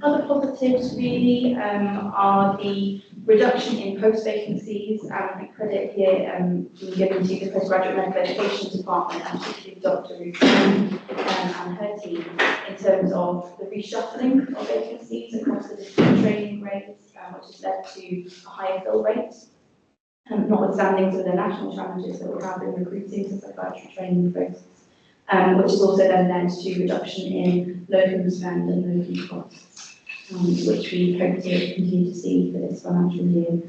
S18: other positives really are the reduction in post vacancies and credit here being given to the postgraduate medical education department and particularly Dr. Ruth and her team in terms of the reshuffling of vacancies across the different training grades, which has led to a higher fill rate. Notwithstanding some of the national challenges that we have in recruiting to psychiatry training posts, which has also then led to reduction in locum spend and locum costs, which we hope to continue to see for this financial year.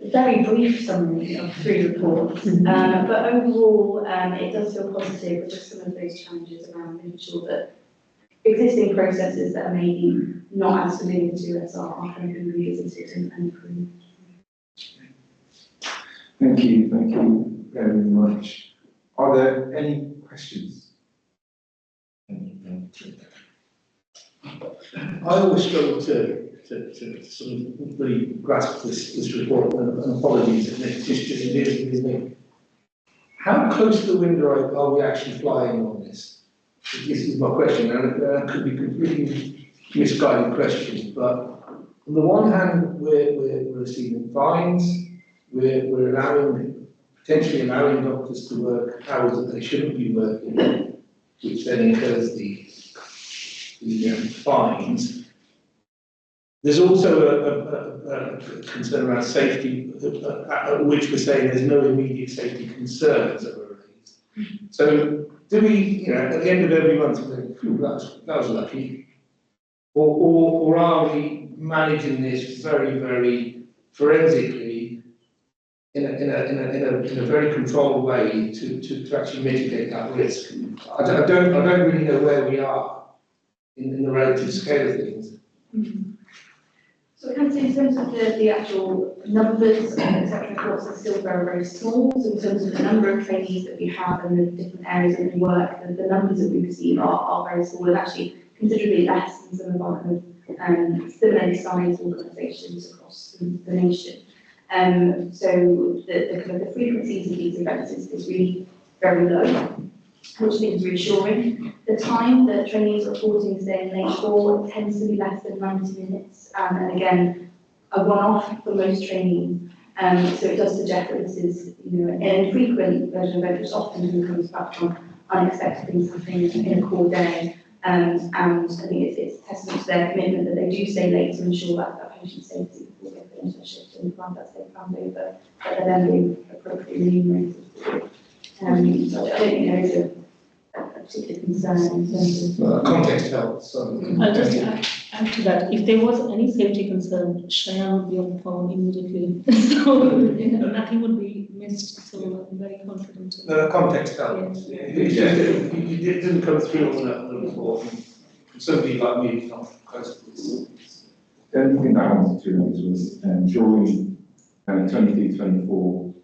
S18: A very brief summary of 3 reports, but overall it does feel positive with just some of those challenges around making sure that existing processes that are maybe not as familiar to us are going to be revisited and improved.
S2: Thank you very much. Are there any questions?
S8: I always struggle to sort of really grasp this report, and apologies if it's just it is me. How close to the window are we actually flying on this? This is my question, and it could be completely misguided question, but on the one hand, we're receiving fines, we're potentially allowing doctors to work hours that they shouldn't be working, which then incurs the fines. There's also a concern around safety, which we're saying there's no immediate safety concerns that were raised. So do we, at the end of every month, we think, that was lucky, or are we managing this very, very forensically in a very controlled way to actually mitigate that risk? I don't really know where we are in the relative scale of things.
S18: So I can say in terms of the actual numbers of etc. reports are still very, very small. So in terms of the number of trainees that we have and the different areas that we work, the numbers that we receive are very small and actually considerably less than some of our kind of similarly sized organisations across the nation. So the kind of the frequencies of these events is really very low, which I think is reassuring. The time that trainees are reporting staying late for tends to be less than 90 minutes, and again, a one-off for most trainees. So it does suggest that this is, an infrequent version of event, which often comes back from unexpected things happening in a core day. And I think it's a testament to their commitment that they do stay late to ensure that patient safety before they finish their shift and plan that they've planned over, that they're then being appropriately remunerated. So I don't think there is a particular concern in terms of...
S8: Context helps.
S14: I'll just add to that. If there was any safety concern, Cheyenne would be on the phone immediately. So nothing would be missed. So I'm very confident.
S8: The context helps.
S14: Yeah.
S8: It didn't come through on the report. Somebody like me is not close to this.
S2: The only thing that I wanted to raise was during 23-24,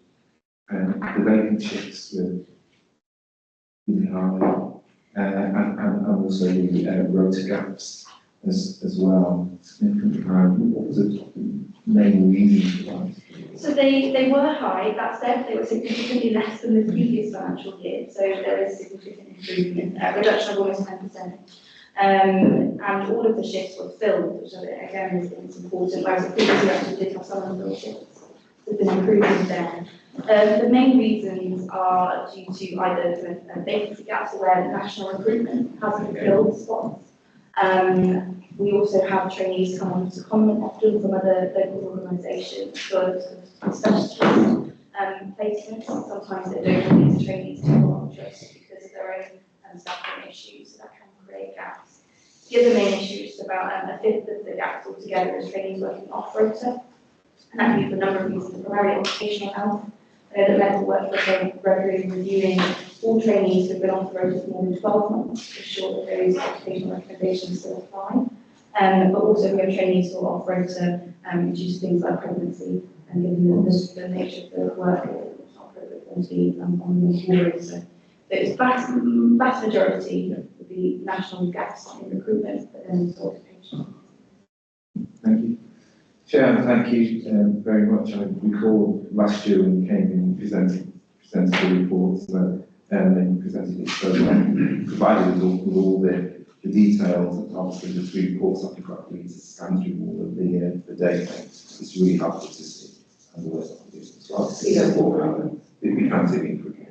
S2: the vacant shifts were really high, and also the rota gaps as well, significantly high. What was the main reason for that?
S18: So they were high. That said, they were significantly less than the previous financial year. So there is significant improvement, a reduction of almost 10%. And all of the shifts were filled, which again is important. Whereas the previous year actually did have some unfilled shifts. There's been improvement there. The main reasons are due to either vacancy gaps where national recruitment hasn't filled spots, We also have trainees come on to comment often from other local organisations for specialist placements. Sometimes they don't want these trainees to go on just because of their own staffing issues, so that can create gaps. The other main issue is about a fifth of the gaps altogether is trainees working off rota, and that can be for a number of reasons, primarily occupational health. I know that medical workers are regularly reviewing all trainees who have been off the rota for more than 12 months to ensure that those occupational recommendations still apply. But also we have trainees who are off rota due to things like pregnancy and given the nature of the work, it's not appropriate for them to be on the rota. So it's vast majority would be national gaps in recruitment, but then also occupational.
S2: Thank you. Chair, thank you very much. I recall last year when you came in and presented the reports and presented it so provided with all the details and obviously the three reports I've got to scan through all of the data. It's really helpful to see and the work of the business. Well, to see that we can see it quickly.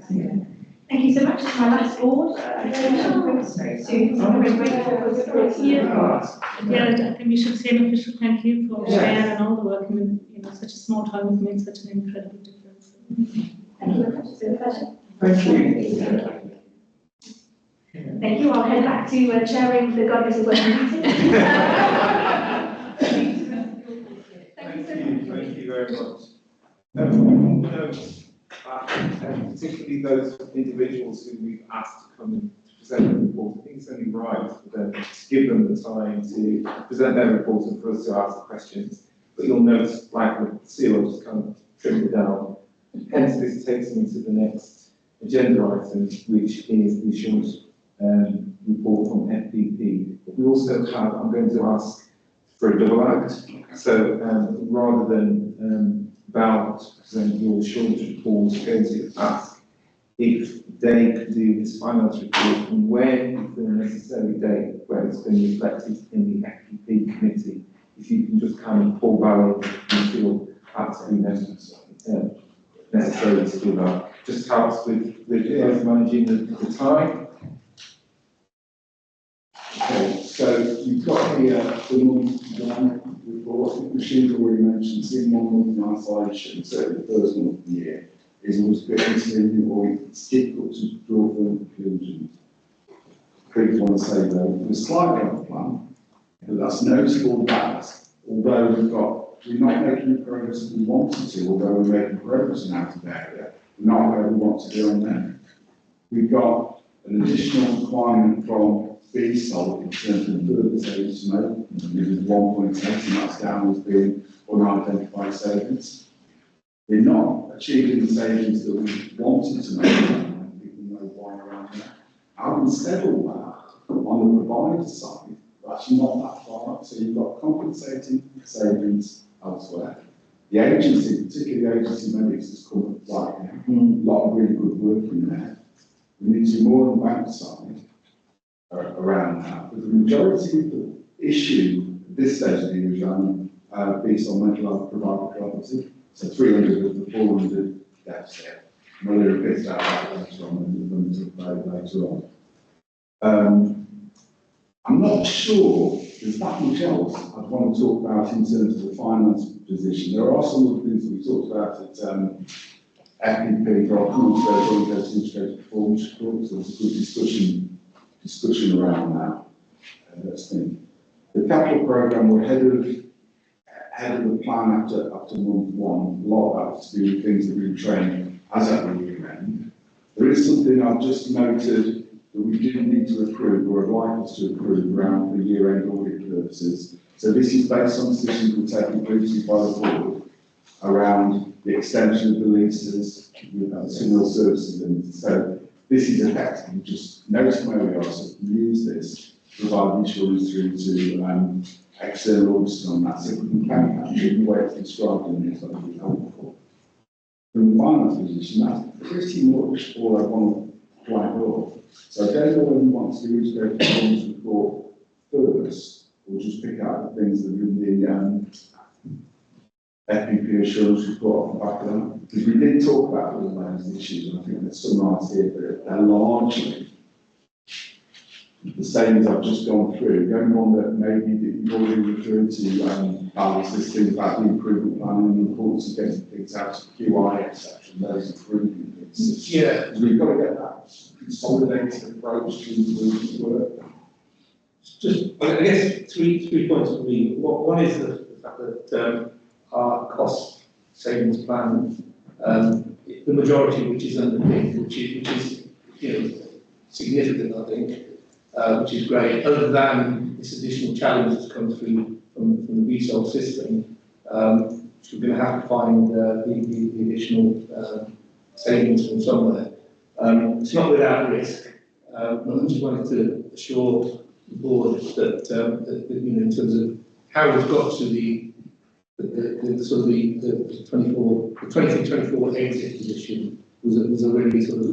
S18: Thank you so much. It's my last board.
S14: I think we should say an official thank you for Chair and all the work in such a small time. We've made such an incredible difference.
S18: Thank you very much. It's been a pleasure.
S2: Thank you.
S18: Thank you. I'll head back to chairing the Goddess of Working meeting.
S2: Thank you very much. Particularly those individuals who we've asked to come and present their report, I think it's only right for them to give them the time to present their report and for us to ask the questions. But you'll notice, like the seal, just kind of trimmed it down. Hence, this takes me to the next agenda item, which is the assurance report from FPP. But we also have, I'm going to ask for a double act. So rather than about present your assurance report, I'm going to ask if they could do this finance report and when is the necessary date where it's been reflected in the FPP committee. If you can just kind of pull back and feel absolutely necessary to do that. Just helps with managing the time.
S11: Okay, so you've got here the month-to-month report. Machines already mentioned, seeing 1 month in isolation, certainly the first month of the year, is always a bit misleading or it's difficult to draw firm conclusions. Quick want to say though, we're slightly off plan, but that's noticeable that although we're not making the progress we wanted to, although we're making progress in out of area, we're not where we want to be on them. We've got an additional requirement from BSOL in terms of further savings to make, this is 1.8 and that's down as being unidentified savings. We're not achieving the savings that we wanted to make, and people know why around there. Having said all that, on the provider side, we're actually not that far up, so you've got compensating savings elsewhere. The agency, particularly the agency medics, has come up right now. A lot of really good work in there. We need to do more on the bank side around that. But the majority of the issue at this stage of the exam based on mental health provider cooperative. So 300 of the 400 deficit. We'll repeat that later on. I'm not sure there's that much else I'd want to talk about in terms of the finance position. There are some other things that we talked about at FPP for our current integrated performance report, so there's a good discussion around that. Let's think. The capital programme, we're ahead of the plan after month one. A lot of that is to do with things that we've trained as at the year end. There is something I've just noted that we didn't need to approve or would like us to approve around the year end audit purposes. So this is based on decisions we've taken previously by the board around the extension of the leases with similar services. And so this is effectively just noting where we are, so we can use this to provide insurance through to external auditors on that. So if we can capture the way it's described in this, that would be helpful. From the finance position, that's pretty much all I want to flag up. So I don't know whether we want to do integrated performance report first, or just pick out the things that are in the FPP assurance report on the back of them. Because we did talk about all those issues, and I think they're summarised here, but they're largely the savings I've just gone through, the only one that maybe that you've already referred to, Alice, is things about the improvement plan and the importance of getting things out of QI, etc., and those improvements.
S8: Yeah.
S11: We've got to get that consolidated approach to improvement work.
S8: Just, I guess, three points for me. One is the fact that our cost savings plan, the majority of which is underpinned, which is significant, I think, which is great. Other than this additional challenge that's come through from the VSOL system, which we're going to have to find the additional savings from somewhere. It's not without risk. I just wanted to assure the board that in terms of how we've got to the 23-24 exit position was a really sort of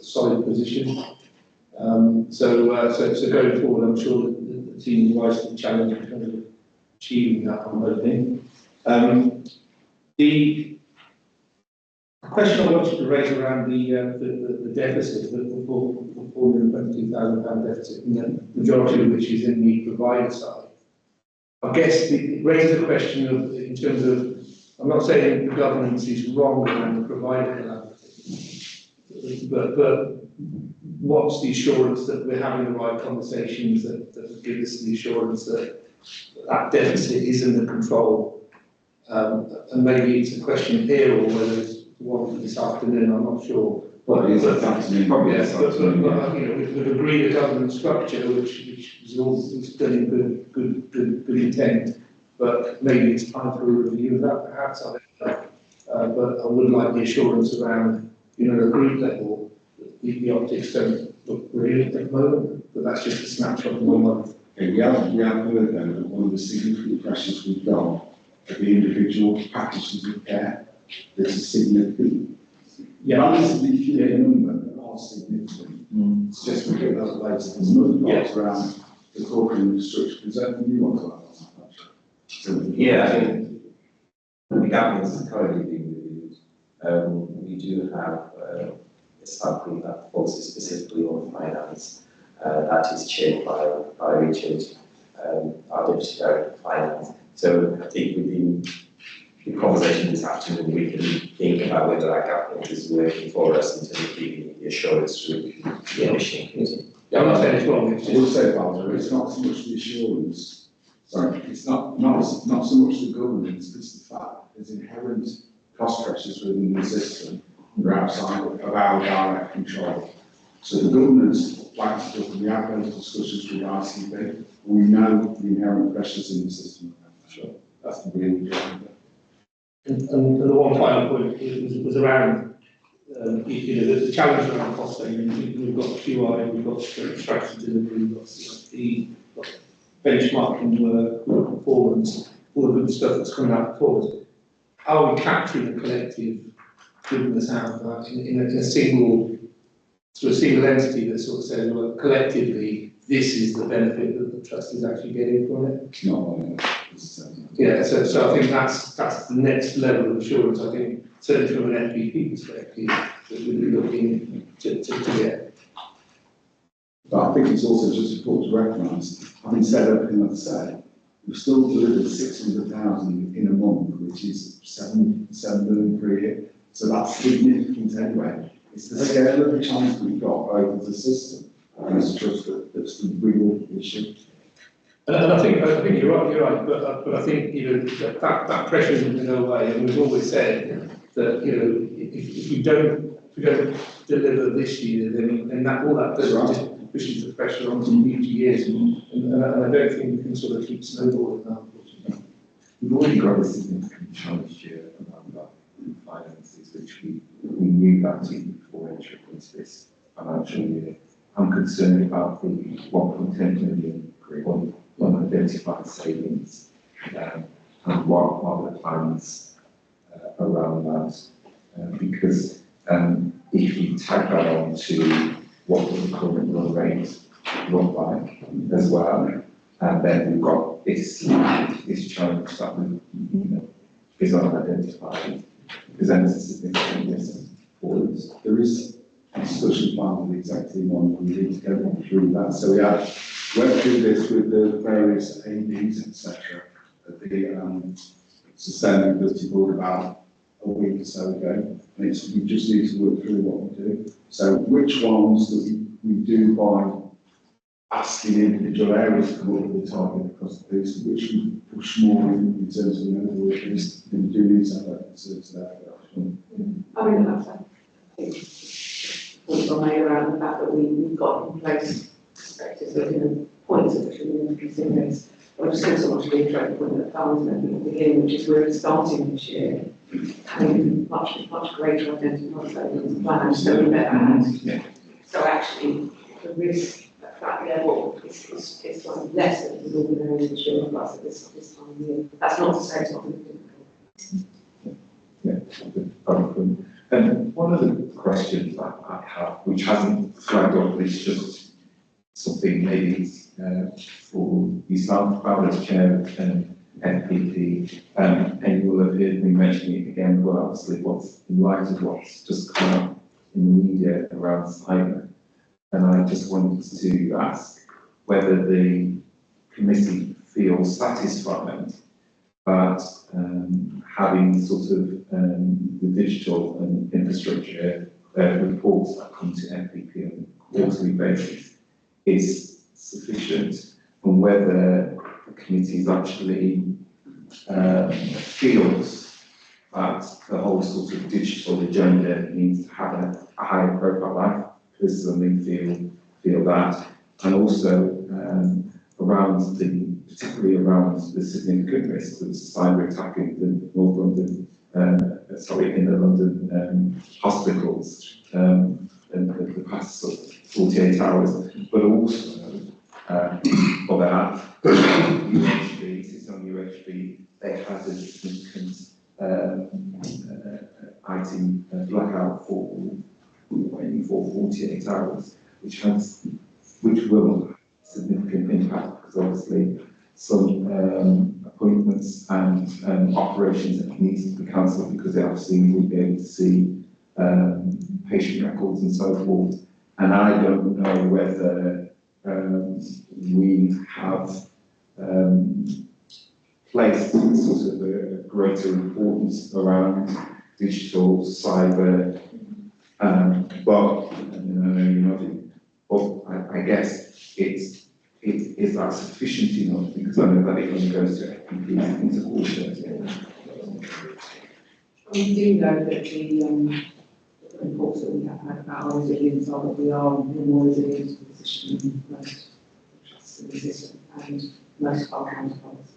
S8: solid position. So going forward, I'm sure that the team will rise to the challenge in terms of achieving that, I'm hoping. The question I wanted to raise around the deficit, the £422,000 deficit, and the majority of which is in the provider side. I guess it raises the question of, in terms of, I'm not saying the governance is wrong around the provider collaborative, but what's the assurance that we're having the right conversations that would give us the assurance that that deficit is under control? And maybe it's a question here or whether it's one for this afternoon, I'm not sure. But it's a probably yes, but we've agreed a governance structure which is all done in good intent, but maybe it's time for a review of that perhaps, I don't know. But I would like the assurance around, at a group level, the optics don't look brilliant at the moment, but that's just a snapshot of 1 month.
S11: Okay, we have heard then that one of the significant pressures we've got at the individual packages of care. There's a significant, relatively few number that are significant. It's just we get that later. There's another part around the corporate infrastructure. Is that what you want to add?
S9: Yeah, I think the governance is currently being reviewed. We do have a subgroup that focuses specifically on finance. That is chaired by Richard, our Deputy Director of Finance. So I think within the conversation this afternoon, we can think about whether that governance is working for us in terms of giving the assurance to the Commission Committee.
S11: Yeah, I'm not saying it's wrong. It's also, Walter, it's not so much the assurance. Sorry, it's not so much the governance, it's the fact there's inherent cost pressures within the system that are outside of our direct control. So the governance, like stuff, we have those discussions with ICB. We know the inherent pressures in the system. Sure, that's the real job.
S8: And the one final point was around the challenge around cost saving. We've got QI, we've got strategy delivery, we've got CIP, we've got benchmarking work, performance, all the good stuff that's coming out before us. How are we capturing the collective goodness out of that in a single entity that sort of says, well, collectively, this is the benefit that the trust is actually getting from it?
S11: It's not
S8: yeah, so I think that's the next level of assurance, I think, certainly from an FPP perspective, that we'd be looking to get.
S11: But I think it's also just important to recognise, having said everything I've said, we've still delivered 600,000 in a month, which is 7 million per year. So that's significant anyway. It's the scale of the challenge we've got both as a system and as a trust that's the real issue.
S8: And I think you're right, but I think that pressure isn't going to go away. And we've always said that if we don't deliver this year, then all that does just pushes the pressure onto future years, and I don't think we can sort of keep snowballing that. Unfortunately,
S2: we've already got a significant challenge here around that finances, which we knew that even before entering into this financial year. I'm concerned about the 1.10 million unidentified savings and what are the plans around that, because if you tag that on to what the current run rate look like as well, and then we've got this challenge that is unidentified, presents a significant risk for us.
S11: There is discussion plan with the executive on, we need to go through that. So we went through this with the various ADs, etc. at the Sustainability Board about a week or so ago. And we just need to work through what we do. So which ones that we do by asking individual areas to come up with a target across the piece, which we push more in terms of the other workers, and we do need to have that concerns there.
S4: I mean, that's, I think, points are made around the fact that we've got in place perspectives that can points at which we need to consider this. But I just also want to reiterate the point that Carl was making at the beginning, which is we're starting this year having much greater identified savings plans than we've ever had. So actually, the risk at that level is like less than the ordinary insurance plus at this time of year. That's not to say it's not difficult.
S2: And one of the questions I have, which hasn't flagged up, but it's just something maybe for yourself, as Chair and NPP, and you will have heard me mentioning it again, but obviously what's in light of what's just come up in the media around cyber. And I just wanted to ask whether the committee feels satisfied that having sort of the digital and infrastructure reports that come to NPP on a quarterly basis is sufficient, and whether the committee is actually feels that the whole sort of digital agenda needs to have a higher profile. I personally feel that, and also particularly around the significant risks of cyber attacking the North London, in the London hospitals in the past sort of 48 hours, but also other UHB, it's on UHB, they had a significant IT blackout for 48 hours, which will have significant impact, because obviously some appointments and operations that need to be cancelled because they obviously won't be able to see patient records and so forth. And I don't know whether we have placed sort of a greater importance around digital, cyber, but I guess is that sufficient enough, because I know that it only goes to FPPs into quarter.
S4: We do know that the reports that we have had about our resilience are that we are in a more resilient position than most trusts in the system and most of our counterparts.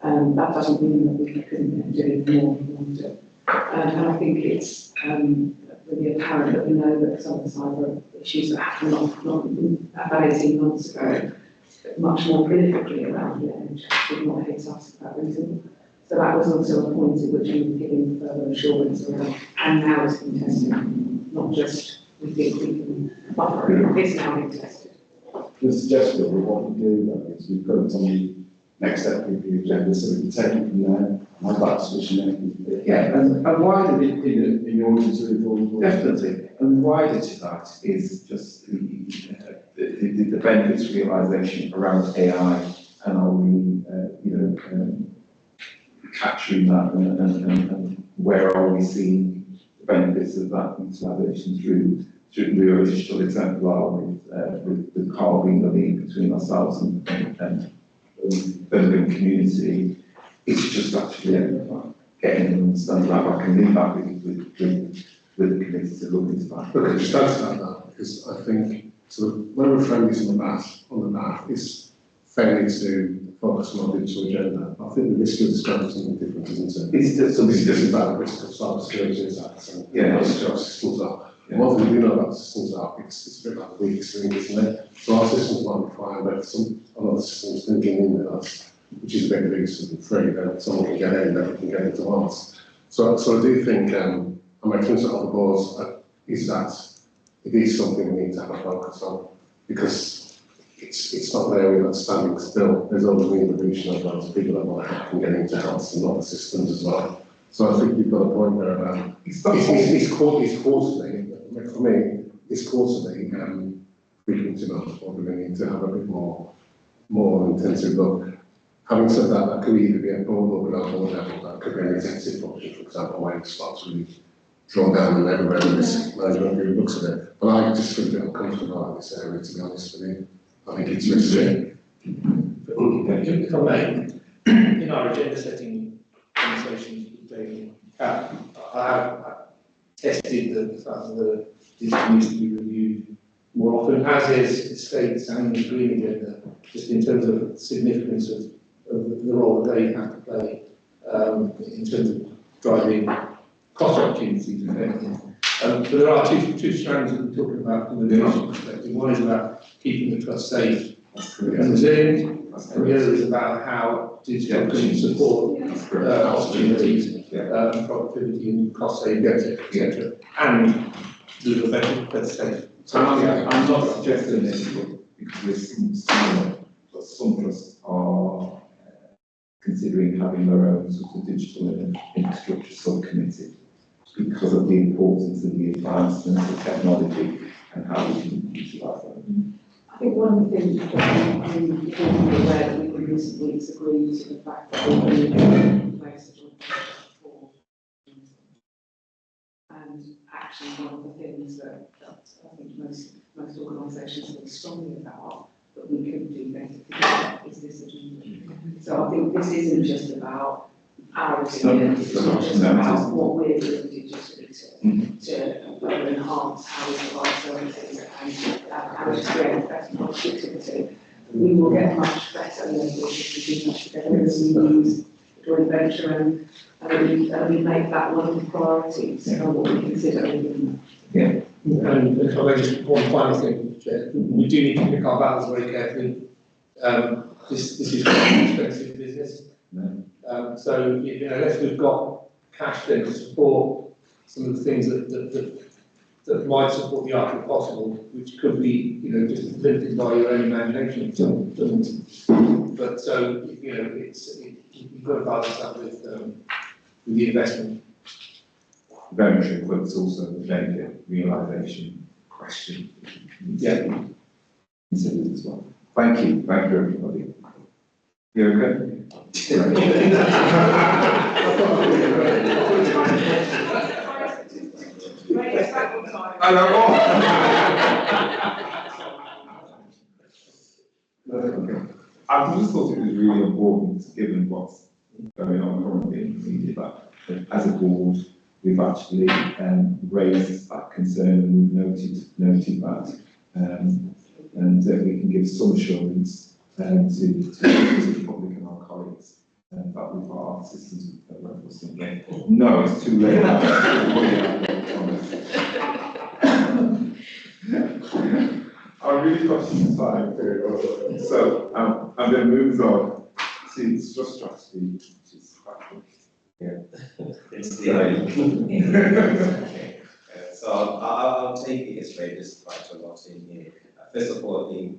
S4: That doesn't mean that we couldn't do even more if we want to. And I think it's really apparent that we know that some of the cyber issues that happened about 18 months ago, much more prolifically around the NHS, did not hit us for that reason. So that was also a point at which we were giving further assurance around, and now it's been tested, not just we think we can buffer it, it's now been tested.
S11: The suggestion of what we do though is we put it on the next FPP agenda, so we can take it from there, and have that discussion.
S2: Yeah,
S11: and wider in order to avoid.
S2: Definitely, and wider to that is just the benefits realisation around AI, and are we, capturing that, and where are we seeing the benefits of that utilisation through the digital exemplar with Carl being the lead between ourselves and Birmingham community. It's just actually getting an understanding that I can leave that with the committee to look into that.
S16: Okay, just add to that now, because I think sort of when we're framing this on the map, it's failing to focus on our digital agenda. I think the risk of discovery something different, isn't it?
S2: It's just something different
S16: about the risk of cybersecurity attacks and
S2: what
S16: systems are. And one thing we know about systems are, it's a bit like a weak string, isn't it? So our systems might be fine, but some other systems thinking in with us, which is a bit big sort of free, then someone can get in, then we can get into ours. So I do think, and my concern on the boards is that it is something we need to have a focus on, because it's not there, we're not standing still. There's always an evolution of those people that want to hack and get into health and other systems as well. So I think you've got a point there about it's costly. For me, is quarterly frequent enough, or do we need to have a bit more intensive look? Having said that, that could either be at board or below board level. That could be an executive function, for example, when it starts really drawn down and everywhere in this management group looks at it. But I just feel a bit uncomfortable about this area, to be honest with you. I think it's risky.
S8: If I may, in our agenda setting conversations with David, I have tested the fact that this needs to be reviewed more often, as is states and the green agenda, just in terms of the significance of the role that they have to play in terms of driving cost opportunities, if anything. But there are two strands that we're talking about from the leadership perspective. One is about keeping the trust safe and resilient, and the other is about how digital can support opportunities and productivity and cost saving, etc. And deliver better safe.
S2: So I'm not suggesting this because we're smaller, but some trusts are considering having their own sort of digital infrastructure subcommittee because of the importance of the advancements of technology and how we can utilise them.
S3: I think one of the things that we need to be aware that we in recent weeks agreed to the fact that we're going to put in place a joint for, and actually one of the things that I think most organisations feel strongly about that we could do better together is this agenda. So I think this isn't just about our experience, it's not just about what we're doing digitally to enhance how we provide services and to create better productivity. We will get much better if we do that together as we use joint venture and we make that one of the priorities of what we consider within that.
S2: Yeah.
S8: And if I may just one final thing, Chair, we do need to pick our battles very carefully. This is quite an expensive business. So unless we've got cash then to support some of the things that might support the art of possible, which could be just limited by your own imagination. But so you've got to balance that with the investment.
S2: Very much includes also the benefit realisation question.
S8: Yeah.
S2: Considered as well. Thank you everybody. You okay? I just thought it was really important, given what's going on currently in the media, that as a board, we've actually raised that concern and we've noted that, and we can give some assurance to the public and our colleagues that we've got our systems robust and great. No, it's too late. I'm really conscious of time here, so I'm going to move us on to the trust strategy, which is quite
S9: It's the So I'll take it straight, just quite a lot in here. First of all, I think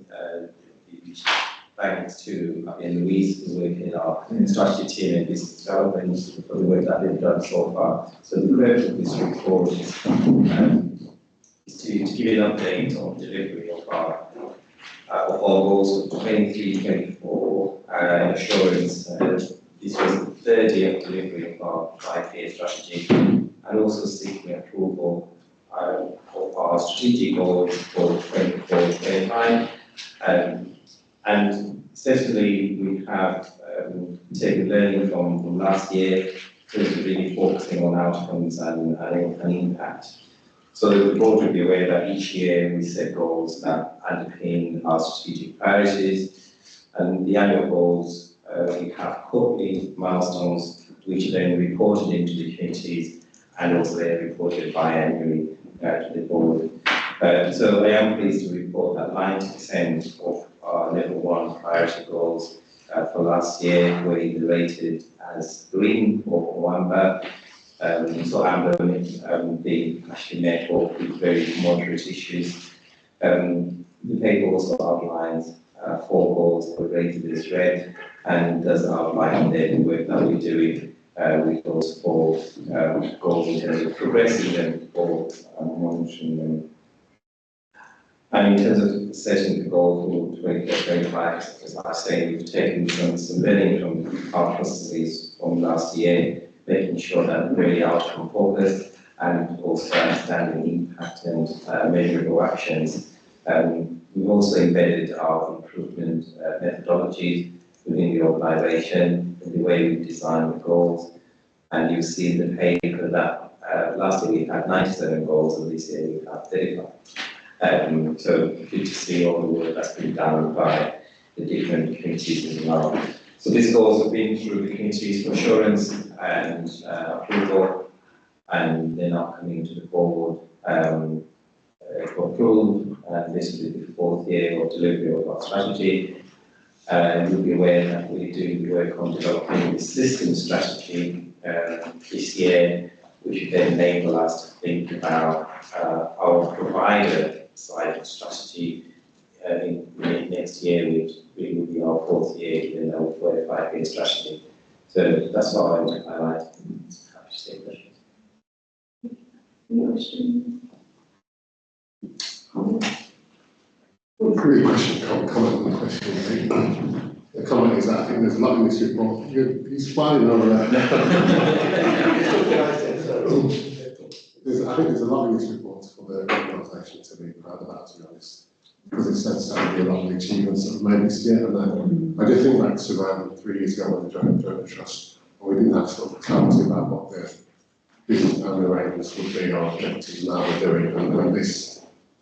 S9: thanks to Louise who's working in our strategy team and business development for the work that they've done so far. So the purpose of this report is to give you an update on delivery of our goals for 23-24 and assurance. This was the third year of delivery of our 5-year strategy, and also seeking approval of our strategic goals for 24-25. And essentially, we have taken learning from last year, to really focusing on outcomes and impact. So the board will be aware that each year we set goals that underpin our strategic priorities, and the annual goals we have quarterly milestones which are then reported into the committees and also they're reported biannually to the board. So I am pleased to report that 90% of our level 1 priority goals for last year were either rated as green or amber. So amber, they actually met all with very moderate issues. The paper also outlines 4 goals that were rated as red, and does outline the work that we're doing with those 4 goals in terms of progressing them or monitoring them. And in terms of setting the goal for 2025, as I say, we've taken some learning from our processes from last year, making sure that we're really outcome focused and also understanding impact and measurable actions. We've also embedded our improvement methodologies within the organisation and the way we design the goals. And you'll see in the paper that last year we had 97 goals and this year we have 35. So good to see all the work that's been done by the different committees as well. So these goals have been through the committees for assurance and approval, and they're now coming to the board for approval. This will be the 4th year of delivery of our strategy. You'll be aware that we're doing the work on developing the system strategy this year, which will then enable us to think about our provider side of strategy in next year, which will be our 4th year, even though we're a 5-year strategy. So that's what I would highlight. Happy to take questions.
S7: Any questions?
S16: Really question, comment on the question. The comment is that I think there's a lot in this report. You're smiling over there. I think there's a lot in this report for the organisation to be proud about, to be honest, because it sets out a lot of the achievements that we've made this year. And I do think back to around 3 years ago when we joined the trust, and we didn't have sort of clarity about what the business plan arrangements would be or objectives now we're doing.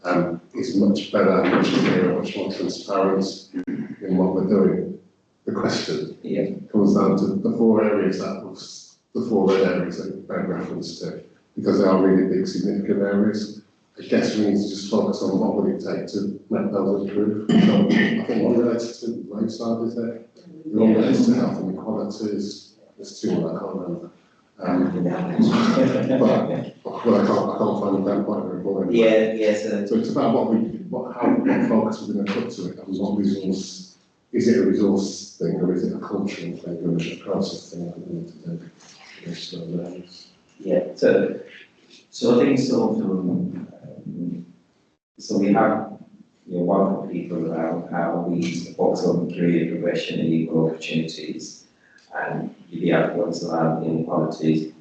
S16: And this is much better, much clearer, much more transparent in what we're doing. The question comes down to the 4 areas that was the 4 red areas that you made reference to, because they are really big, significant areas. I guess we need to just focus on what would it take to make those improve. So I think one relates to wage side, is there? The one relates to health and equalities. There's 2 I can't remember. But I can't find that quite very important. So it's about what focus we're going to put to it, and what resource. Is it a resource thing, or is it a cultural thing, or is it a process thing that we need to do?
S9: Yeah, so I think sort of, so we have one for people around how we focus on career progression and equal opportunities, and the other ones around inequalities.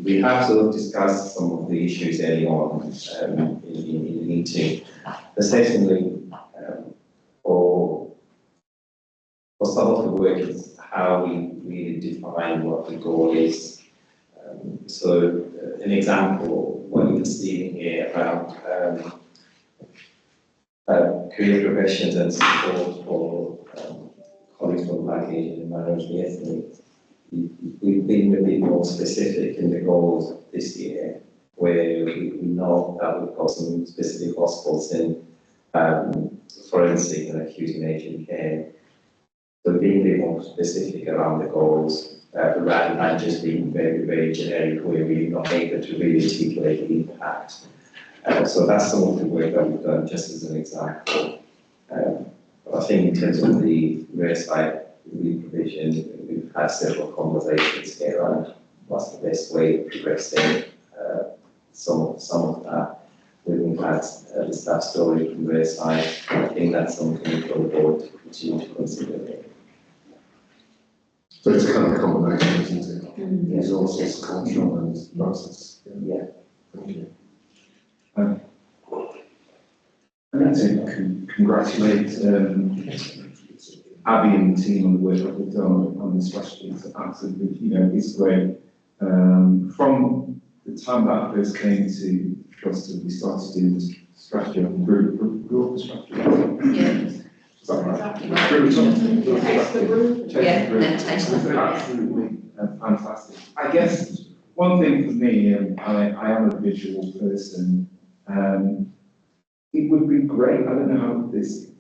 S9: We have sort of discussed some of the issues early on in the meeting, but certainly for some of the work is how we really define what the goal is. So an example, what you can see in here around career progressions and support for colleagues from Black, Asian and minority ethnic. We've been a bit more specific in the goals this year, where we know that we've got some specific hotspots in forensic and acute and aging care. So being a bit more specific around the goals, rather than just being very, very generic, where we're not able to really articulate the impact. So that's some of the work that we've done, just as an example. But I think in terms of the side provision, we've had several conversations here around what's the best way of progressing some of that. We've had the staff story from the side. I think that's something for the board to continue to consider.
S16: So it's kind of a combination, isn't it? Resources, cultural and process.
S9: Yeah.
S16: Thank you.
S2: I'd like to congratulate Abby and the team on the work that they've done on the strategy. It's absolutely, it's great. From the time that I first came to Trust, we started doing this strategy on group strategy. Is that right? Absolutely fantastic. I guess one thing for me, I am a visual person. It would be great. I don't know how this,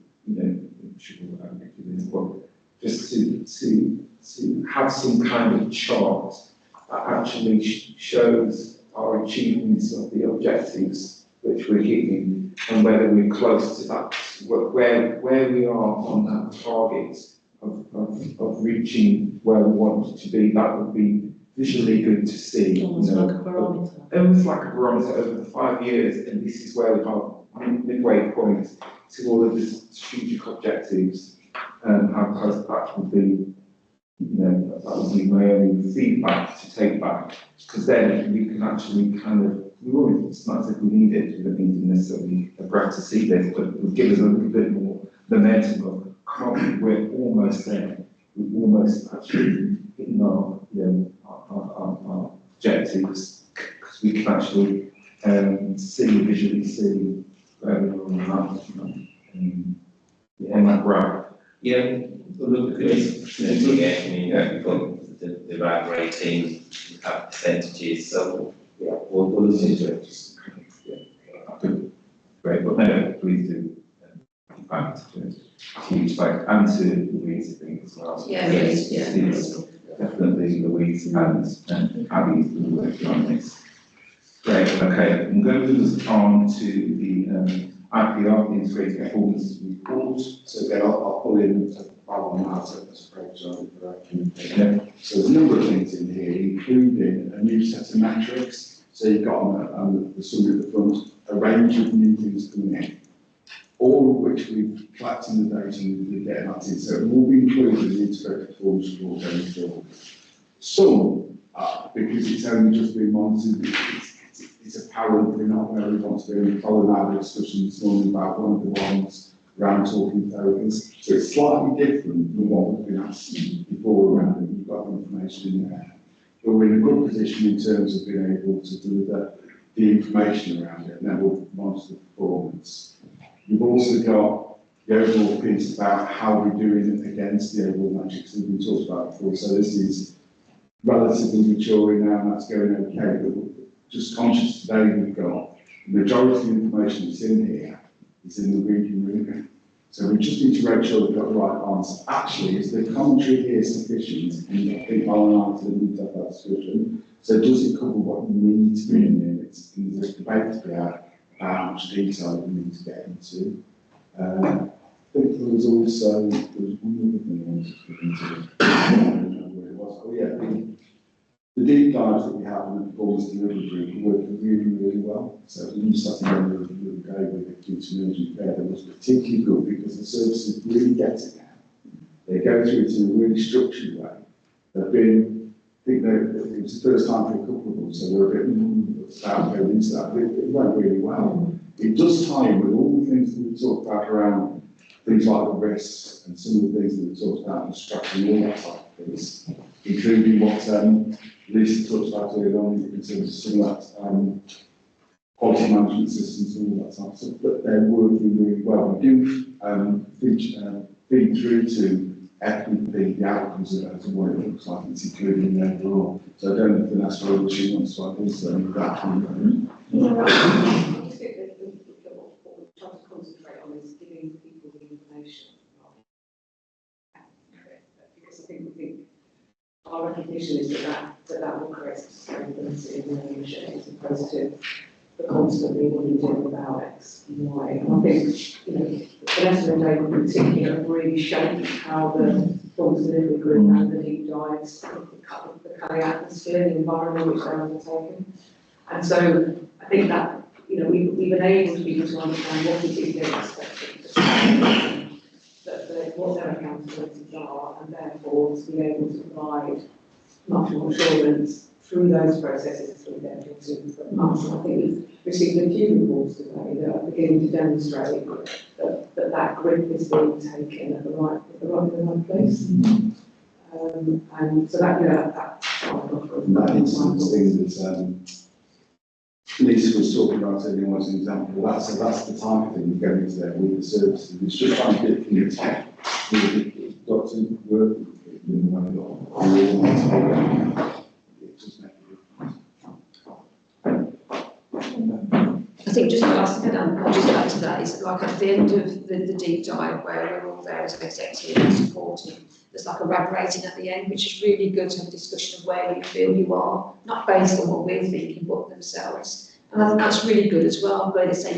S2: should this, but just to have some kind of chart that actually shows our achievements of the objectives which we're hitting, and whether we're close to that, where we are on that target of reaching where we want to be. That would be visually good to see.
S3: Almost like a barometer.
S2: Almost like a barometer over the 5 years, and this is where we are midway point. to all of the strategic objectives, how close that would be, that would be my only feedback to take back, because then we can actually kind of, it's not as if we need it, we don't need to necessarily agree to see this, but it would give us a little bit more momentum of, come on, we're almost there, we've almost actually hitting our objectives, because we can actually visually see where we are on that, in that graph.
S9: Yeah, well, look, because we've got the RAG rating, we have percentages, so we'll look into it. Just, great, but no, please do. Back to Louise, I think, as well.
S3: Yeah, Louise, yeah.
S2: It's definitely Louise and Abby's been working on this. Great, okay, I'm going to move on to the IPR, the Integrated Performance Report.
S11: So again, I'll pull in one out as a approach on So there's a number of things in here, including a new set of metrics. So you've got on the summary at the front, a range of new things coming in, all of which we've collected the data and we're getting that in. So it will be included in the Integrated Performance Report going forward. Some, because it's only just been monitored, it's apparent we're not where we want to be. We followed our discussion this morning about one of the ones around talking tokens. So it's slightly different than what we've been asked before around it. You've got the information in there. But we're in a good position in terms of being able to deliver the information around it, and then we'll monitor the performance. We've also got the overall piece about how we're doing it against the overall metrics that we talked about before. So this is relatively mature now, and that's going okay, but we're just conscious today we've got the majority of the information that's in here is in the reading room. So we just need to make sure we've got the right answer. Actually, is the commentary here sufficient? And I think I'll answer need to have that discussion. So does it cover what you need to be in there? There's a debate to be had about how much detail we need to get into. I think there was also, one other thing I wanted to get into. I don't know where it was. Oh yeah, the deep dives that we have in the performance delivery group are working really, really well. So we started on the day with the Q2 urgent care that was particularly good because the services really get it now. They go through it in a really structured way. They've been, I think it was the first time for a couple of them, so we're a bit about going into that, but it went really well. It does tie in with all the things that we talked about around things like the risks and some of the things that we talked about in the strategy and all that type of things, including what Lisa talked about earlier on in terms of some of that quality management systems and all that type of stuff, but they're working really well. We do feed through to FPP, the outcomes of it and what it looks like, it's including the overall. So I don't know if Vanessa or she wants to add also that.
S4: I just think that what we're trying to concentrate on is giving people the information. Because I think our recognition is that will create sustainability in the ownership as opposed to the constantly what you do about X and Y. And I think, Vanessa and David in particular have really shown how the performance delivery group and the deep dives, the kind of atmosphere, the environment which they're undertaking. And so I think that, we've enabled people to understand what it is they're expecting, what their accountabilities are, and therefore to be able to provide much more assurance through those processes through their jobs. But I think we've received a few reports today that are beginning to demonstrate that grip is being taken at the right place. And so that's
S11: that instance thing that Lisa was talking about earlier as an example. That's the type of thing you go into there with the services. It's just trying to get things you've got to work with it in the way it just makes a difference.
S7: I think just the last thing I'll just add to that is like at the end of the deep dive where we're all there as an executive and supporting, there's like a RAG rating at the end, which is really good to have a discussion of where you feel you are, not based on what we're thinking, but themselves. And I think that's really good as well, where they say, I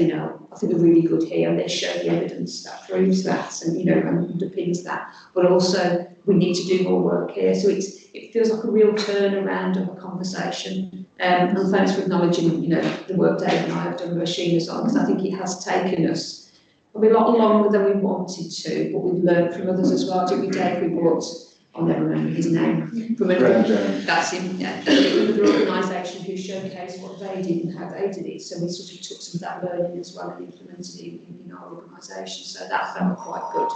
S7: think we're really good here, and they show the evidence that proves that and, and underpins that. But also, we need to do more work here. So it feels like a real turnaround of a conversation. And thanks for acknowledging, the work Dave and I have done with Machine as well, because I think it has taken us probably a lot longer than we wanted to, but we've learned from others as well, didn't we, Dave? We brought, I'll never remember his name, from another, that's him, yeah, another organisation who showcased what they did and how they did it. So we sort of took some of that learning as well and implemented it in our organisation. So that felt quite good.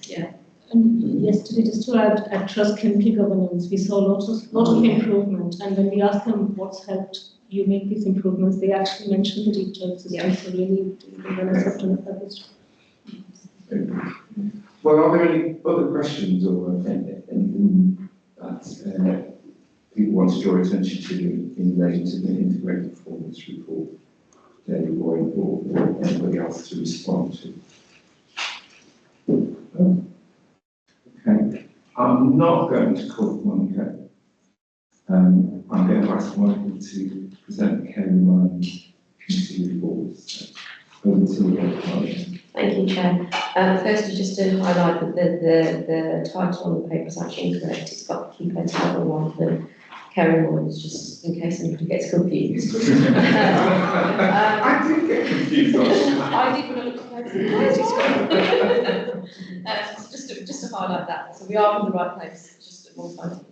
S7: Yeah.
S14: And yesterday, just to add, at Trust Chemical Governance, we saw lot of improvement. And when we asked them what's helped you make these improvements, they actually mentioned the detailed system. So really, that was.
S2: Well, are there any other questions or anything that people want to draw attention to in relation to the integrated performance report, David, or anybody else to respond to? Okay, I'm not going to call Monica. I'm going to ask Michael to present the Caring Committee reports. Over to you, Monica.
S6: Thank you, Chair. Firstly, just to highlight that the title on the paper is actually incorrect. It's got the key players title rather than Caring Minds, just in case anybody gets confused.
S2: I did get confused.
S6: I did when I looked at the paper. So just to highlight that. So we are in the right place, just at one time.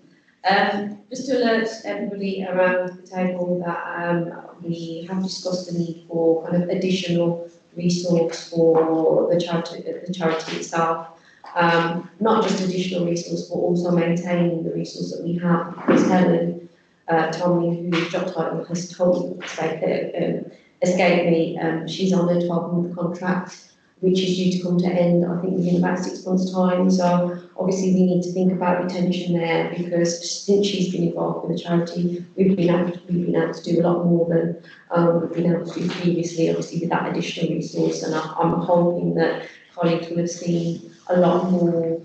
S6: Just to alert everybody around the table that we have discussed the need for kind of additional resource for the charity itself. Not just additional resource, but also maintaining the resource that we have. Because Helen Tomlin, whose job title has totally escaped me, she's on a 12-month contract, which is due to come to end, I think, within about 6 months' time. So obviously we need to think about retention there, because since she's been involved with the charity, we've been able to do a lot more than we've been able to do previously, obviously with that additional resource. And I'm hoping that colleagues will have seen a lot more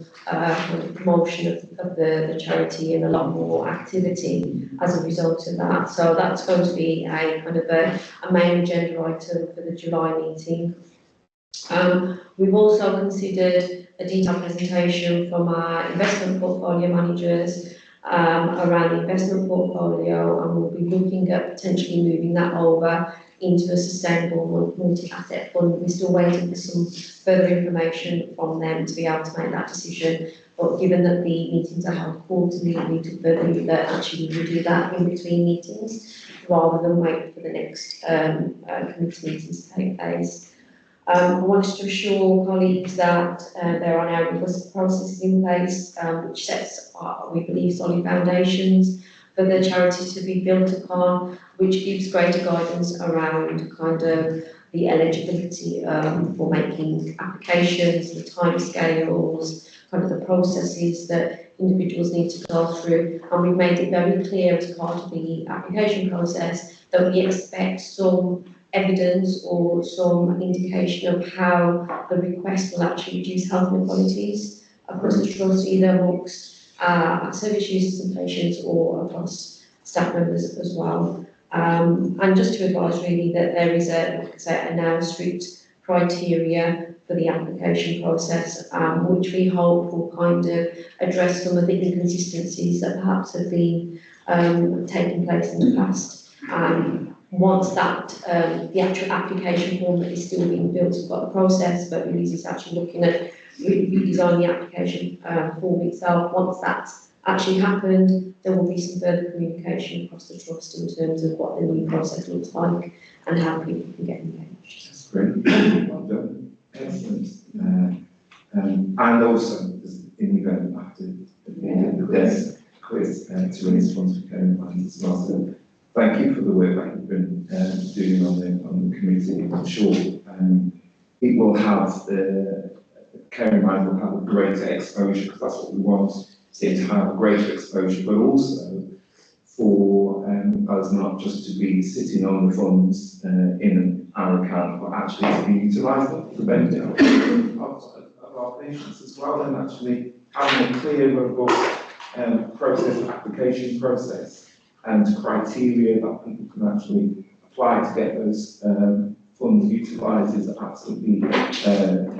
S6: promotion of the charity and a lot more activity as a result of that. So that's going to be a kind of a main agenda item for the July meeting. We've also considered a detailed presentation from our investment portfolio managers around the investment portfolio, and we'll be looking at potentially moving that over into a sustainable multi-asset fund. We're still waiting for some further information from them to be able to make that decision. But given that the meetings are held quarterly, we took the view that actually we will do that in between meetings rather than wait for the next committee meetings to take place. I wanted to assure colleagues that there are now robust processes in place which sets, we believe, solid foundations for the charity to be built upon, which gives greater guidance around kind of the eligibility for making applications, the timescales, kind of the processes that individuals need to go through. And we've made it very clear as part of the application process that we expect some evidence or some indication of how the request will actually reduce health inequalities across the trust, either amongst service users and patients or across staff members as well. And just to advise really that there is a now strict criteria for the application process, which we hope will kind of address some of the inconsistencies that perhaps have been taking place in the past. Once that, the actual application form that is still being built, we've got the process, but Louise is actually looking at redesigning the application form itself. Once that's actually happened, there will be some further communication across the trust in terms of what the new process looks like and how people can get engaged.
S2: That's great. Well done. Excellent. And also, in the event after the quiz to respond to Caring Minds as well. So thank you for the work that you've been doing on the committee. I'm sure it will have Caring Minds will have a greater exposure, because that's what we want, to have greater exposure, but also for us not just to be sitting on the funds in our account, but actually to be utilising for the benefit of our patients as well, and actually having a clear, robust application process and criteria that people can actually apply to get those funds utilised is absolutely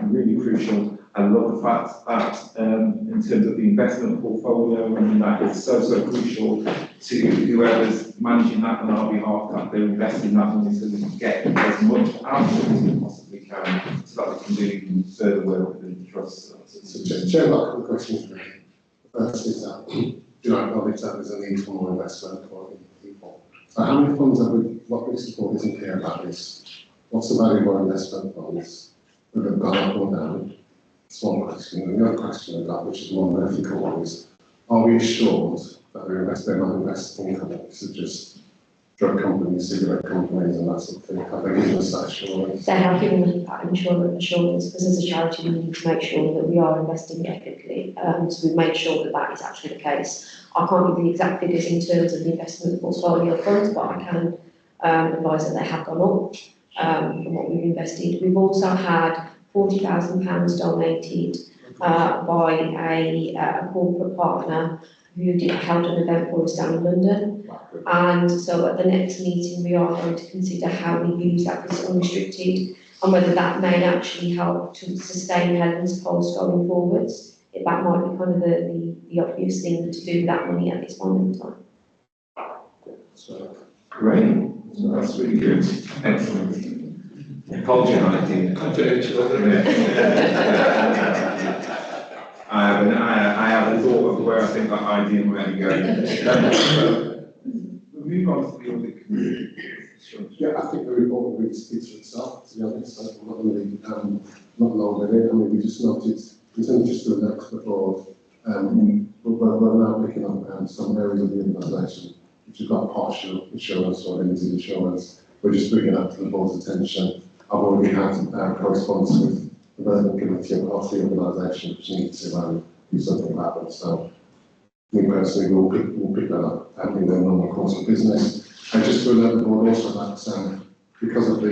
S2: really crucial. I love the fact that in terms of the investment portfolio, and that is so crucial to whoever's managing that on our behalf, that they're investing that money so we can get as much out of it as we possibly can, so that we can do even further work within the trust.
S16: So, Chair, I've got a couple of questions really. The first is that, do you acknowledge that there's a need for more investment for people? So how many funds have we, what Mr. Ford isn't clear about is, what's the value of our investment funds that have gone up or down? It's one question. And the other question I've got, which is more an ethical one, is, are we assured that they're not investing in companies such as drug companies, cigarette companies and that sort of thing? Have they given us that assurance?
S13: They have given us that assurance, because as a charity we need to make sure that we are investing ethically, so we make sure that that is actually the case. I can't give the exact figures in terms of the investment portfolio funds, but I can advise that they have gone up from what we've invested. We've also had £40,000 donated by a corporate partner who held an event for us down in London. And so at the next meeting we are going to consider how we use that as unrestricted, and whether that may actually help to sustain Helen's post going forwards. If that might be kind of the obvious thing to do with that money at this moment in time.
S2: So, great. So that's really good. Excellent. Culture idea. I have a thought of where I think that idea might go. We'll move on to the audit committee.
S16: Yeah, I think the report really speaks for itself, to be honest. I'm not really, not long with it. I mean, we just noticed, it's only just the next before, but we're now picking up some areas of the organisation which have got partial insurance or limited insurance. We're just bringing that to the board's attention. I've already had correspondence with the Development Committee of the organisation, which needs to do something about them. So, me personally, we'll pick that up in the normal course of business. And just to alert the board also that because of the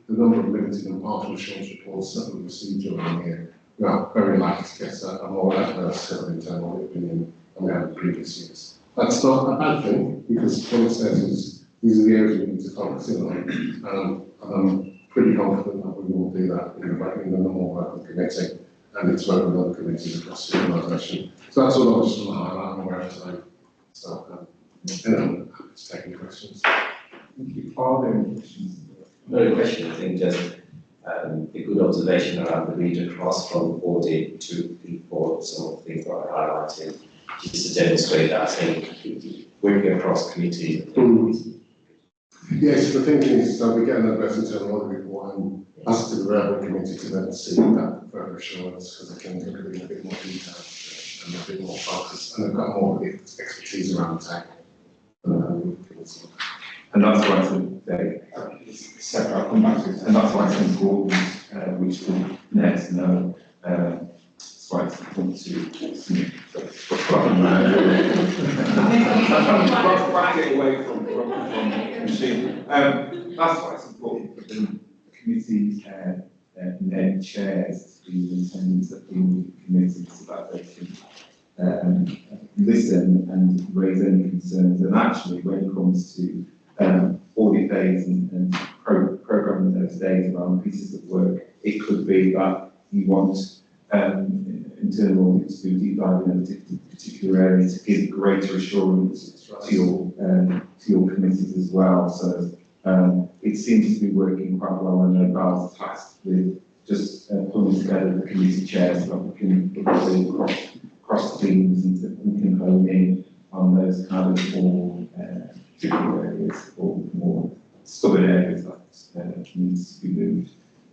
S16: number of limited and partial insurance reports that we received during the year, we are very likely to get a more adverse set of internal opinion than we had in previous years. That's not a bad thing, because what it says is these are the areas we need to focus in on, and I'm pretty confident that we will do that in the normal work of the committee and its work with other committees across the organisation. So that's all I was just want to highlight and aware of today. So, I'm happy to take any questions.
S2: Thank you. Are there any questions?
S9: No question, I think just a good observation around the read across from audit to report, some of the things that I highlighted, just to demonstrate that I think working across committees.
S16: Yes, the thinking is so we get an adverse internal audit report and ask to the relevant committee to then see that further assurance, because they can look at it in a bit more detail and a bit more focus, and they've got more expertise around tech.
S2: And that's why it's separate, I'll come back to it, and that's why it's important, which will next know. That's why it's important to back it away from the machine. That's why it's important for the committee chairs to be in attendance at the committee, so that they can listen and raise any concerns. And actually, when it comes to audit days and programming those days around pieces of work, it could be that you want internal audits to do deep dive in a particular area to give greater assurance to your committees as well. So it seems to be working quite well. I know Val's tasked with just pulling together the committee chairs so that we can look at cross teams and we can hone in on those kind of more particular areas or more stubborn areas that needs to be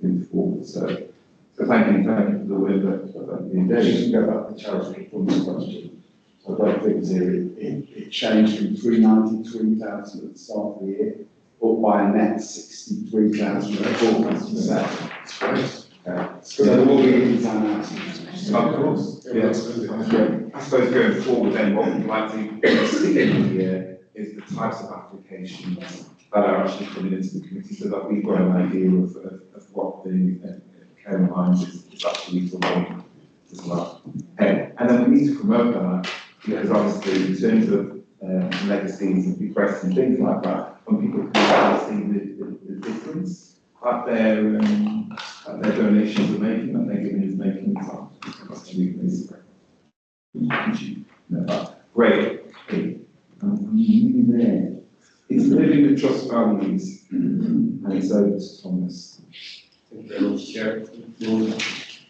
S2: moved forward. So thank you for the work that you did.
S11: Just to go back to the charity funds question. So I don't think it changed from 393,000 at the start of the year, up by a net 63,000 That's great. So there will be ins and outs.
S2: Of course, yes. I suppose going forward then, what we'd like to see in the year is the types of applications that are actually coming into the committee, so that we've got an idea of what the care behind is actually promoting as well. And then we need to promote that, because obviously in terms of legacies and bequests and things like that, when people can see the difference that their donations are making, that their giving is making, that's actually amazing. Great. Okay. I'm nearly there. It's living the trust values, and it's over to Thomas.
S10: Thank you very much, Chair.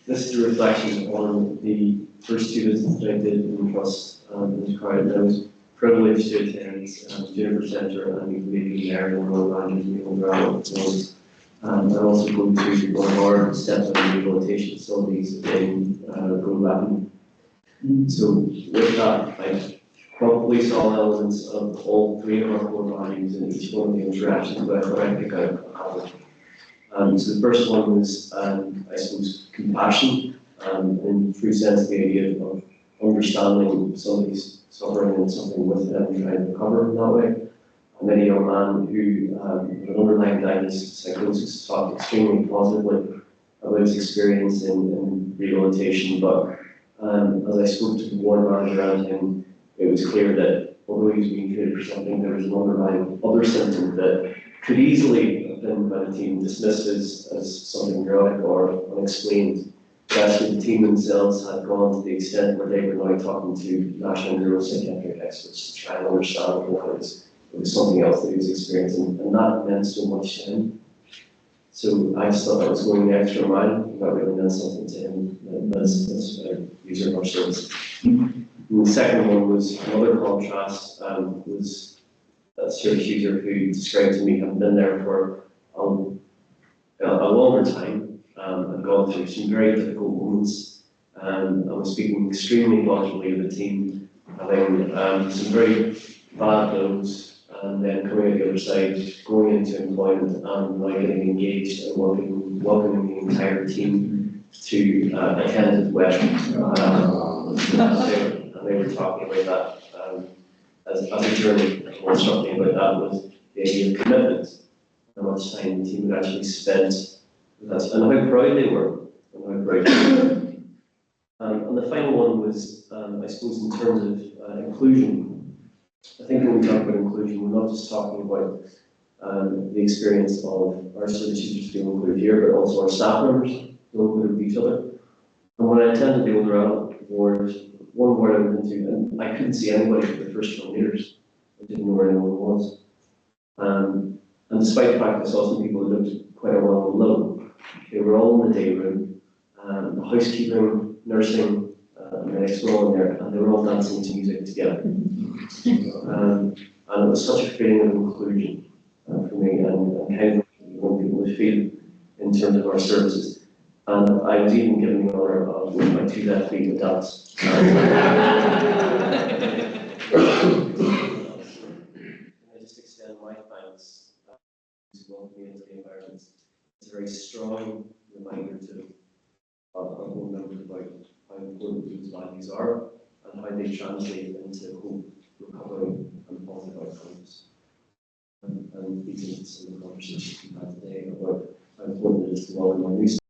S10: This is a reflection on the first two visits that I did in Trust in Croydon. I was privileged to attend Juniper Centre and the area and Royal Rangers and Eagle Ground. And also go to one of our step-down rehabilitation facilities in Grove Avenue. So with that, I probably saw elements of all three of our core values in each one of the interactions, but I thought I'd pick out a couple. So the first one was, I suppose, compassion, in true sense, the idea of understanding somebody's suffering and something with them and trying to recover in that way. And then a young man who had an underlying diagnosis of psychosis talked extremely positively about his experience in rehabilitation, but as I spoke to the ward manager around him, it was clear that although he was being treated for something, there was an underlying other symptom that could easily have been by the team dismissed as something neurotic or unexplained. But actually the team themselves had gone to the extent where they were now talking to national neuropsychiatric experts to try and understand what it was something else that he was experiencing, and that meant so much to him. So I just thought that was going the extra mile, that really meant something to him. That's a user of our service. And the second one was another contrast, was a service user who described to me having been there for a longer time, and gone through some very difficult moments. I was speaking extremely positively with the team, having some very bad blows, and then coming out the other side, going into employment and now getting engaged and welcoming the entire team to attend the wedding. And they were talking about that as a journey. What struck me about that was the idea of commitment, how much time the team had actually spent with us, and how proud they were, and how proud they were. And the final one was, I suppose, in terms of inclusion. I think when we talk about inclusion, we're not just talking about the experience of our service users being included here, but also our staff members being included with each other. And when I attended the Older Adult ward, one ward I went into, and I couldn't see anybody for the first 2 meters. I didn't know where anyone was. And despite the fact that I saw some people who looked quite a while alone, they were all in the day room, the housekeeping, nursing, and medics were all in there, and they were all dancing to music together. And it was such a feeling of inclusion for me, and kind of what people would feel in terms of our services. And I was even given the honour of with my 2 left feet to dance. I just extend my thanks to welcome me into the environment. It's a very strong reminder to our board members about how important these values are and how they translate into hope, recovery, and positive outcomes. And these are some of the conversations we've had today about how important it is to welcome our new